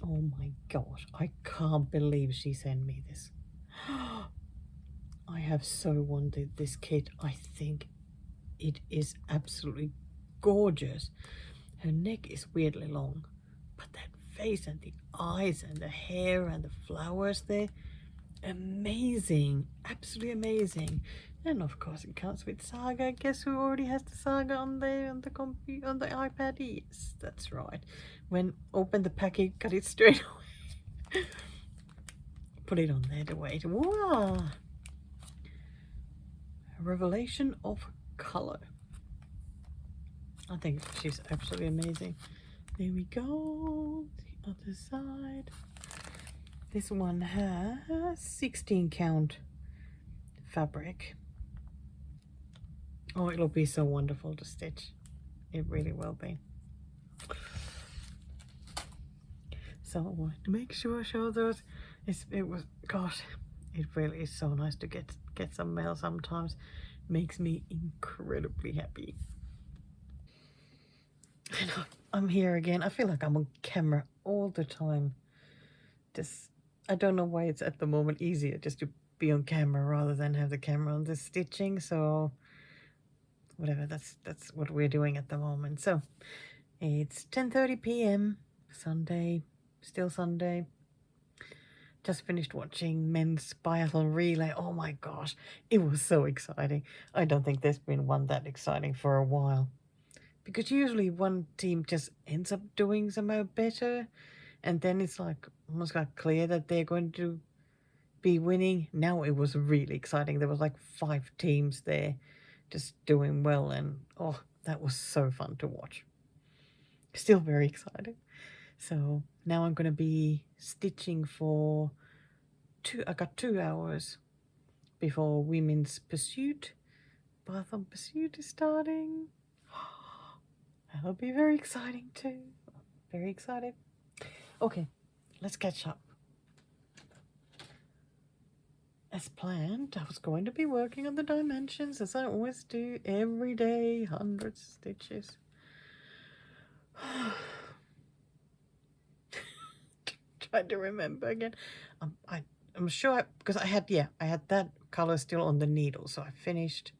Oh my gosh, I can't believe she sent me this. I have so wanted this kit. I think it is absolutely gorgeous. Her neck is weirdly long, but that face and the eyes and the hair and the flowers there, amazing, absolutely amazing. And of course it comes with Saga. Guess who already has the Saga on the computer, on the iPad? Yes, that's right. When open the package, got it straight away. Put it on there to wait. Wow! A revelation of color. I think she's absolutely amazing. There we go. The other side. This one has 16 count fabric. Oh, it'll be so wonderful to stitch. It really will be. So I wanted to make sure I show those. It was, gosh, it really is so nice to get some mail sometimes. Makes me incredibly happy. And I'm here again. I feel like I'm on camera all the time. Just, I don't know why it's at the moment easier just to be on camera rather than have the camera on the stitching. So whatever, that's what we're doing at the moment. So it's 10:30 p.m. Sunday, still Sunday. Just finished watching men's biathlon relay. Oh my gosh, it was so exciting. I don't think there's been one that exciting for a while. Because usually one team just ends up doing somehow better. And then it's like almost like clear that they're going to be winning. Now it was really exciting. There was like 5 teams there just doing well. And oh, that was so fun to watch. Still very exciting. So now I'm going to be stitching for I got 2 hours before Women's Pursuit. Biathlon Pursuit is starting. That'll be very exciting too. Very excited. Okay, let's catch up. As planned, I was going to be working on the dimensions as I always do every day, hundreds of stitches. Trying to remember again. I'm sure because I had that color still on the needle, so I finished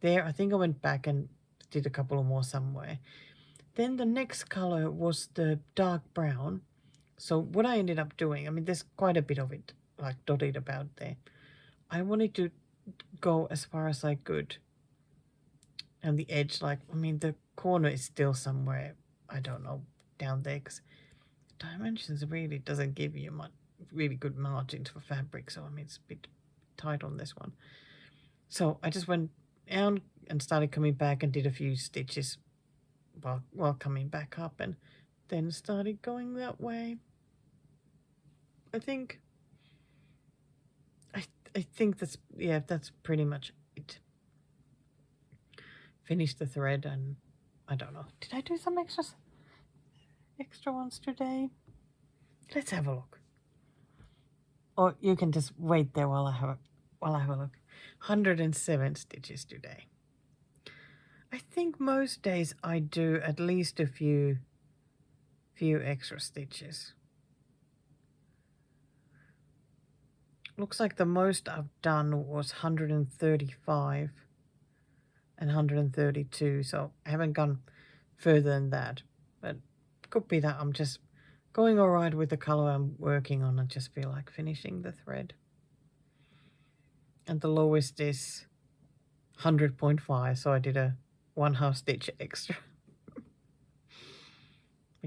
there. I think I went back and did a couple more somewhere. Then the next color was the dark brown. So what I ended up doing, I mean, there's quite a bit of it like dotted about there. I wanted to go as far as I could. And the edge, like, I mean, the corner is still somewhere, I don't know, down there, because dimensions really doesn't give you much, really good margins for fabric. So, I mean, it's a bit tight on this one. So I just went down and started coming back and did a few stitches while coming back up, and then started going that way. I think that's pretty much it. Finished the thread, and I don't know. Did I do some extra ones today? Let's have a look. Or you can just wait there while I have a look. 107 stitches today. I think most days I do at least a few extra stitches. Looks like the most I've done was 135 and 132, so I haven't gone further than that. But it could be that I'm just going all right with the color I'm working on and just feel like finishing the thread. And the lowest is 100.5, so I did a 1/2 stitch extra. But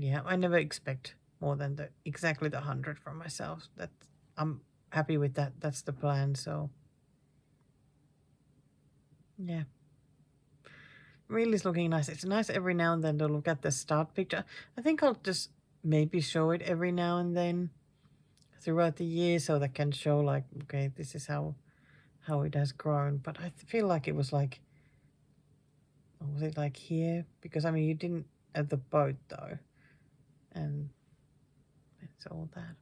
yeah, I never expect more than exactly the 100 from myself. I'm happy with that. That's the plan. So yeah, really is looking nice. It's nice every now and then to look at the start picture. I think I'll just maybe show it every now and then throughout the year, so that can show like, okay, this is how it has grown. But I feel like it was like Or was it like here? Because I mean, you didn't at the boat though. And it's all that.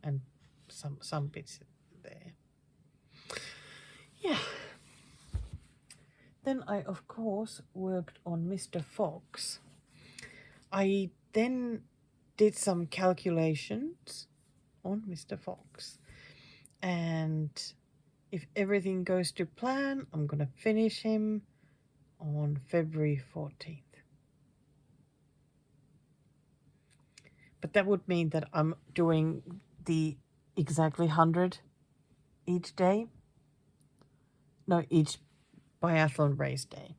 And some bits there. Yeah. Then I, of course, worked on Mr. Fox. I then did some calculations on Mr. Fox. And if everything goes to plan, I'm going to finish him on February 14th. But that would mean that I'm doing the exactly 100 each day. No, each biathlon race day.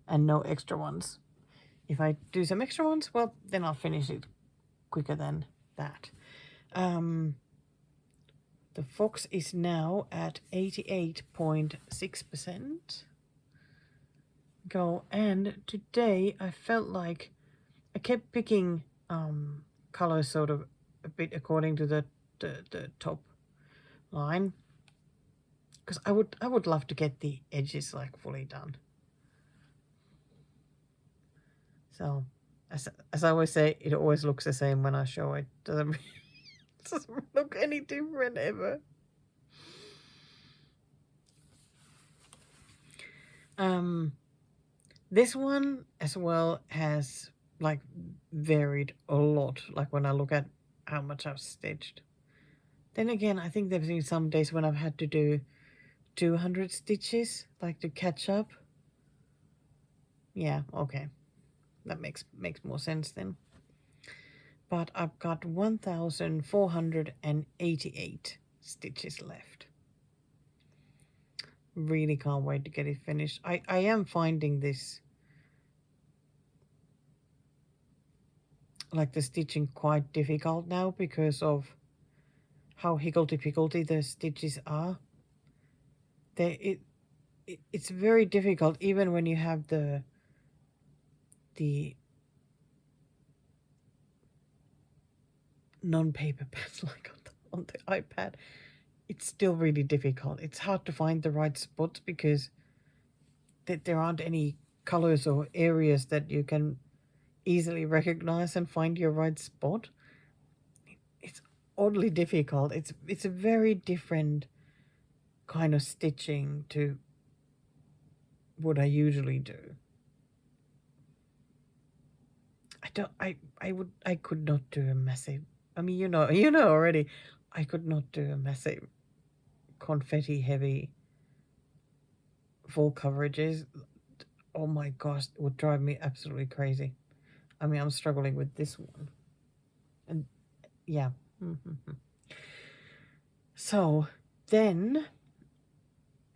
And no extra ones. If I do some extra ones, well, then I'll finish it quicker than that. The Fox is now at 88.6% go. And today I felt like I kept picking colors sort of a bit according to the top line. Because I would love to get the edges like fully done. So, as I always say, it always looks the same when I show it. Doesn't look any different ever. This one as well has like varied a lot. Like when I look at how much I've stitched. Then again, I think there's been some days when I've had to do 200 stitches, like to catch up. Yeah, okay. That makes more sense then. But I've got 1,488 stitches left. Really can't wait to get it finished. I am finding this, like the stitching, quite difficult now because of how higgledy-piggledy the stitches are. It's very difficult even when you have the non-paper pads like on the iPad. It's still really difficult. It's hard to find the right spots because there aren't any colors or areas that you can easily recognize and find your right spot. It's oddly difficult. It's a very different kind of stitching to what I usually do. I could not do a massive, I mean, you know already, I could not do a massive confetti heavy full coverages. Oh my gosh, it would drive me absolutely crazy. I mean, I'm struggling with this one. And yeah. So then,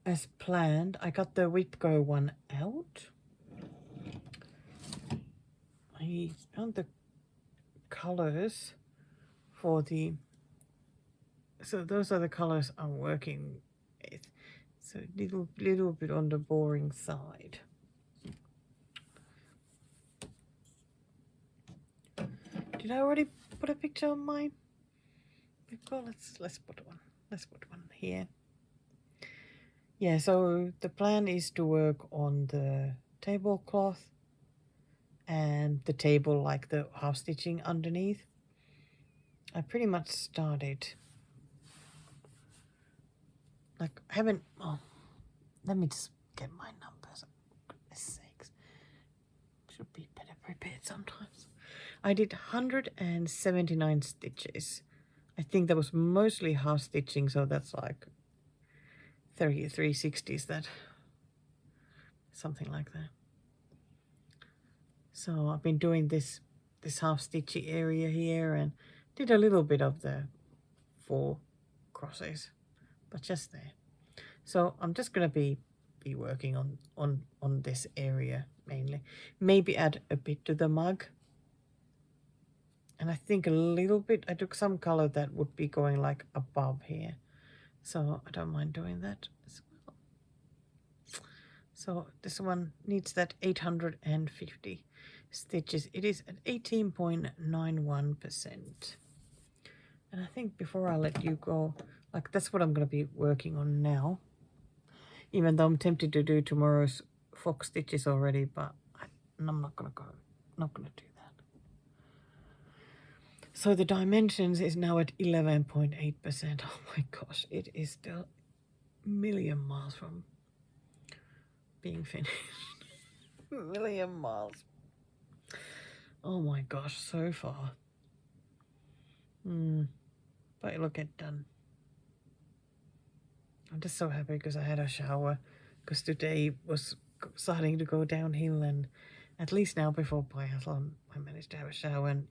as planned, I got the Whitgo one out. I found the colors for the, so those are the colors I'm working with. So little bit on the boring side. Did I already put a picture on mine? Let's put one. Let's put one here. Yeah, so the plan is to work on the tablecloth and the table, like the half stitching underneath. I pretty much started. Like I haven't. Oh, let me just get my numbers. For goodness sakes, should be better prepared sometimes. I did 179 stitches. I think that was mostly half stitching, so that's like 360s, that something like that. So I've been doing this half stitchy area here and did a little bit of the 4 crosses, but just there. So I'm just gonna be working on this area mainly. Maybe add a bit to the mug. And I think a little bit, I took some color that would be going like above here. So I don't mind doing that as well. So this one needs that 850 stitches. It is at 18.91%. And I think before I let you go, like that's what I'm going to be working on now. Even though I'm tempted to do tomorrow's fox stitches already, but I'm not gonna do that. So the dimensions is now at 11.8%. Oh my gosh, it is still a million miles from being finished. A million miles. Oh my gosh, so far. But it'll get done. I'm just so happy because I had a shower, because today was starting to go downhill, and at least now before biathlon I managed to have a shower, and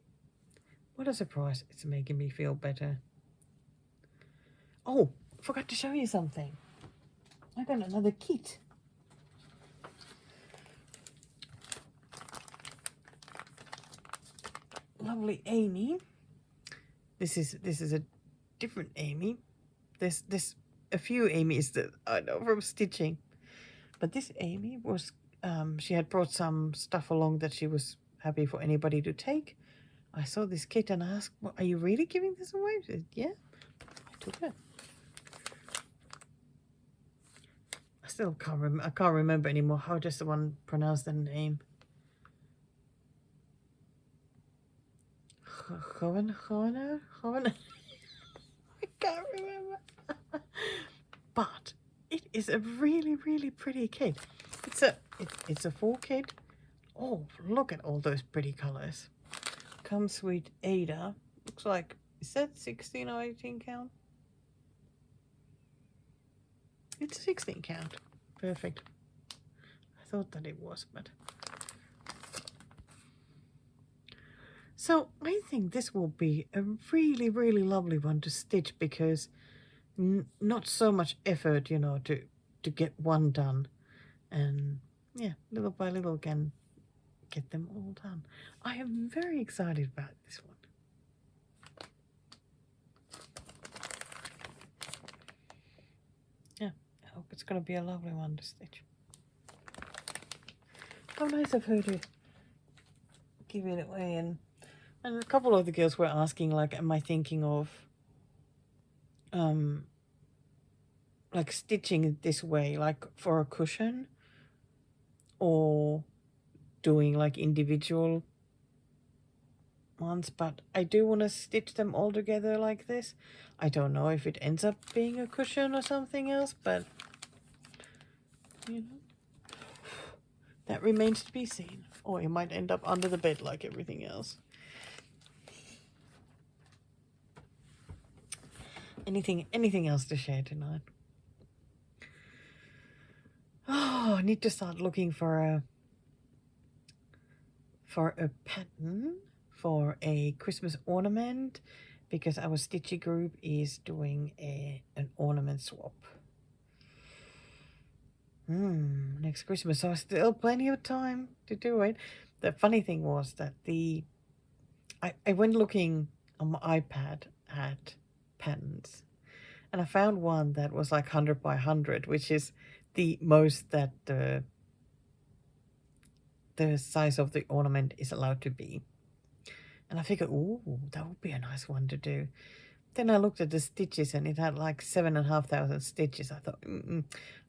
what a surprise, it's making me feel better. Oh, forgot to show you something. I got another kit. Lovely Amy. This is a different Amy. There's a few Amy's that I know from stitching, but this Amy was she had brought some stuff along that she was happy for anybody to take. I saw this kit and I asked, well, are you really giving this away? She said, yeah, I took it. I still can't remember anymore. How does the one pronounce the name? Hoven? I can't remember. But it is a really, really pretty kit. It's a full kit. Oh, look at all those pretty colors. Comes with Ada. Looks like, is that 16 or 18 count? It's 16 count. Perfect. I thought that it was, but... So I think this will be a really, really lovely one to stitch, because not so much effort, you know, to get one done. And yeah, little by little can get them all done. I am very excited about this one. Yeah, I hope it's going to be a lovely one to stitch. How nice of her to give it away. And a couple of the girls were asking, like, am I thinking of like stitching it this way, like for a cushion, or doing like individual ones? But I do want to stitch them all together like this. I don't know if it ends up being a cushion or something else, but you know, that remains to be seen. Or it might end up under the bed like everything else. Anything else to share tonight? Oh, I need to start looking for a pattern for a Christmas ornament, because our stitchy group is doing an ornament swap next Christmas, so still plenty of time to do it. The funny thing was that I went looking on my iPad at patterns, and I found one that was like 100 by 100, which is the most that the size of the ornament is allowed to be. And I figured, ooh, that would be a nice one to do. Then I looked at the stitches and it had like 7,500 stitches. I thought,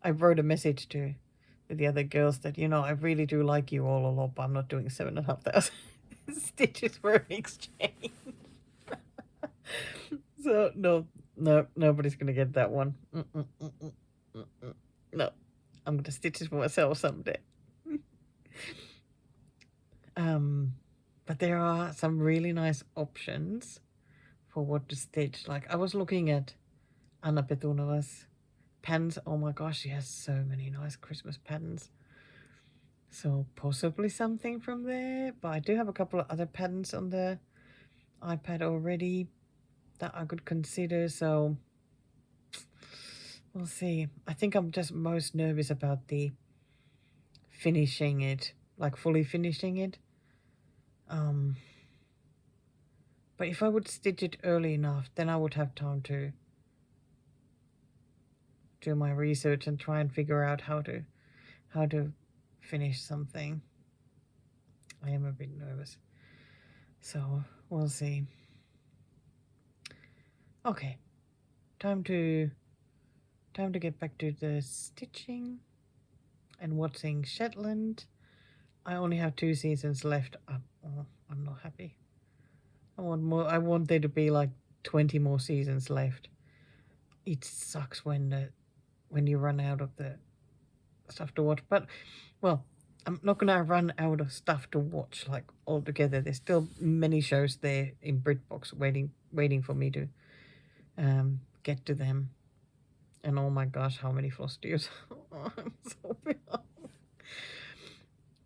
I wrote a message to the other girls that, you know, I really do like you all a lot, but I'm not doing 7,500 stitches for an exchange. So no, nobody's gonna get that one. No, I'm gonna stitch it for myself someday. But there are some really nice options for what to stitch. Like, I was looking at Anna Petunova's patterns. Oh my gosh, she has so many nice Christmas patterns. So possibly something from there. But I do have a couple of other patterns on the iPad already that I could consider. So we'll see. I think I'm just most nervous about the finishing it, like fully finishing it. But if I would stitch it early enough, then I would have time to do my research and try and figure out how to finish something. I am a bit nervous, so we'll see. Okay, time to get back to the stitching. and watching Shetland. I only have 2 seasons left. I'm not happy. I want more. I want there to be like 20 more seasons left. It sucks when you run out of the stuff to watch. But, well, I'm not going to run out of stuff to watch, like, altogether. There's still many shows there in BritBox waiting for me to get to them. And oh my gosh, how many Flosstubes. I'm so behind.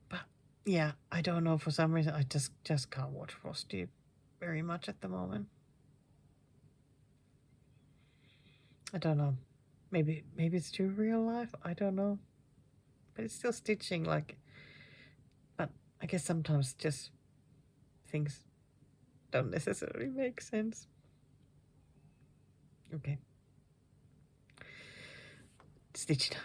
But, yeah, I don't know. For some reason, I just can't watch Flosstube very much at the moment. I don't know. Maybe it's too real life. I don't know. But it's still stitching, like. But I guess sometimes just things don't necessarily make sense. Okay. Stitch time.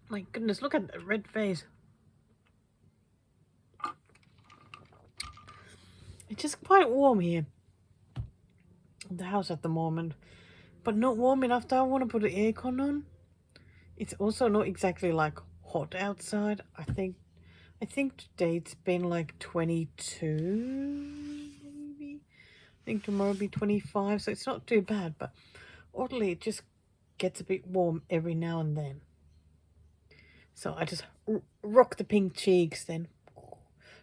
My goodness, look at the red face. It's just quite warm here in the house at the moment. But not warm enough that I want to put the aircon on. It's also not exactly like hot outside. I think today it's been like 22 maybe. I think tomorrow will be 25, so it's not too bad, but oddly it just gets a bit warm every now and then. So I just rock the pink cheeks then.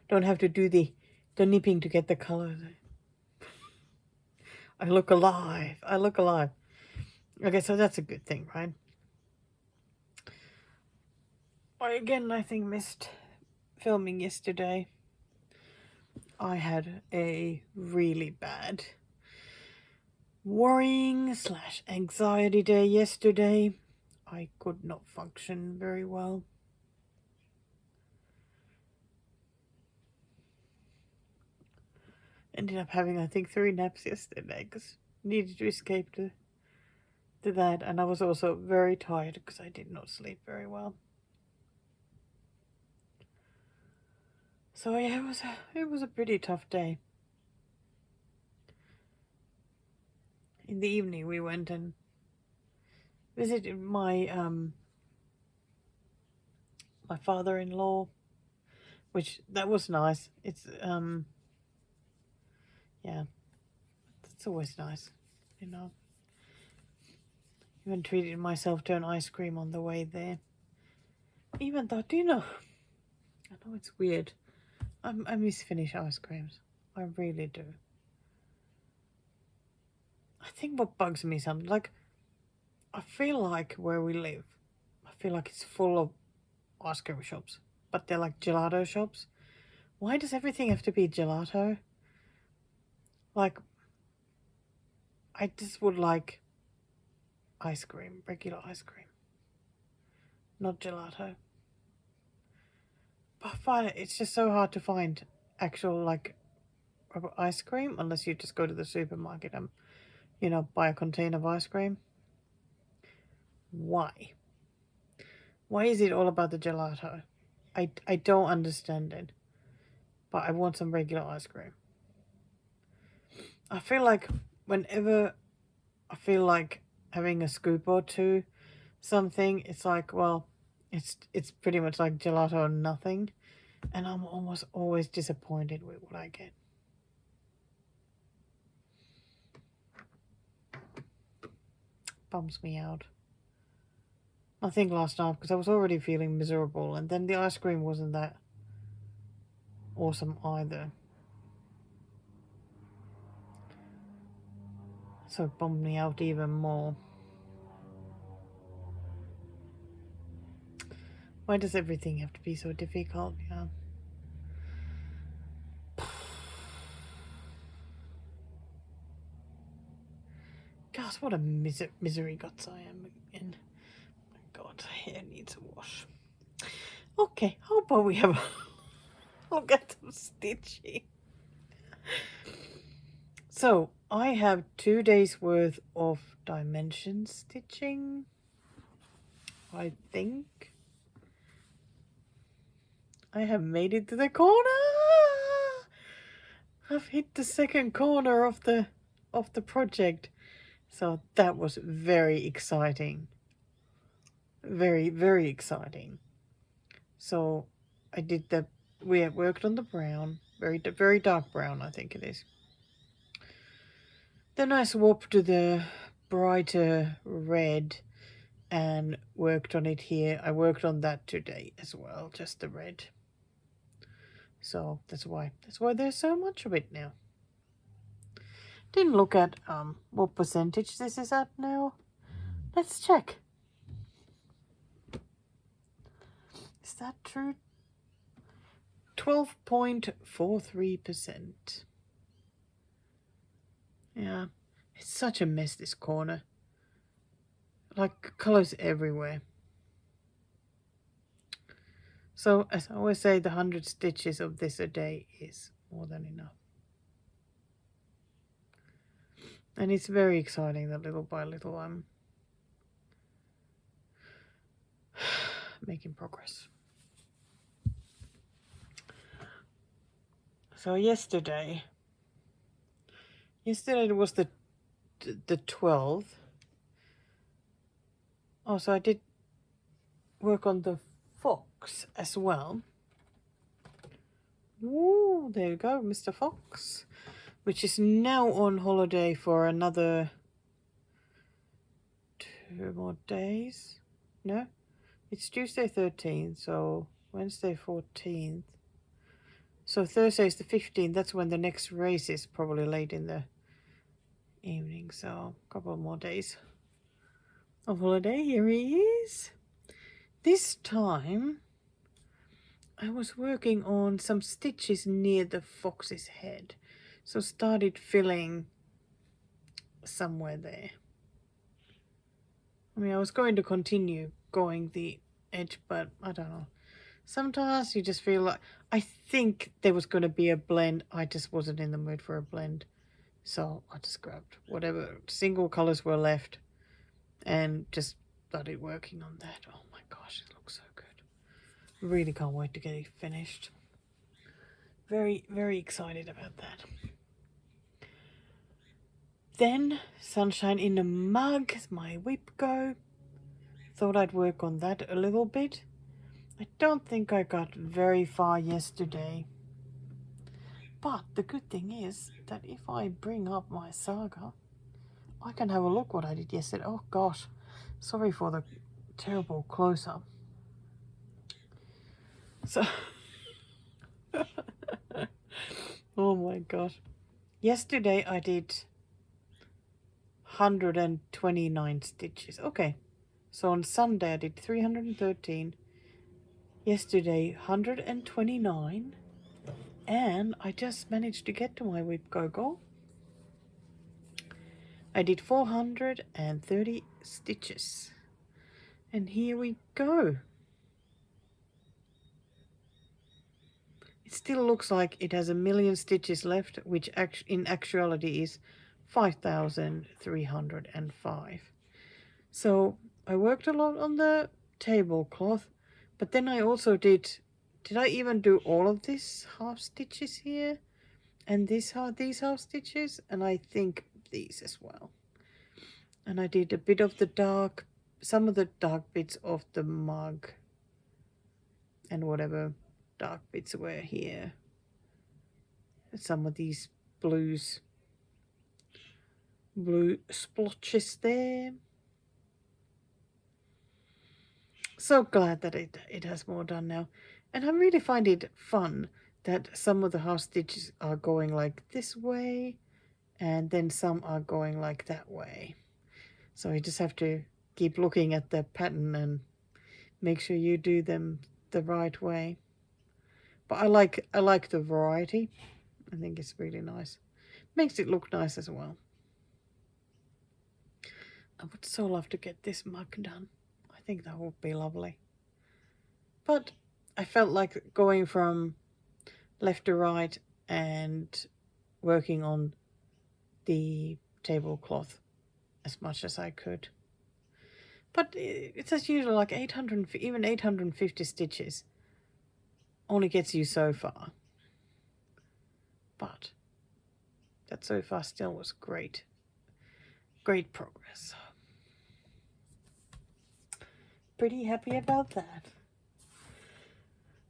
Don't have to do the nipping to get the color. I look alive. Okay, so that's a good thing, right? I think missed filming yesterday. I had a really bad worrying / anxiety day yesterday. I could not function very well. Ended up having, I think, 3 naps yesterday because needed to escape to that. And I was also very tired because I did not sleep very well. So yeah, it was a pretty tough day. In the evening, we went and visited my my father-in-law, which that was nice. It's yeah, it's always nice, you know. Even treated myself to an ice cream on the way there. Even though, do you know, I know it's weird. I miss Finnish ice creams. I really do. I think what bugs me something, like, I feel like where we live, I feel like it's full of ice cream shops, but they're like gelato shops. Why does everything have to be gelato? Like, I just would like ice cream, regular ice cream, not gelato. But I find it's just so hard to find actual, like, ice cream unless you just go to the supermarket and, you know, buy a container of ice cream. Why? Why is it all about the gelato? I don't understand it. But I want some regular ice cream. I feel like whenever I feel like having a scoop or two something, it's like, well, it's pretty much like gelato or nothing. And I'm almost always disappointed with what I get. Bums me out. I think last night because I was already feeling miserable, and then the ice cream wasn't that awesome either. So it bummed me out even more. Why does everything have to be so difficult? Yeah. Gosh, what a misery guts I am in. My God, hair needs a wash. Okay, how about we have a look at some stitching? So, I have 2 days worth of dimension stitching, I think. I have made it to the corner. I've hit the second corner of the project. So that was very exciting. very, very exciting. So I did we worked on the brown, very dark brown, I think it is. Then I swapped to the brighter red and worked on it here. I worked on that today as well, just the red. So that's why there's so much of it now. Didn't look at what percentage this is at now. Let's check. Is that true? 12.43%. Yeah, it's such a mess, this corner. Like colors everywhere. So as I always say, the 100 stitches of this a day is more than enough. And it's very exciting that little by little I'm making progress. So yesterday was the 12th. Oh, so I did work on the fox as well. Ooh, there you go, Mr. Fox, which is now on holiday for another 2 more days. No, it's Tuesday 13th, so Wednesday 14th. So Thursday is the 15th. That's when the next race is, probably late in the evening. So a couple more days of holiday. Here he is. This time I was working on some stitches near the fox's head. So started filling somewhere there. I mean, I was going to continue going the edge, but I don't know. Sometimes you just feel like, I think there was going to be a blend. I just wasn't in the mood for a blend. So I just grabbed whatever single colors were left and just started working on that. Oh my gosh, it looks so good. Really can't wait to get it finished. Very, very excited about that. Then Sunshine in a Mug, my whip go. Thought I'd work on that a little bit. I don't think I got very far yesterday. But the good thing is that if I bring up my saga, I can have a look what I did yesterday. Oh gosh, sorry for the terrible close-up. So, oh my gosh. Yesterday I did 129 stitches. Okay, so on Sunday I did 313. Yesterday 129. And I just managed to get to my whip go. I did 430 stitches. And here we go. It still looks like it has 1,000,000 stitches left, which in actuality is 5,305. So I worked a lot on the tablecloth, but then I also did I even do all of this half stitches here? And these half stitches? And I think these as well. And I did a bit of the dark, some of the dark bits of the mug. And whatever dark bits were here. Some of these blue splotches there. So glad that it has more done now. And I really find it fun that some of the half stitches are going like this way and then some are going like that way. So you just have to keep looking at the pattern and make sure you do them the right way. But I like the variety. I think it's really nice. Makes it look nice as well. I would so love to get this mug done. I think that would be lovely. But I felt like going from left to right and working on the tablecloth as much as I could. But it's as usual, like 800, even 850 stitches only gets you so far. But that so far still was great. Great progress. pretty happy about that.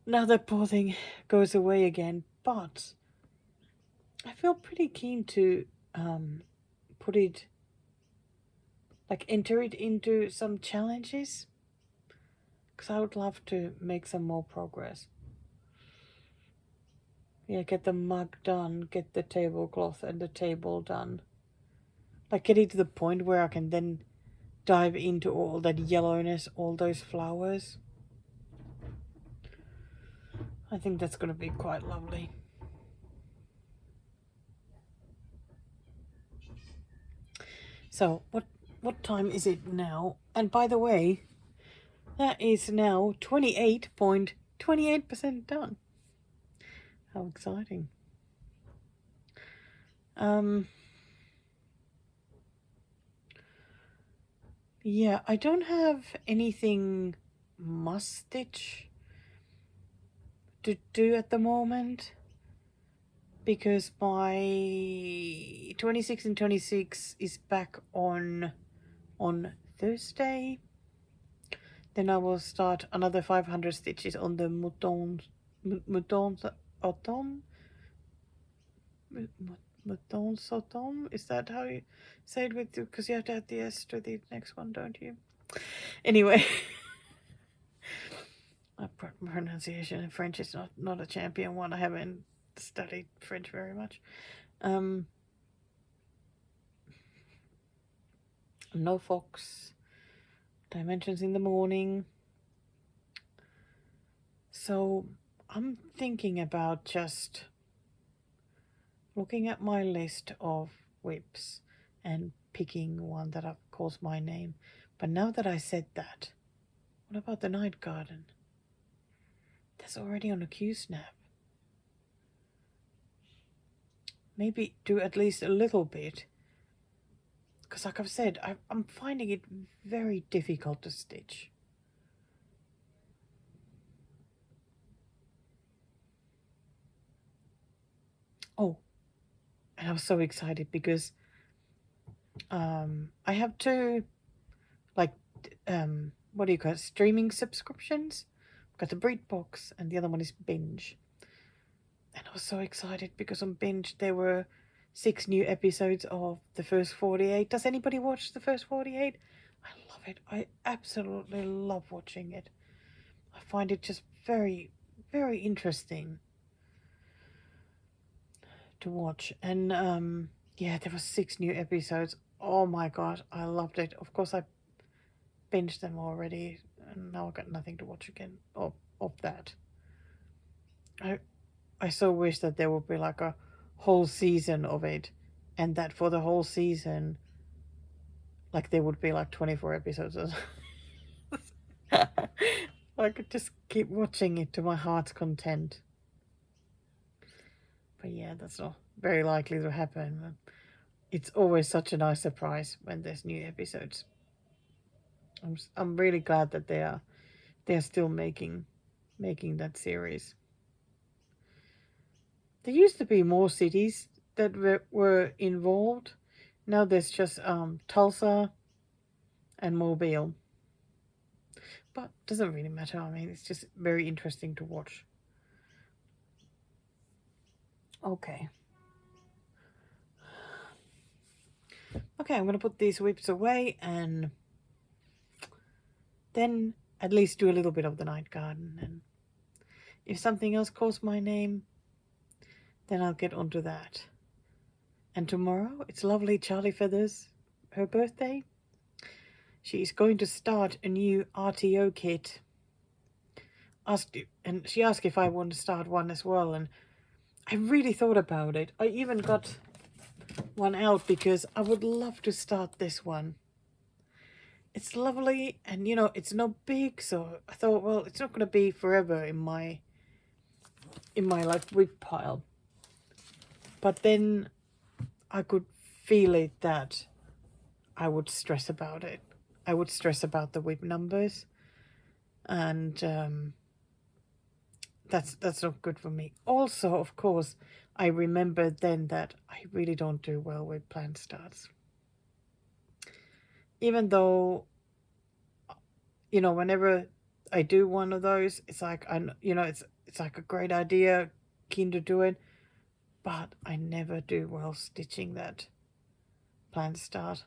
Now that poor thing goes away again, but I feel pretty keen to put it, like enter it into some challenges, because I would love to make some more progress. Yeah, get the mug done, get the tablecloth and the table done. Like getting to the point where I can then dive into all that yellowness, all those flowers. I think that's going to be quite lovely. So, what time is it now? And by the way, that is now 28.28% done. How exciting. Yeah, I don't have anything must stitch to do at the moment, because my 26 and 26 is back on Thursday. Then I will start another 500 stitches on the mouton automne. Mouton automne, is that how you say it? With, because you have to add the S to the next one, don't you? Anyway. My pronunciation in French is not a champion one. I haven't studied French very much. No fox. Dimensions in the morning. So I'm thinking about just looking at my list of whips and picking one that calls my name. But now that I said that, what about the night garden? That's already on a Q-snap. Maybe do at least a little bit. Because like I've said, I'm finding it very difficult to stitch. Oh, and I was so excited because I have two, like, what do you call it, streaming subscriptions. I've got the BreedBox and the other one is Binge. And I was so excited because on Binge there were 6 new episodes of the first 48. Does anybody watch the first 48? I love it. I absolutely love watching it. I find it just very, very interesting to watch. And yeah, there were 6 new episodes. Oh my god, I loved it. Of course, I binged them already, and now I've got nothing to watch again of that. I so wish that there would be like a whole season of it, and that for the whole season, like there would be like 24 episodes. I could just keep watching it to my heart's content. But yeah, that's not very likely to happen. It's always such a nice surprise when there's new episodes. I'm really glad that they're still making that series. There used to be more cities that were involved. Now there's just Tulsa and Mobile. But it doesn't really matter. I mean, it's just very interesting to watch. Okay. Okay, I'm going to put these whips away and then at least do a little bit of the night garden. And if something else calls my name, then I'll get onto that. And tomorrow, it's lovely Charlie Feathers, her birthday. She is going to start a new RTO kit. She asked if I want to start one as well, and I really thought about it. I even got one out because I would love to start this one. It's lovely, and you know, it's not big, so I thought, well, it's not going to be forever in my like whip pile. But then I could feel it that I would stress about it. I would stress about the whip numbers, and that's not good for me. Also, of course, I remembered then that I really don't do well with plant starts. Even though you know, whenever I do one of those, it's like, you know, it's like a great idea, keen to do it, but I never do well stitching that plan start.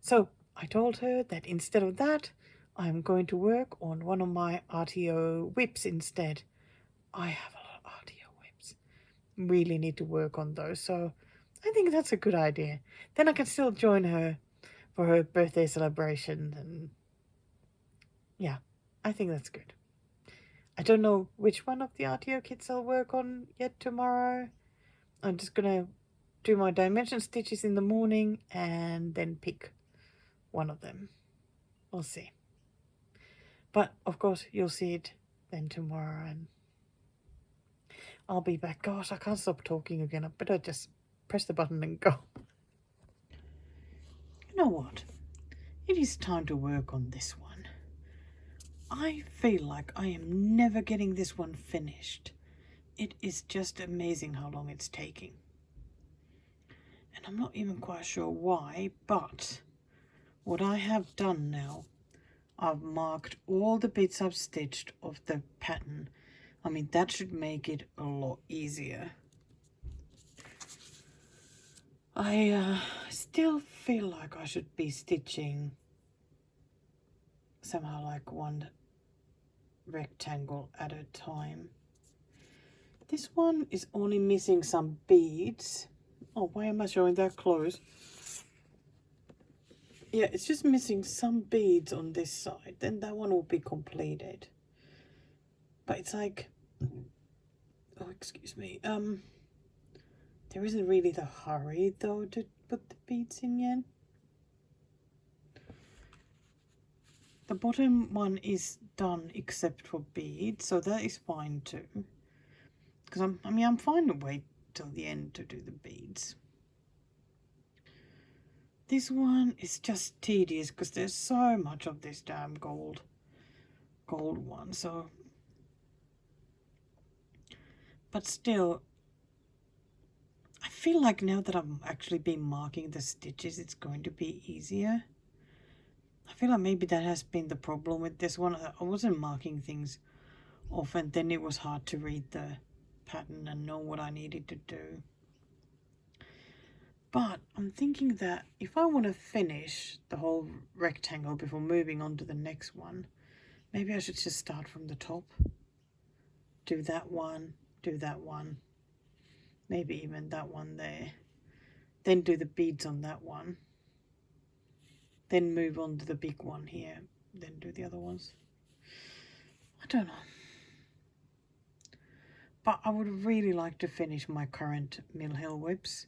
So I told her that instead of that, I'm going to work on one of my RTO whips instead. I have a lot of RTO whips. Really need to work on those. So I think that's a good idea. Then I can still join her for her birthday celebration. And yeah, I think that's good. I don't know which one of the RTO kits I'll work on yet tomorrow. I'm just going to do my dimension stitches in the morning and then pick one of them. We'll see. But of course, you'll see it then tomorrow, and I'll be back. Gosh, I can't stop talking again. I better just press the button and go. You know what? It is time to work on this one. I feel like I am never getting this one finished. It is just amazing how long it's taking. And I'm not even quite sure why, but what I have done now, I've marked all the bits I've stitched of the pattern. I mean, that should make it a lot easier. I still feel like I should be stitching somehow like one rectangle at a time. This one is only missing some beads. Oh, why am I showing that close? Yeah, it's just missing some beads on this side. Then that one will be completed. But it's like, oh, excuse me. There isn't really the hurry though to put the beads in yet. The bottom one is done except for beads, so that is fine too. Because I'm fine to wait till the end to do the beads. This one is just tedious because there's so much of this damn gold one, so. But still, I feel like now that I've actually been marking the stitches, it's going to be easier. I feel like maybe that has been the problem with this one. I wasn't marking things often, then it was hard to read the pattern and know what I needed to do. But I'm thinking that if I want to finish the whole rectangle before moving on to the next one, maybe I should just start from the top. Do that one, maybe even that one there. Then do the beads on that one. Then move on to the big one here. Then do the other ones. I don't know. But I would really like to finish my current Mill Hill whips.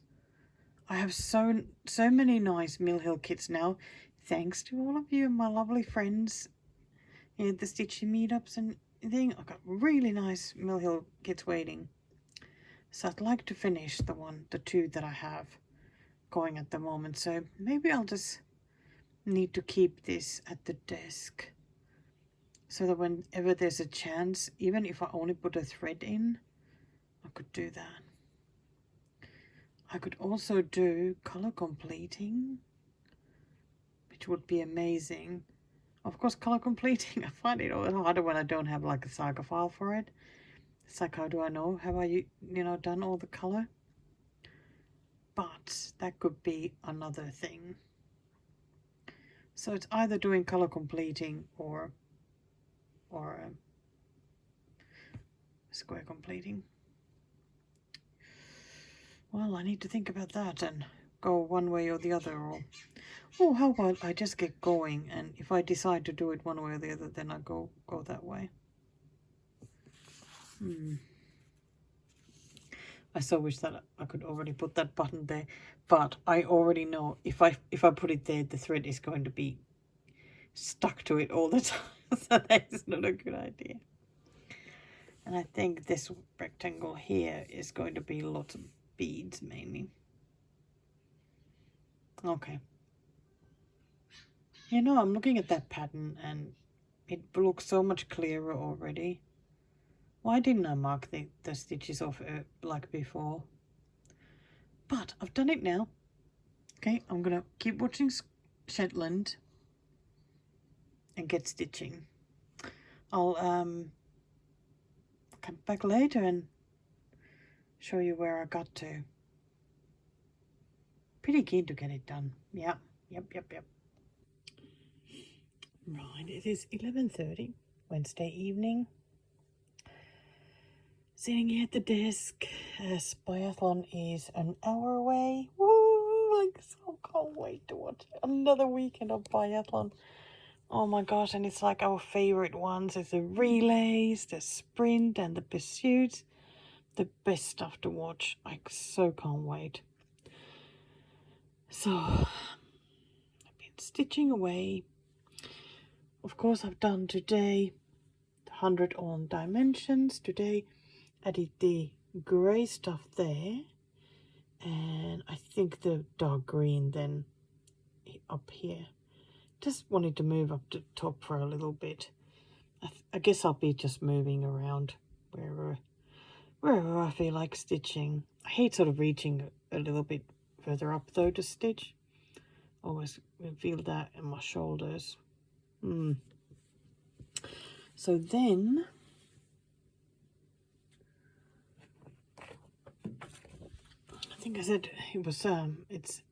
I have so many nice Mill Hill kits now, thanks to all of you, my lovely friends, at the stitchy meetups and thing. I've got really nice Mill Hill kits waiting. So I'd like to finish the two that I have going at the moment. So maybe I'll just need to keep this at the desk, so that whenever there's a chance, even if I only put a thread in, I could do that. I could also do color completing, which would be amazing. Of course, color completing, I find it a little harder when I don't have like a saga file for it. It's like, how do I know? Have I, done all the color? But that could be another thing. So it's either doing color completing or square completing. Well, I need to think about that and go one way or the other. Or how about I just get going, and if I decide to do it one way or the other, then I go that way. I so wish that I could already put that button there, but I already know if I put it there, the thread is going to be stuck to it all the time. So that is not a good idea. And I think this rectangle here is going to be lots of beads mainly. Okay. I'm looking at that pattern and it looks so much clearer already. Why didn't I mark the stitches off like before? But I've done it now. Okay, I'm gonna keep watching Shetland. and get stitching. I'll come back later and show you where I got to. Pretty keen to get it done. Yeah, yep. Right, it is 11:30, Wednesday evening. Sitting here at the desk as biathlon is an hour away. Woo! Like, so can't wait to watch another weekend of biathlon. Oh my gosh, and it's like our favorite ones. It's the relays, the sprint, and the pursuits. The best stuff to watch. I so can't wait. So, I've been stitching away. Of course, I've done today 100 on dimensions. Today, I did the grey stuff there. And I think the dark green then up here. Just wanted to move up to top for a little bit. I guess I'll be just moving around wherever I feel like stitching. I hate sort of reaching a little bit further up though to stitch. Always feel that in my shoulders. So then I think I said it was it's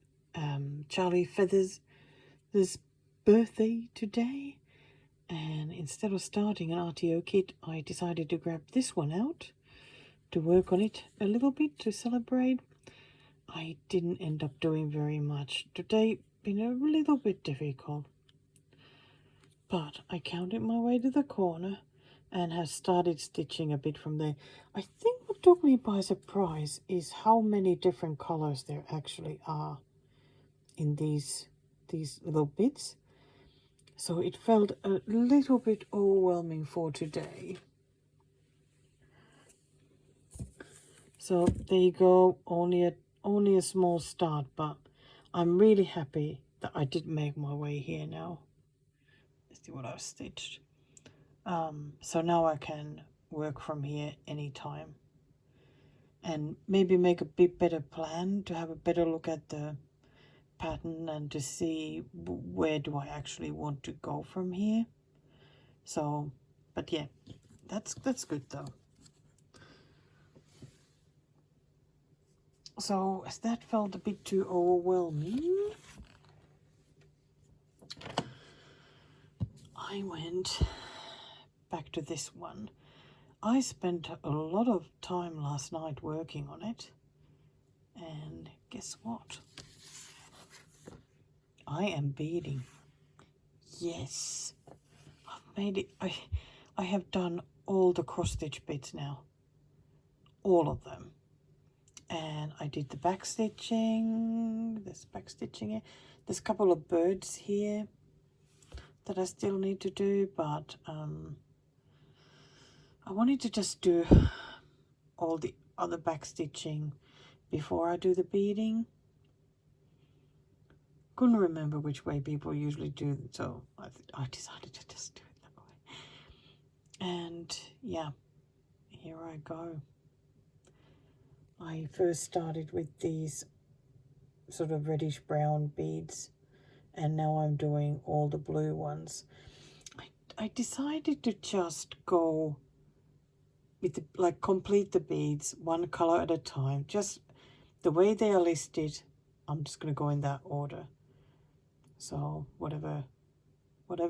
Charlie Feathers' birthday today, and instead of starting an RTO kit, I decided to grab this one out to work on it a little bit to celebrate. I didn't end up doing very much today, been a little bit difficult, but I counted my way to the corner and have started stitching a bit from there. I think what took me by surprise is how many different colors there actually are in these little bits. So it felt a little bit overwhelming for today. So there you go, only a small start, but I'm really happy that I did make my way here now. Let's see what I've stitched. So now I can work from here anytime and maybe make a bit better plan to have a better look at the pattern and to see where do I actually want to go from here. So, but yeah, that's good though. So as that felt a bit too overwhelming, I went back to this one. I spent a lot of time last night working on it, and guess what? I am beading. Yes, I've made it. I have done all the cross stitch bits now, all of them, and I did the back stitching. There's back stitching here. There's a couple of birds here that I still need to do, but I wanted to just do all the other back stitching before I do the beading. Couldn't remember which way people usually do it, so I decided to just do it that way. And yeah, here I go. I first started with these sort of reddish brown beads, and now I'm doing all the blue ones. I decided to just go with complete the beads one color at a time, just the way they are listed. I'm just going to go in that order. So whatever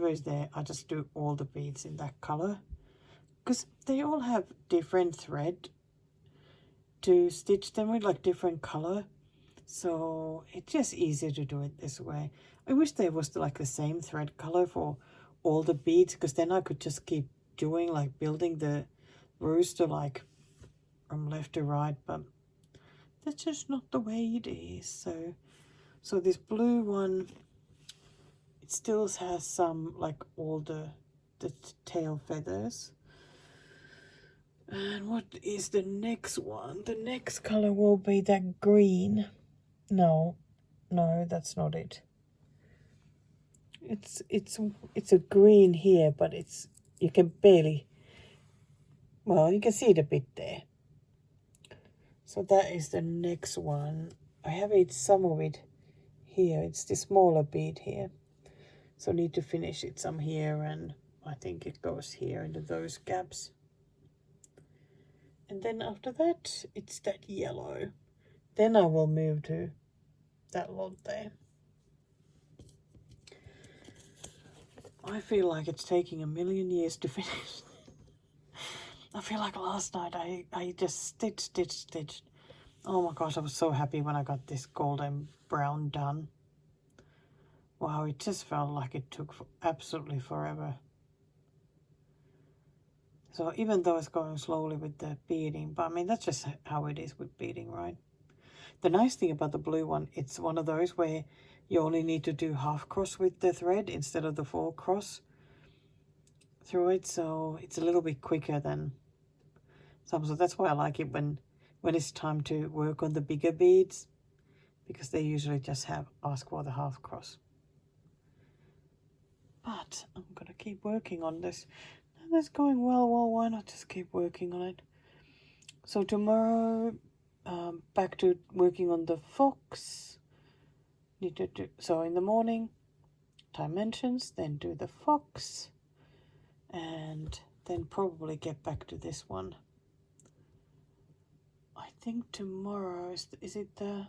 is there, I just do all the beads in that color, because they all have different thread to stitch them with, like different color, so it's just easier to do it this way. I wish there was like the same thread color for all the beads, because then I could just keep doing like building the rooster like from left to right, but that's just not the way it is. So this blue one, it still has some like all the tail feathers. And what is the next one? The next color will be that green. No, that's not it. It's a green here, but you can barely, well, you can see it a bit there. So that is the next one. I have some of it here. It's the smaller bead here. So need to finish it some here, and I think it goes here into those gaps. And then after that, it's that yellow. Then I will move to that lot there. I feel like it's taking a million years to finish. I feel like last night I just stitched. Oh my gosh, I was so happy when I got this golden brown done. Wow, it just felt like it took absolutely forever. So even though it's going slowly with the beading, but I mean, that's just how it is with beading, right? The nice thing about the blue one, it's one of those where you only need to do half cross with the thread instead of the full cross through it. So it's a little bit quicker than some. So that's why I like it when it's time to work on the bigger beads, because they usually just ask for the half cross. But I'm going to keep working on this. And that's going well. Well, why not just keep working on it? So tomorrow, back to working on the fox. Need to do, so in the morning, dimensions, then do the fox. And then probably get back to this one. I think tomorrow, is it the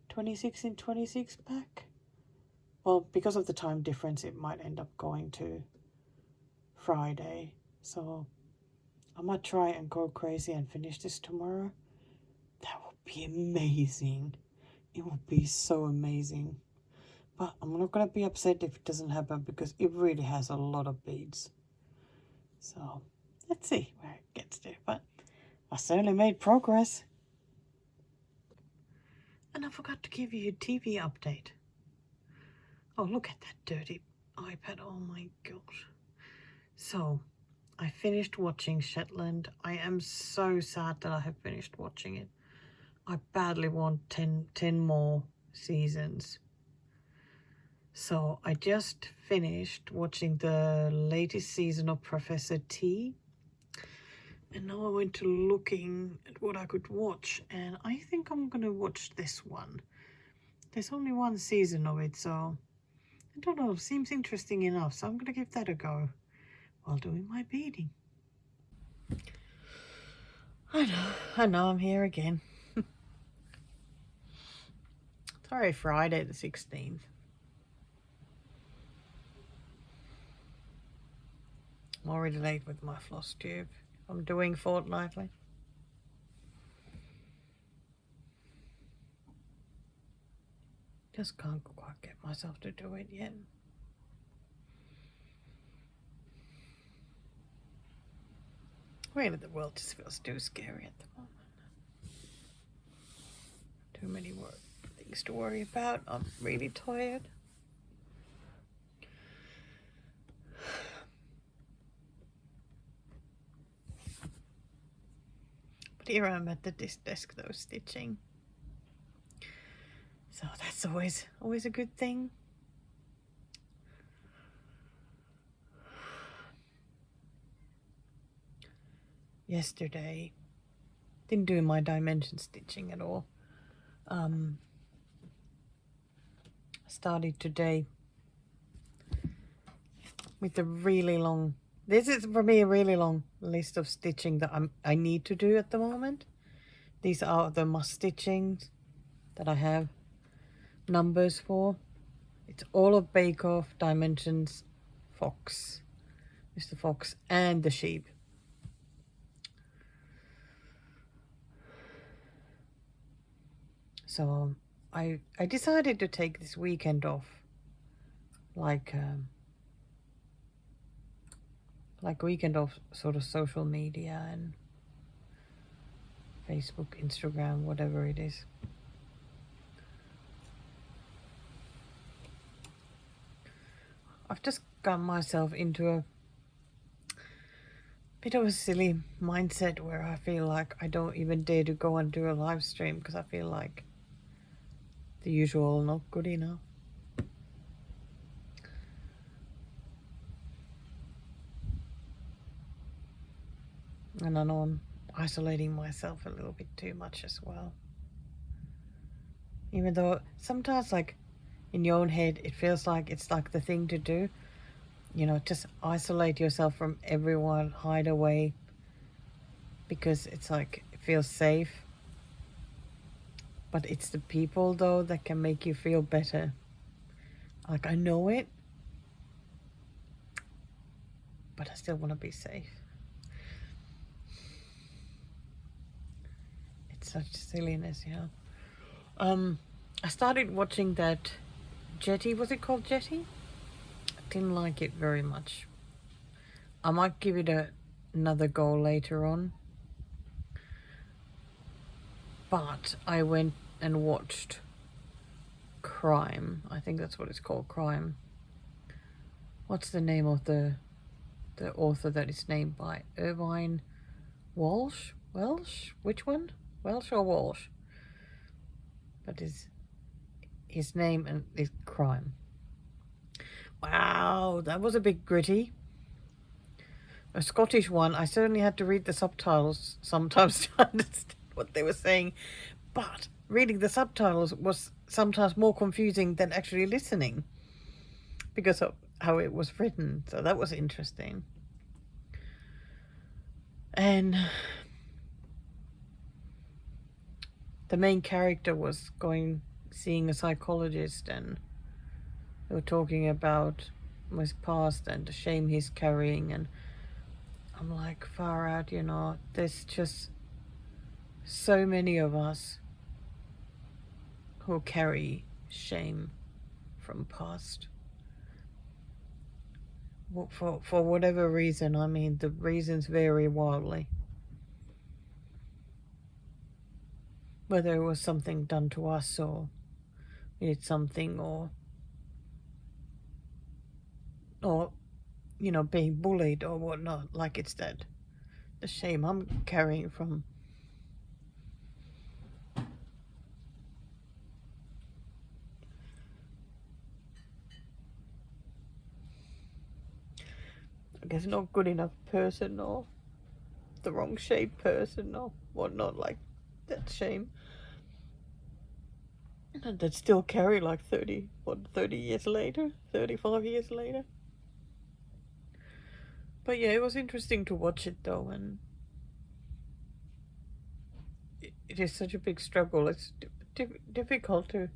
26 in 26 pack? Well, because of the time difference, it might end up going to Friday. So I might try and go crazy and finish this tomorrow. That would be amazing. It would be so amazing. But I'm not going to be upset if it doesn't happen, because it really has a lot of beads. So let's see where it gets to. But I certainly made progress. And I forgot to give you a TV update. Oh, look at that dirty iPad. Oh my gosh. So I finished watching Shetland. I am so sad that I have finished watching it. I badly want 10 more seasons. So I just finished watching the latest season of Professor T. And now I went to looking at what I could watch. And I think I'm going to watch this one. There's only one season of it, so I don't know. Seems interesting enough. So I'm going to give that a go while doing my beading. I know I'm here again. Sorry, Friday the 16th. I'm already late with my Flosstube. I'm doing fortnightly. Just can't quite get myself to do it yet. Really, the world just feels too scary at the moment. Too many things to worry about. I'm really tired. But here I'm at this desk though, stitching. So that's always a good thing. Yesterday, didn't do my dimension stitching at all. Started today with a really long, this is for me a really long list of stitching that I need to do at the moment. These are the must stitchings that I have numbers for. It's all of Bake Off, Dimensions, Fox, Mr. Fox, and the sheep. So I decided to take this weekend off, like weekend off sort of social media and Facebook, Instagram, whatever it is. I've just got myself into a bit of a silly mindset where I feel like I don't even dare to go and do a live stream because I feel like the usual not good enough. And I know I'm isolating myself a little bit too much as well. Even though sometimes, like, in your own head, it feels like it's like the thing to do. You know, just isolate yourself from everyone, hide away, because it's like, it feels safe. But it's the people, though, that can make you feel better. Like, I know it, but I still want to be safe. It's such silliness, you know. I started watching that Jetty. Was it called Jetty? I didn't like it very much. I might give it another go later on. But I went and watched Crime. I think that's what it's called, Crime. What's the name of the author that is named by? Irvine Welsh? Which one? Welsh or Walsh? But his name and is Crime. Wow, that was a bit gritty. A Scottish one. I certainly had to read the subtitles sometimes to understand what they were saying, but reading the subtitles was sometimes more confusing than actually listening because of how it was written. So that was interesting. And the main character was seeing a psychologist, and they were talking about his past and the shame he's carrying, and I'm like, far out, you know, there's just so many of us who carry shame from past. For whatever reason. I mean, the reasons vary wildly. Whether it was something done to us, or we did something, or you know, being bullied or whatnot. Like, it's that the shame I'm carrying from I guess not good enough person, or the wrong shape person, or whatnot, like that shame. And that still carry like 30 years later, 35 years later. But yeah, it was interesting to watch it though, and it is such a big struggle. It's difficult to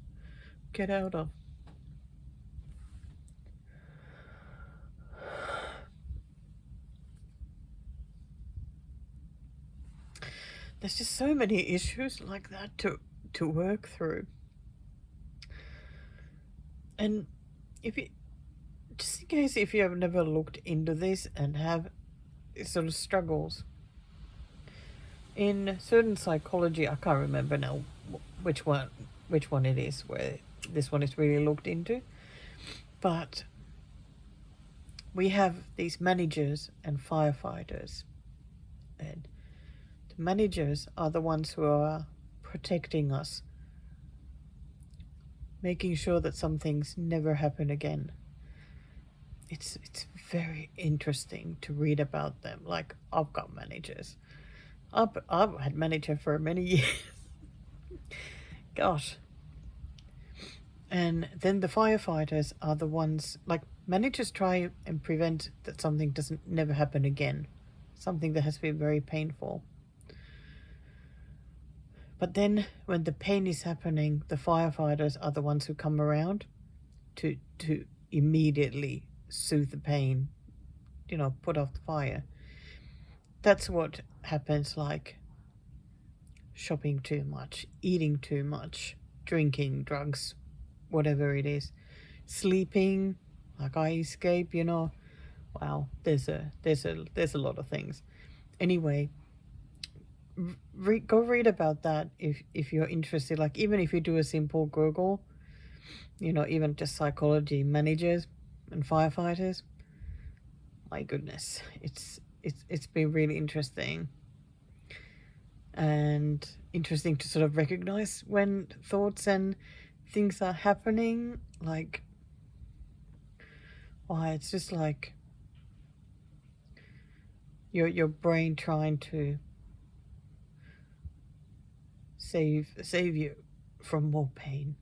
get out of. There's just so many issues like that to work through. And just in case if you have never looked into this and have sort of struggles, in certain psychology, I can't remember now which one it is where this one is really looked into, but we have these managers and firefighters, and the managers are the ones who are protecting us, making sure that some things never happen again. It's very interesting to read about them. Like, I've got managers. I've had manager for many years. Gosh. And then the firefighters are the ones, like, managers try and prevent that something doesn't never happen again. Something that has been very painful. But then when the pain is happening, the firefighters are the ones who come around to immediately soothe the pain, you know, put off the fire. That's what happens, like shopping too much, eating too much, drinking, drugs, whatever it is, sleeping, like I escape, you know. Wow, there's a lot of things. Anyway, go read about that if you're interested. Like, even if you do a simple Google, you know, even just psychology managers and firefighters, my goodness, it's been really interesting, and interesting to sort of recognize when thoughts and things are happening. Like, why, it's just like your brain trying to save you from more pain.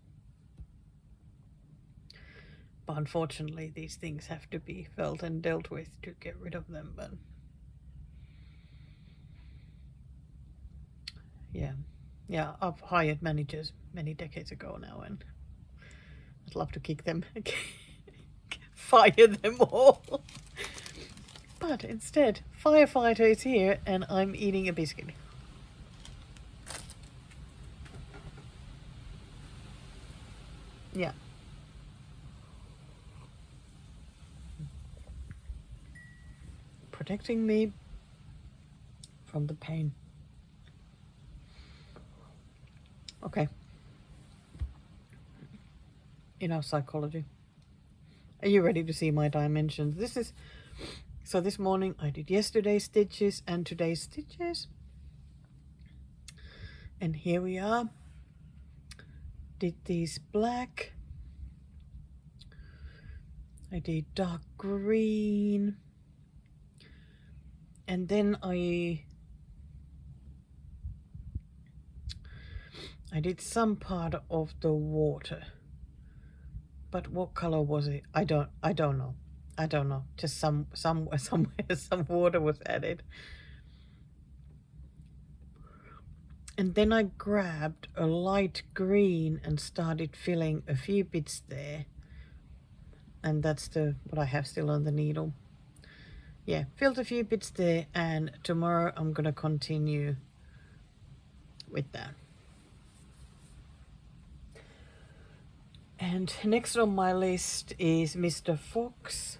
But unfortunately, these things have to be felt and dealt with to get rid of them. But yeah, I've hired managers many decades ago now, and I'd love to kick them, fire them all. But instead, firefighter is here, and I'm eating a biscuit. Yeah. Protecting me from the pain. Okay. Enough psychology. Are you ready to see my dimensions? So this morning I did yesterday's stitches and today's stitches. And here we are. Did these black. I did dark green. And then I did some part of the water. But what color was it? I don't know. I don't know. Just somewhere some water was added. And then I grabbed a light green and started filling a few bits there. And that's what I have still on the needle. Yeah, filled a few bits there, and tomorrow I'm gonna continue with that. And next on my list is Mr. Fox.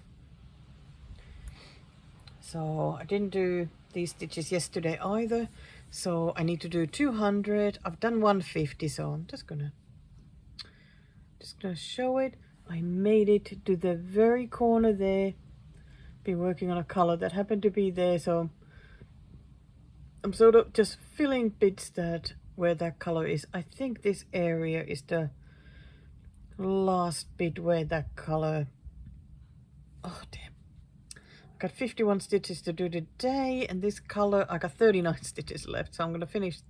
So I didn't do these stitches yesterday either, so I need to do 200. I've done 150, so I'm just gonna show it. I made it to the very corner there. Been working on a color that happened to be there, so I'm sort of just filling bits where that color is. I think this area is the last bit where that color. Oh damn, I got 51 stitches to do today, and this color I got 39 stitches left, so I'm gonna finish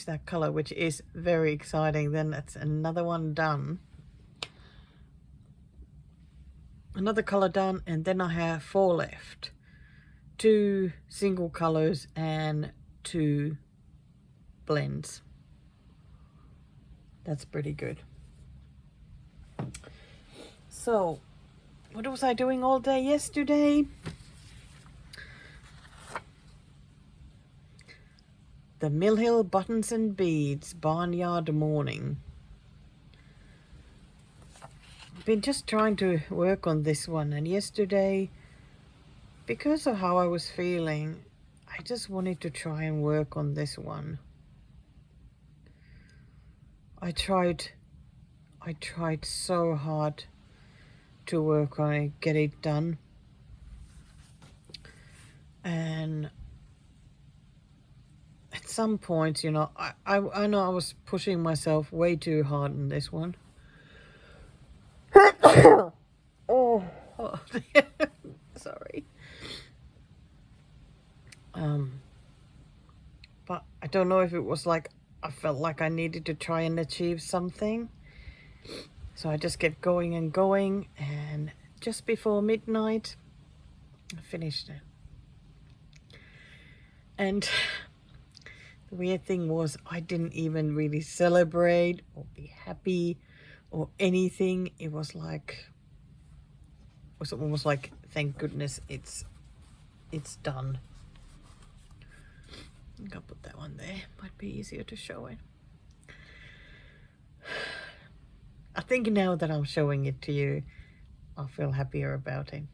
that color, which is very exciting. Then that's another one done, another color done, and then I have 4 left, 2 single colors and 2 blends. That's pretty good. So what was I doing all day yesterday? The Mill Hill Buttons and Beads Barnyard Morning. I've been just trying to work on this one, and yesterday, because of how I was feeling, I just wanted to try and work on this one. I tried so hard to work on it, get it done. And at some point, you know, I know I was pushing myself way too hard in this one. oh, sorry. But I don't know if it was like I felt like I needed to try and achieve something. So I just kept going and going, and just before midnight, I finished it. And the weird thing was, I didn't even really celebrate or be happy or anything. It was almost like, thank goodness it's done. I think I'll put that one there. Might be easier to show it. I think now that I'm showing it to you, I'll feel happier about it.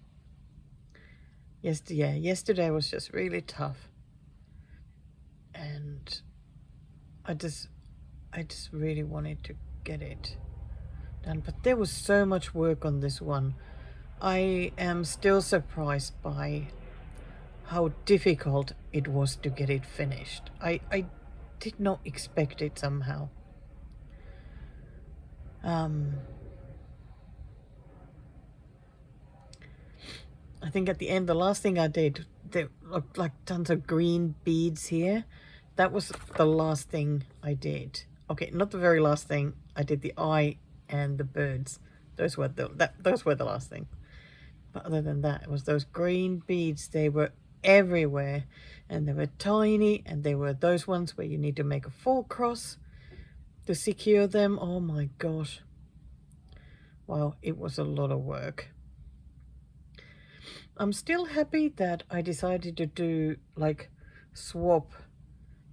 Yesterday was just really tough. And I just really wanted to get it done. But there was so much work on this one. I am still surprised by how difficult it was to get it finished. I did not expect it somehow. I think at the end, the last thing I did, there looked like tons of green beads here. That was the last thing I did. Okay, not the very last thing. I did the eye and the birds those were the last thing. But other than that, it was those green beads. They were everywhere, and they were tiny, and they were those ones where you need to make a full cross to secure them. Oh my gosh. Wow, it was a lot of work. I'm still happy that I decided to do, like, swap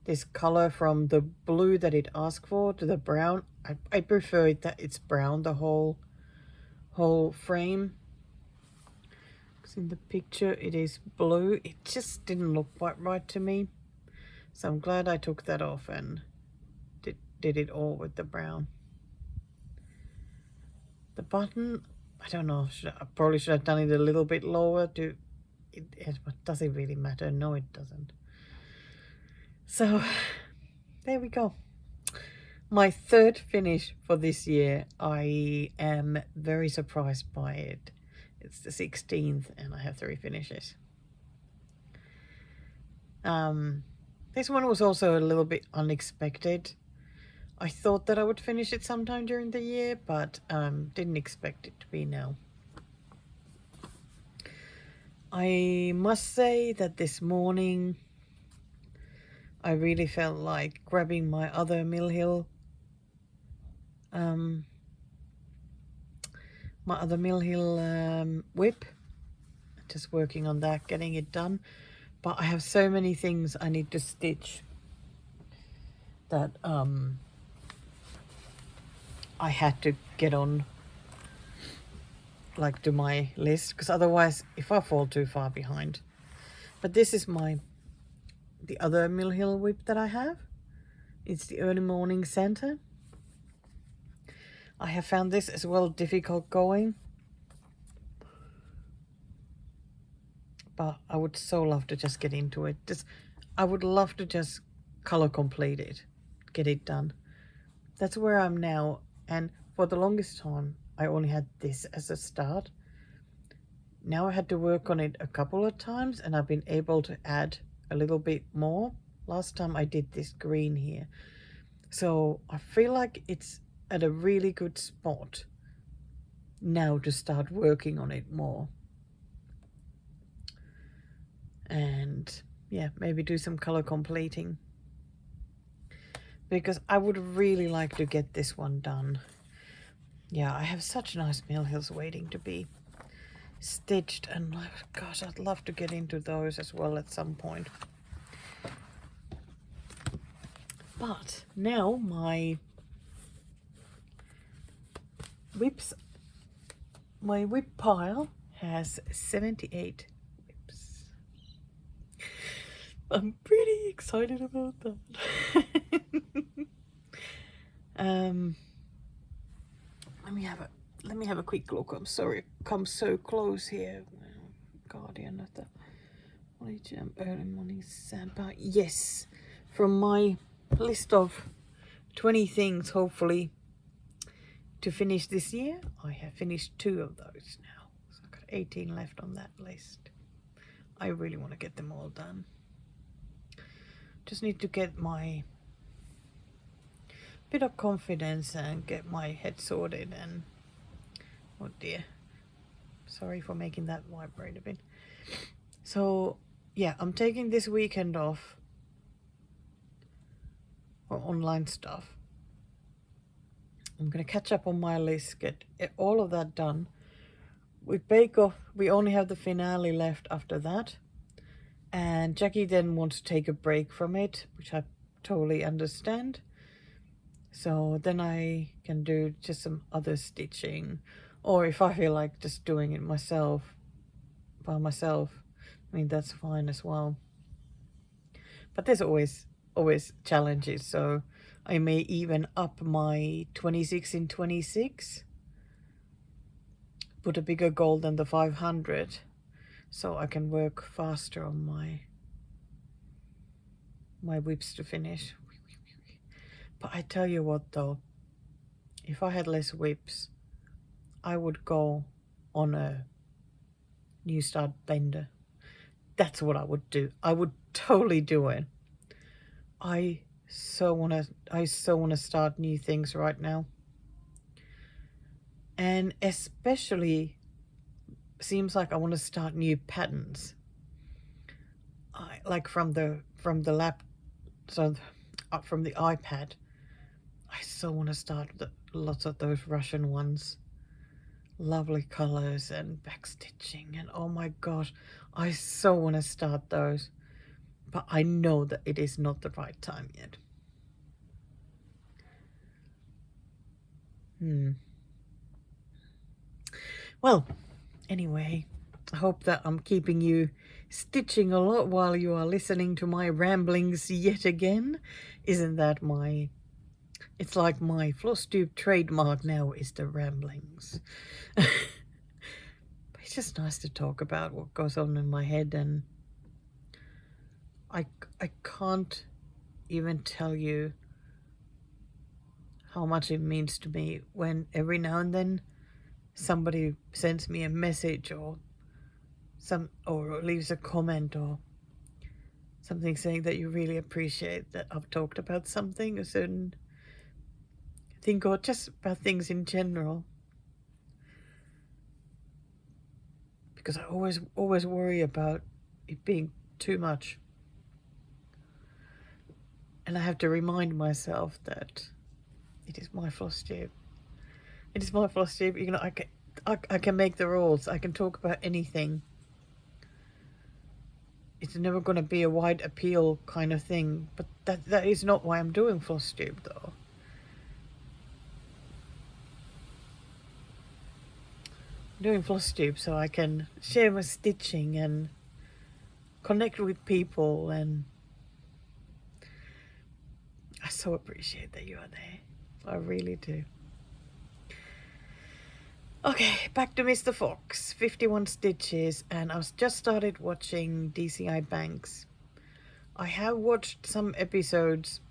this color from the blue that it asked for to the brown. I prefer it that it's brown, the whole frame. Because in the picture it is blue. It just didn't look quite right to me. So I'm glad I took that off and did it all with the brown. The button, I don't know, I probably should have done it a little bit lower. Does it really matter? No, it doesn't. So there we go. My third finish for this year. I am very surprised by it. It's the 16th and I have 3 finishes. This one was also a little bit unexpected. I thought that I would finish it sometime during the year, but didn't expect it to be now. I must say that this morning I really felt like grabbing my other Mill Hill whip, just working on that, getting it done. But I have so many things I need to stitch that I had to get on, like, to my list, because otherwise if I fall too far behind. But this is the other Mill Hill whip that I have. It's the early morning center. I have found this as well difficult going, but I would so love to just get into it. I would love to just color complete it, get it done. That's where I'm now. And for the longest time, I only had this as a start. Now I had to work on it a couple of times, and I've been able to add a little bit more. Last time I did this green here. So I feel like it's at a really good spot now to start working on it more. And yeah, maybe do some color completing, because I would really like to get this one done. Yeah, I have such nice Mill Hills waiting to be stitched, and gosh, I'd love to get into those as well at some point. But now my whip pile has 78 whips. I'm pretty excited about that. Let me have a quick look. I'm sorry, come so close here. Guardian of the early morning sandbar. Yes, from my list of 20 things, hopefully, to finish this year, I have finished 2 of those now. So I've got 18 left on that list. I really want to get them all done. Just need to get my bit of confidence and get my head sorted. And oh dear, sorry for making that vibrate a bit. So yeah, I'm taking this weekend off for online stuff. I'm gonna catch up on my list, get all of that done. With Bake Off, we only have the finale left after that, and Jackie then wants to take a break from it, which I totally understand. So then I can do just some other stitching, or if I feel like just doing it by myself, I mean, that's fine as well. But there's always challenges, so I may even up my 26 in 26, put a bigger goal than the 500, so I can work faster on my whips to finish. But I tell you what though, if I had less whips, I would go on a new start bender. That's what I would do. I would totally do it. I so wanna start new things right now. and especially seems like I want to start new patterns. Like from the lap, so from the iPad. I so want to start lots of those Russian ones. Lovely colors and backstitching, and oh my gosh, I so want to start those. But I know that it is not the right time yet. Well, anyway, I hope that I'm keeping you stitching a lot while you are listening to my ramblings yet again. Isn't that my... It's like my Flosstube trademark now is the ramblings. But it's just nice to talk about what goes on in my head, and I can't even tell you how much it means to me when every now and then somebody sends me a message or leaves a comment or something saying that you really appreciate that I've talked about something, a certain thing, or just about things in general. Because I always worry about it being too much. And I have to remind myself that it is my Flosstube. It is my Flosstube. You know, I can make the rules. I can talk about anything. It's never going to be a wide appeal kind of thing. But that is not why I'm doing Flosstube, though. I'm doing Flosstube so I can share my stitching and connect with people, and I so appreciate that you are there. I really do. Okay, back to Mr. Fox. 51 stitches, and I've just started watching DCI Banks. I have watched some episodes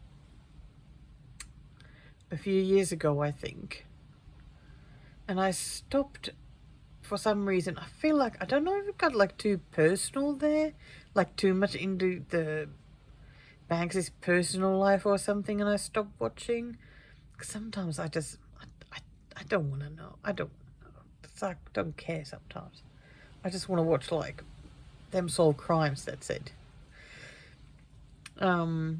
a few years ago, I think, and I stopped for some reason. I feel like, I don't know if it got like too personal there, like too much into the Banks' personal life or something, and I stopped watching. Sometimes I don't want to know. I don't know. It's like, I don't care sometimes. I just want to watch like them solve crimes, that's it. But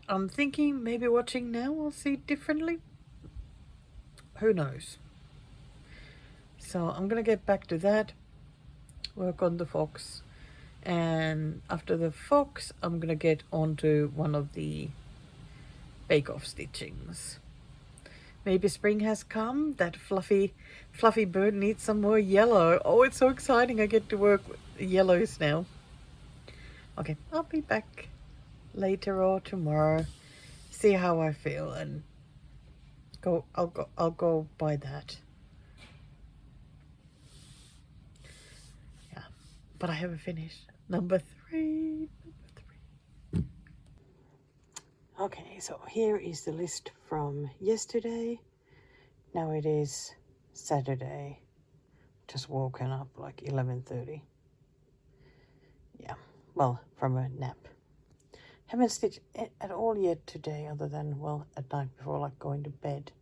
I'm thinking maybe watching now I'll see differently. Who knows? So I'm gonna get back to that, work on the fox, and after the fox I'm gonna get onto one of the bake-off stitchings. Maybe spring has come. That fluffy bird needs some more yellow. Oh, it's so exciting. I get to work with yellows now. Okay, I'll be back later or tomorrow. See how I feel, and I'll go by that. Yeah, but I haven't finished. Number three. Okay, so here is the list from yesterday. Now it is Saturday. Just woken up like 11:30. Yeah, well, from a nap. Haven't stitched at all yet today, other than, well, at night before, like going to bed.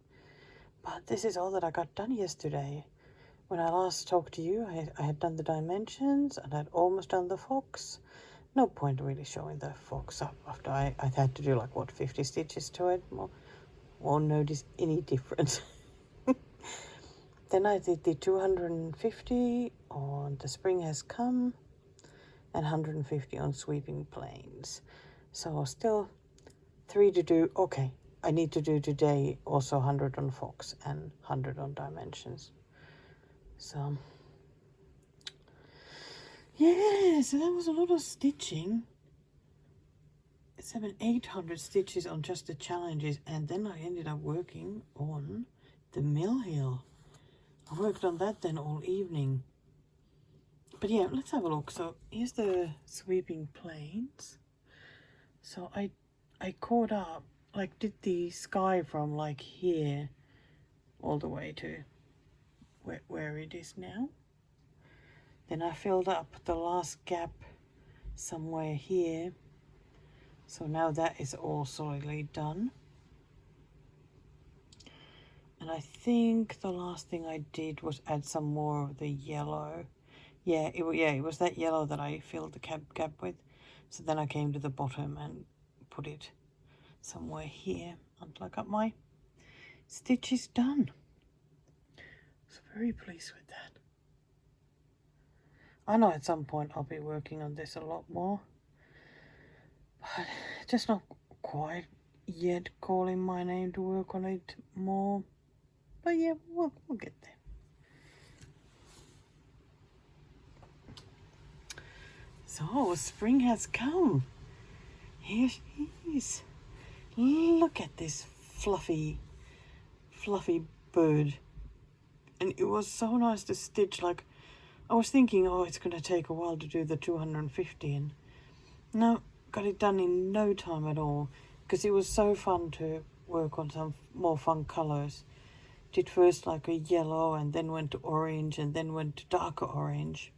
But this is all that I got done yesterday. When I last talked to you, I had done the dimensions and I'd almost done the fox. No point really showing the fox up after I had to do like, what, 50 stitches to it? Won't notice any difference. Then I did the 250 on The Spring Has Come and 150 on Sweeping Plains. So still 3 to do. Okay, I need to do today also 100 on fox and 100 on dimensions. So yeah, so that was a lot of stitching. 800 stitches on just the challenges, and then I ended up working on the mill hill. I worked on that then all evening. But yeah, let's have a look. So here's the Sweeping Plains. So I caught up, like did the sky from like here all the way to where it is now. Then I filled up the last gap somewhere here. So now that is all solidly done. And I think the last thing I did was add some more of the yellow. Yeah, it was that yellow that I filled the gap with. So then I came to the bottom and put it somewhere here until I got my stitches done. So very pleased with that. I know at some point I'll be working on this a lot more, but just not quite yet calling my name to work on it more. But yeah, we'll get there. So spring has come. Here she is. Look at this fluffy bird. And it was so nice to stitch. Like, I was thinking, oh, it's going to take a while to do the 250, and no, got it done in no time at all, because it was so fun to work on some more fun colors. Did first like a yellow, and then went to orange, and then went to darker orange.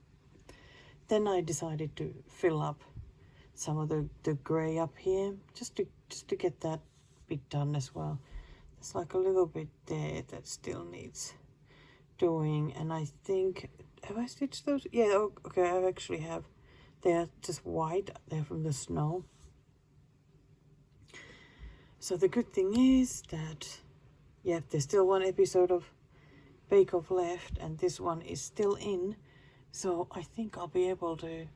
Then I decided to fill up some of the grey up here, just to get that bit done as well. There's like a little bit there that still needs doing, and I think, have I stitched those? Yeah, okay, I actually have. They're just white, they're from the snow. So the good thing is that, yeah, there's still one episode of Bake Off left, and this one is still in, so I think I'll be able to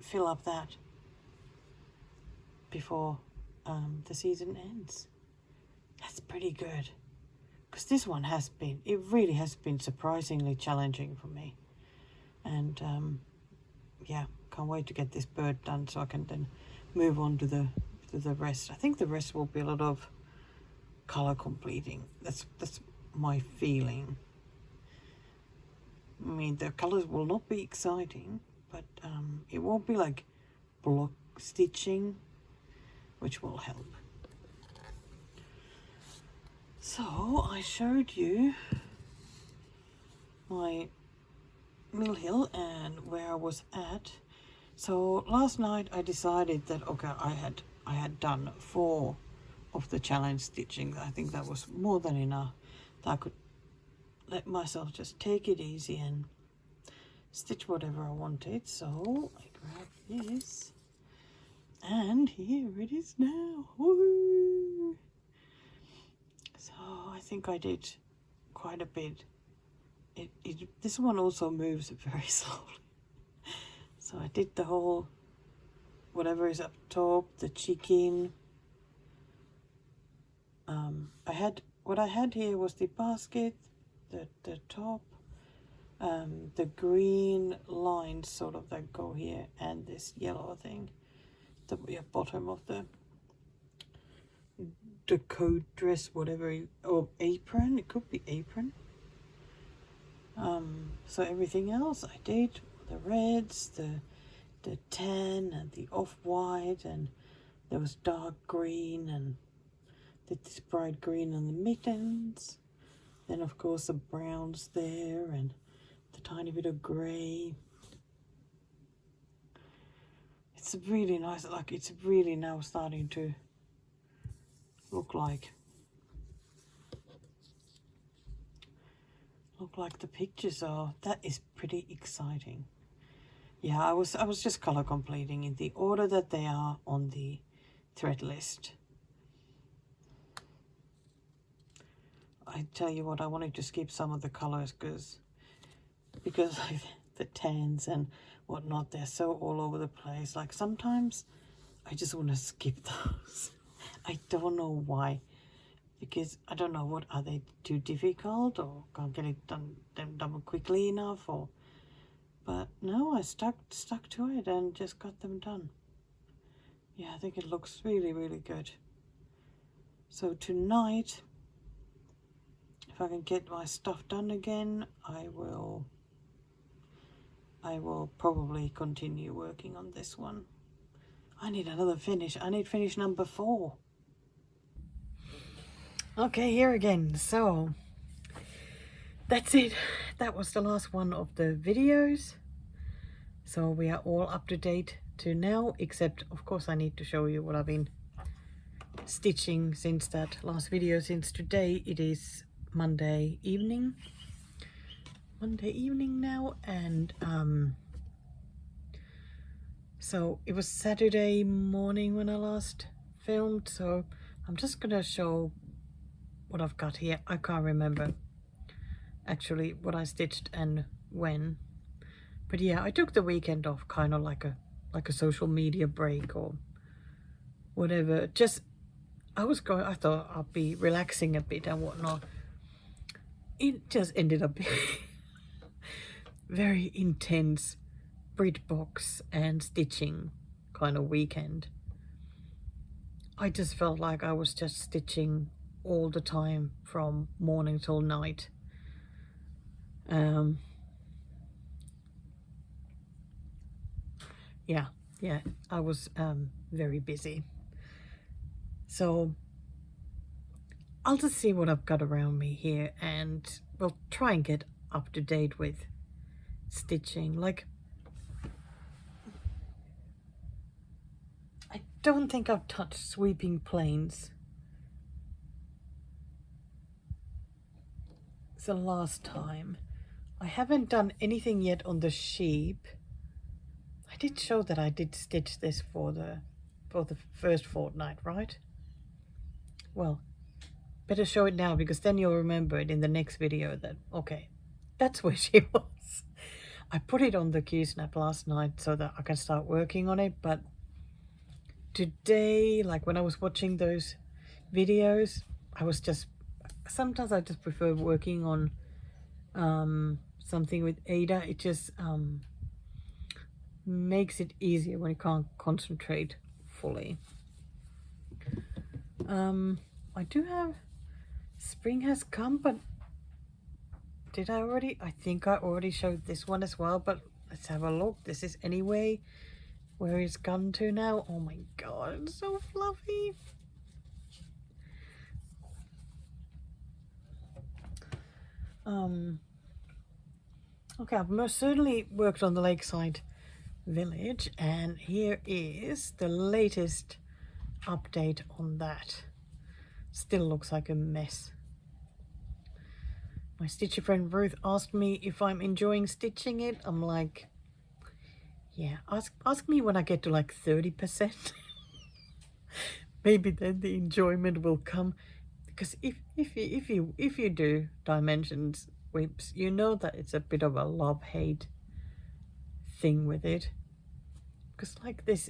fill up that before the season ends. That's pretty good, because this one it really has been surprisingly challenging for me. And yeah, can't wait to get this bird done so I can then move on to the rest. I think the rest will be a lot of color completing. That's my feeling. I mean, the colors will not be exciting, but it won't be like block stitching, which will help. So I showed you my Mill Hill and where I was at. So last night I decided that, okay, I had done 4 of the challenge stitching. I think that was more than enough. That I could let myself just take it easy and stitch whatever I wanted. So I grabbed this, and here it is now. Woo! So I think I did quite a bit. This one also moves very slowly. So I did the whole, whatever is up top, the chicken. What I had here was the basket, the top, the green lines sort of that go here, and this yellow thing, the bottom of the coat dress, whatever, or apron. It could be apron. So everything else I did, the reds, the tan, and the off-white, and there was dark green, and did this bright green on the mittens. Then of course the browns there, and the tiny bit of grey. It's really nice. Like, it's really now starting to look like the pictures are. That is pretty exciting. Yeah, I was just color completing in the order that they are on the thread list. I tell you what, I wanted to skip some of the colors because the tans and whatnot, they're so all over the place. Like, sometimes I just want to skip those. I don't know why, because I don't know, what are they, too difficult, or can't get it done quickly enough, or, but no, I stuck to it and just got them done. Yeah, I think it looks really, really good. So tonight, if I can get my stuff done again, I will probably continue working on this one. I need another finish. I need finish number 4. Okay, here again. So that's it. That was the last one of the videos. So we are all up to date to now, except of course I need to show you what I've been stitching since that last video. Since today it is Monday evening now, and so it was Saturday morning when I last filmed, so I'm just gonna show what I've got here. I can't remember actually what I stitched and when, but yeah, I took the weekend off, kind of like a social media break or whatever. Just I thought I'd be relaxing a bit and whatnot. It just ended up being very intense BritBox and stitching kind of weekend. I just felt like I was just stitching all the time from morning till night. Yeah, I was very busy. So I'll just see what I've got around me here, and we'll try and get up to date with stitching. Like, I don't think I've touched sweeping planes. It's the last time. I haven't done anything yet on the sheep. I did show that I did stitch this for the first fortnight, right? Well, better show it now, because then you'll remember it in the next video that, okay, that's where she was. I put it on the Q-snap last night so that I can start working on it, but today, like when I was watching those videos, sometimes I just prefer working on something with Ada. It just makes it easier when you can't concentrate fully. I do have Spring Has Come, but did I already? I think I already showed this one as well, but let's have a look. This is Anyway, where it's gone to now. Oh my god, it's so fluffy. Okay, I've most certainly worked on the Lakeside Village, and here is the latest update on that. Still looks like a mess. My stitcher friend Ruth asked me if I'm enjoying stitching it. I'm like, yeah, ask me when I get to like 30%. Maybe then the enjoyment will come. Because if you do dimensions whips, you know that it's a bit of a love-hate thing with it. Because like this,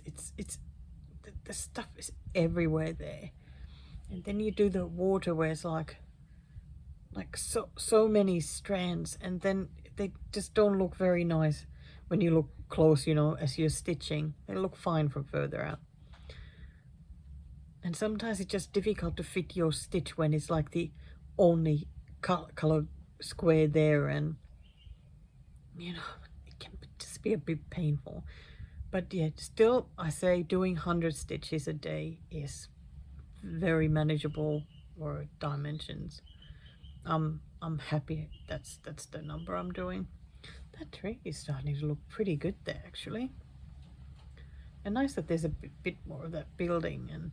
the stuff is everywhere there, and then you do the water where it's like so many strands, and then they just don't look very nice when you look close, you know, as you're stitching. They look fine from further out. And sometimes it's just difficult to fit your stitch when it's like the only colored square there, and you know, it can just be a bit painful. But yeah, still I say doing 100 stitches a day is very manageable for dimensions. I'm happy that's the number I'm doing. That tree is starting to look pretty good there actually. And nice that there's a bit more of that building.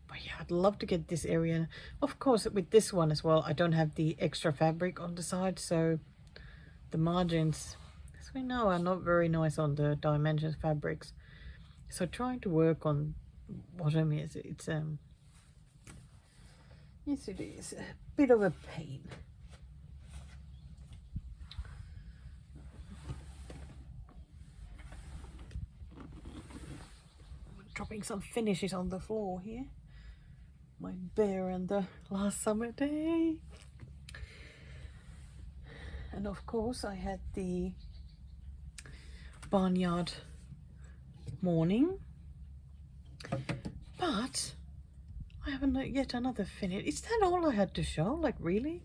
But yeah, I'd love to get this area. Of course, with this one as well, I don't have the extra fabric on the side, so the margins, as we know, are not very nice on the dimensions fabrics. So trying to work on bottom is yes, it is a bit of a pain. Dropping some finishes on the floor here. My bear and the last summer day. And of course I had the barnyard morning. But I haven't yet another finish. Is that all I had to show? Like, really?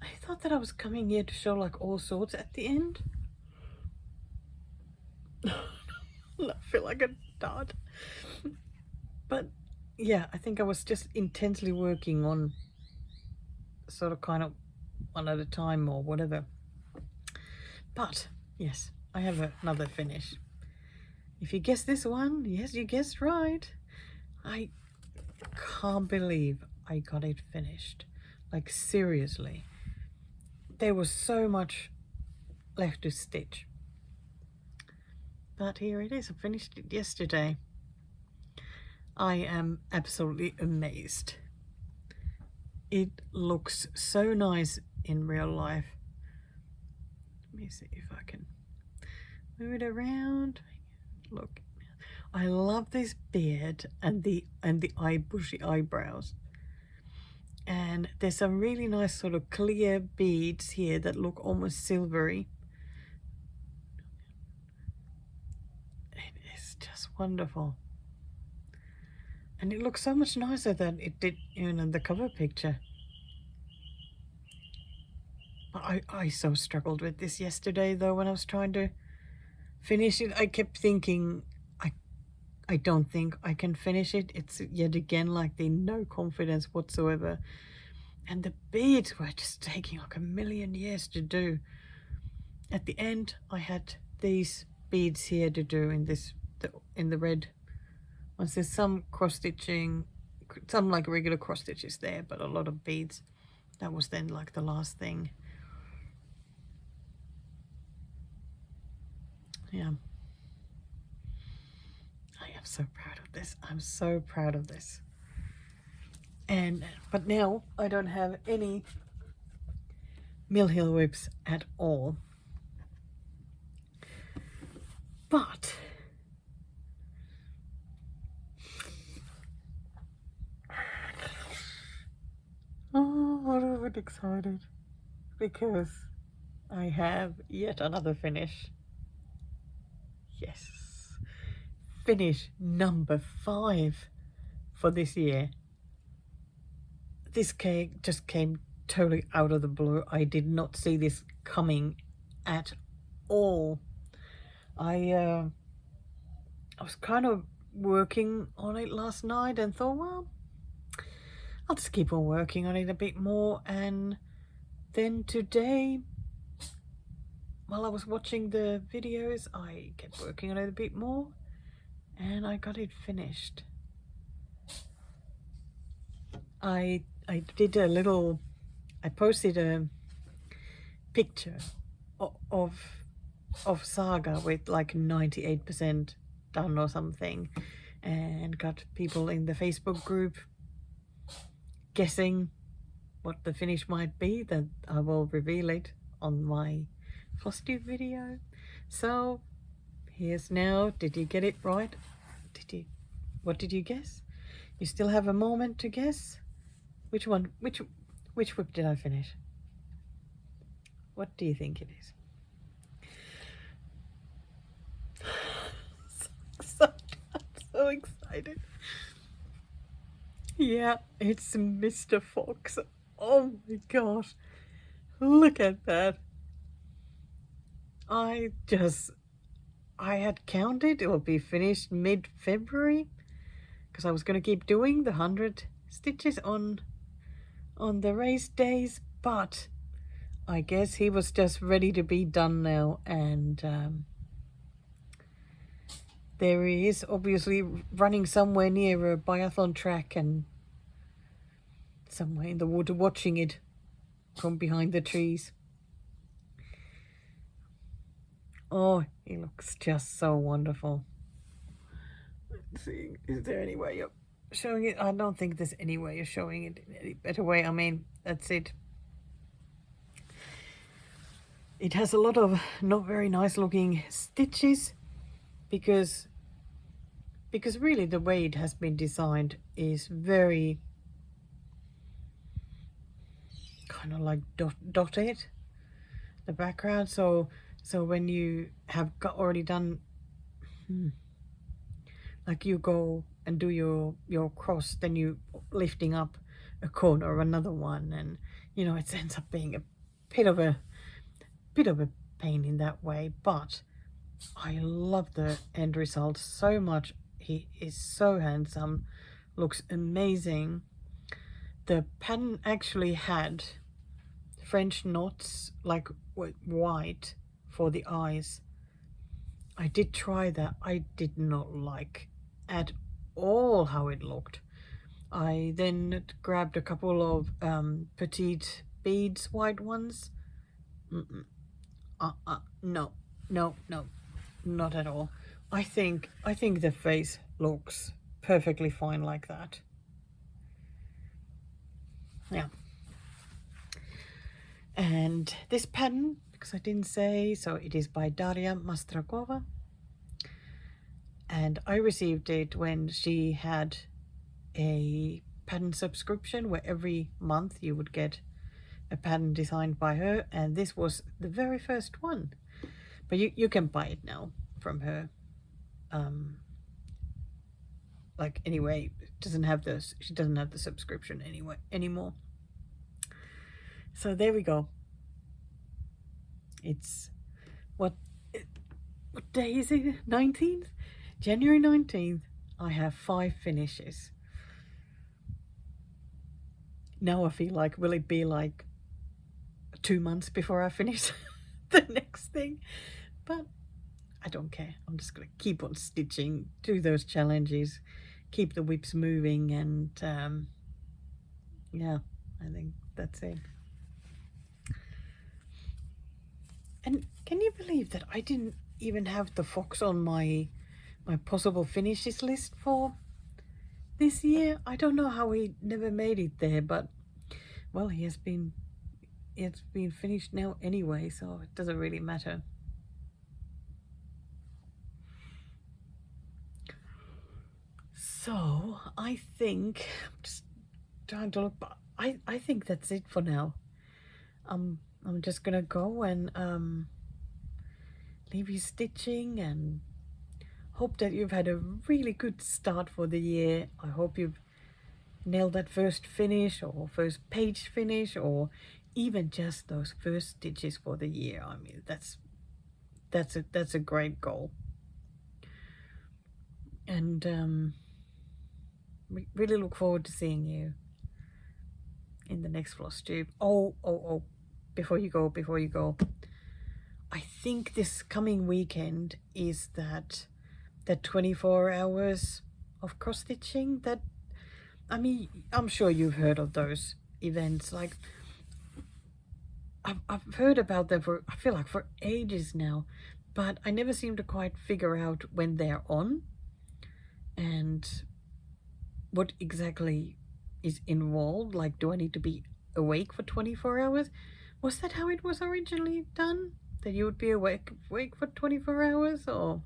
I thought that I was coming here to show like all sorts at the end. I feel like a dud. But yeah, I think I was just intensely working on sort of kind of one at a time or whatever. But yes, I have another finish. If you guessed this one, yes, you guessed right. I can't believe I got it finished. Like seriously, there was so much left to stitch. But here it is. I finished it yesterday. I am absolutely amazed. It looks so nice in real life. Let me see if I can move it around. Look, I love this beard and the bushy eyebrows. And there's some really nice sort of clear beads here that look almost silvery. It is just wonderful. And it looks so much nicer than it did in the cover picture. But I so struggled with this yesterday though when I was trying to finish it. I kept thinking, I don't think I can finish it. It's yet again like the no confidence whatsoever. And the beads were just taking like a million years to do. At the end, I had these beads here to do in the red. Once there's some cross stitching, some like regular cross stitches there, but a lot of beads. That was then like the last thing. Yeah. I am so proud of this. I'm so proud of this. But now I don't have any mill heel whips at all. But oh, I'm a bit excited because I have yet another finish. Yes, finish number 5 for this year. This cake just came totally out of the blue. I did not see this coming at all. I was kind of working on it last night and thought, well, I'll just keep on working on it a bit more. And then today, while I was watching the videos, I kept working on it a bit more and I got it finished. I did a little, I posted a picture of Saga with like 98% done or something, and got people in the Facebook group guessing what the finish might be. That I will reveal it on my Flosstube video. So here's now. Did you get it right? What did you guess? You still have a moment to guess. Which one? Which whip did I finish? What do you think it is? I'm so excited. Yeah, it's Mr. Fox. Oh my gosh. Look at that. I had counted it will be finished mid-February because I was going to keep doing the 100 stitches on the race days, but I guess he was just ready to be done now. And there he is, obviously running somewhere near a biathlon track and somewhere in the water, watching it from behind the trees. Oh, he looks just so wonderful. Let's see, is there any way of showing it? I don't think there's any way of showing it in any better way. I mean, that's it. It has a lot of not very nice looking stitches because really the way it has been designed is very kind of like dotted, the background. So when you have already done like you go and do your cross, then you lifting up a corner or another one, and you know, it ends up being a bit of a pain in that way. But I love the end result so much. He is so handsome, looks amazing. The pattern actually had French knots, like white for the eyes. I did try that. I did not like at all how it looked. I then grabbed a couple of petite beads, white ones. No, no, no, not at all. I think the face looks perfectly fine like that. Yeah. And this pattern, because I didn't say, so it is by Daria Mastrakova. And I received it when she had a pattern subscription where every month you would get a pattern designed by her, and this was the very first one. But you can buy it now from her. Like anyway, doesn't have this. She doesn't have the subscription anyway anymore. So there we go. It's what day is it? 19th, January 19th. I have 5 finishes. Now I feel like, will it be like 2 months before I finish the next thing? But I don't care. I'm just gonna keep on stitching, do those challenges, keep the whips moving, and yeah, I think that's it. And can you believe that I didn't even have the fox on my possible finishes list for this year? I don't know how he never made it there, but well, it's been finished now anyway, so it doesn't really matter. So I think I'm just trying to look, but I think that's it for now. I'm just gonna go and leave you stitching and hope that you've had a really good start for the year. I hope you've nailed that first finish or first page finish, or even just those first stitches for the year. I mean, that's a great goal. And we really look forward to seeing you in the next Flosstube. Oh, before you go, I think this coming weekend is that 24 hours of cross stitching. That, I mean, I'm sure you've heard of those events. Like, I've heard about them for, I feel like, for ages now, but I never seem to quite figure out when they're on and what exactly is involved. Like, do I need to be awake for 24 hours? Was that how it was originally done? That you would be awake for 24 hours, or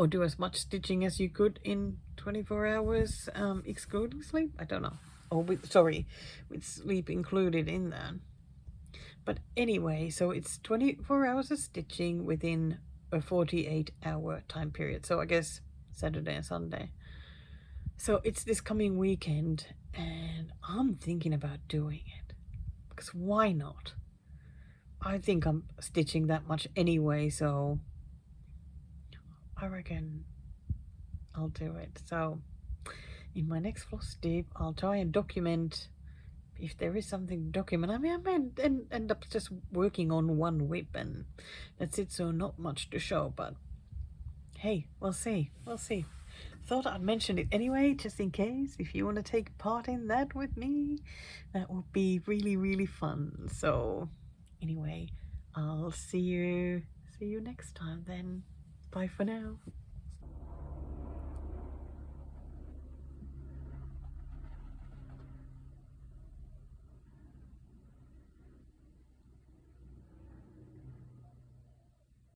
do as much stitching as you could in 24 hours, excluding sleep? I don't know. Or with sleep included in that. But anyway, so it's 24 hours of stitching within a 48-hour time period. So I guess Saturday and Sunday. So it's this coming weekend, and I'm thinking about doing it. Because why not? I think I'm stitching that much anyway, so I reckon I'll do it. So in my next Flosstube, I'll try and document if there is something to document. I mean, I may end up just working on one whip and that's it, so not much to show, but hey, we'll see. Thought I'd mention it anyway, just in case, if you want to take part in that with me. That would be really, really fun. So anyway, I'll see you next time then. Bye for now.